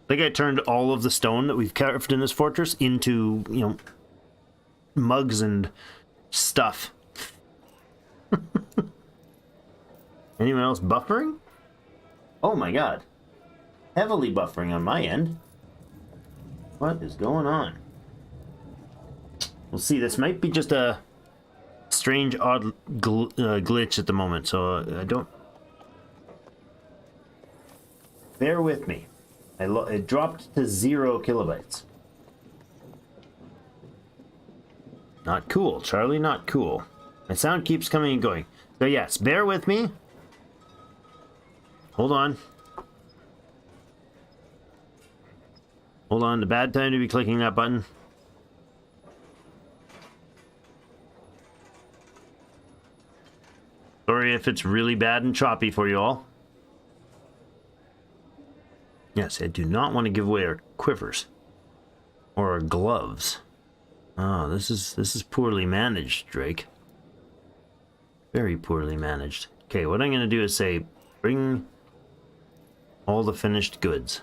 I think I turned all of the stone that we've carved in this fortress into, you know, mugs and stuff. Anyone else buffering? Oh my god. Heavily buffering on my end. What is going on? We'll see. This might be just a strange, odd glitch at the moment, so I don't... Bear with me. It dropped to 0 kilobytes. Not cool, Charlie, not cool. My sound keeps coming and going. So yes, bear with me. Hold on. Hold on, the bad time to be clicking that button. Sorry if it's really bad and choppy for you all. Yes, I do not want to give away our quivers. Or our gloves. Oh, this is poorly managed, Drake. Very poorly managed. Okay, what I'm going to do is say, bring all the finished goods.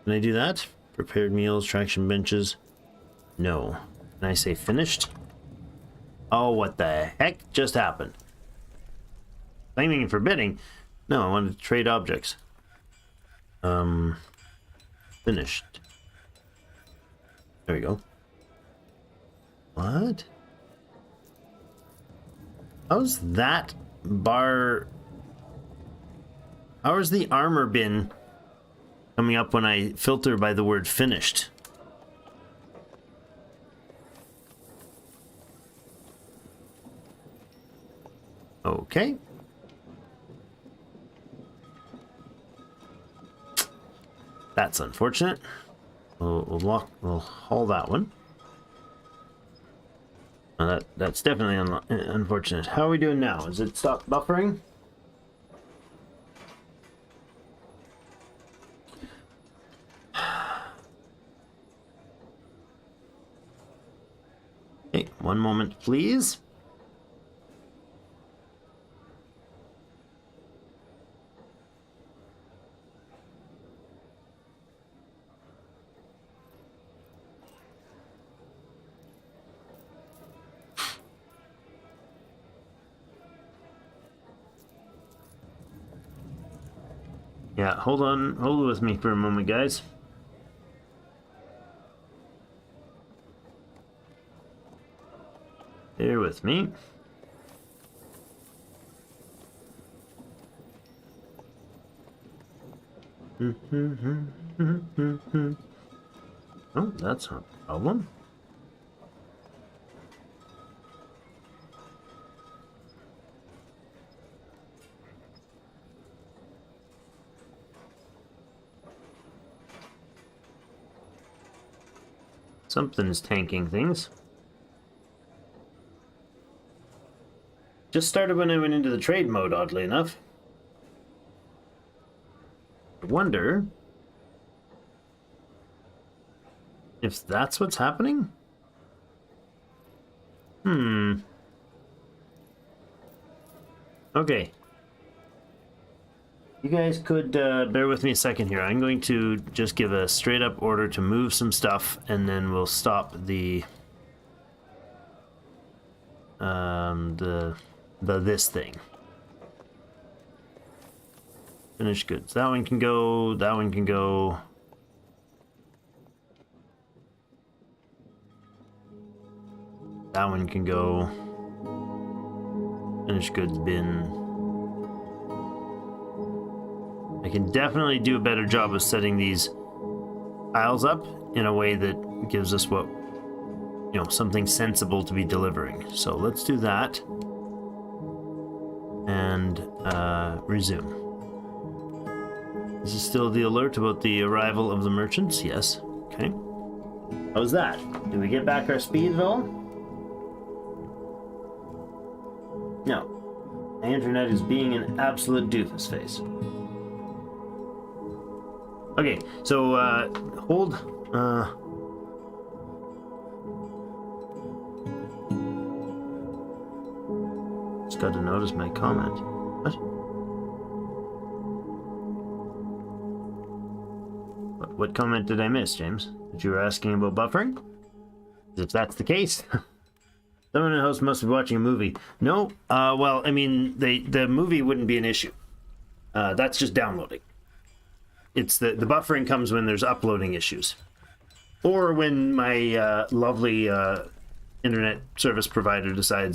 Can I do that? Prepared meals, traction benches. No. Can I say finished? Oh, what the heck just happened? Claiming and forbidding? No, I wanted to trade objects. Finished. There we go. What? How's that bar... How is the armor bin coming up when I filter by the word finished? Okay. That's unfortunate. We'll haul that one. That's definitely unfortunate. How are we doing now? Is it stopped buffering? Hey, one moment, please. Yeah, hold with me for a moment, guys. Bear with me. Oh, that's not a problem. Something's tanking things. Just started when I went into the trade mode, oddly enough. I wonder if that's what's happening? Okay. You guys could bear with me a second here. I'm going to just give a straight up order to move some stuff, and then we'll stop the this thing. Finished goods. That one can go. That one can go. That one can go. Finished goods bin. I can definitely do a better job of setting these piles up in a way that gives us what, you know, something sensible to be delivering. So let's do that. And resume. This is still the alert about the arrival of the merchants? Yes. Okay. How's that? Did we get back our speed at all? internet is being an absolute doofus face. Okay, so hold. Just got to notice my comment. What comment did I miss, James? That you were asking about buffering? If that's the case, someone in the house must be watching a movie. No, well, I mean, the movie wouldn't be an issue. That's just downloading. It's the buffering comes when there's uploading issues, or when my lovely internet service provider decides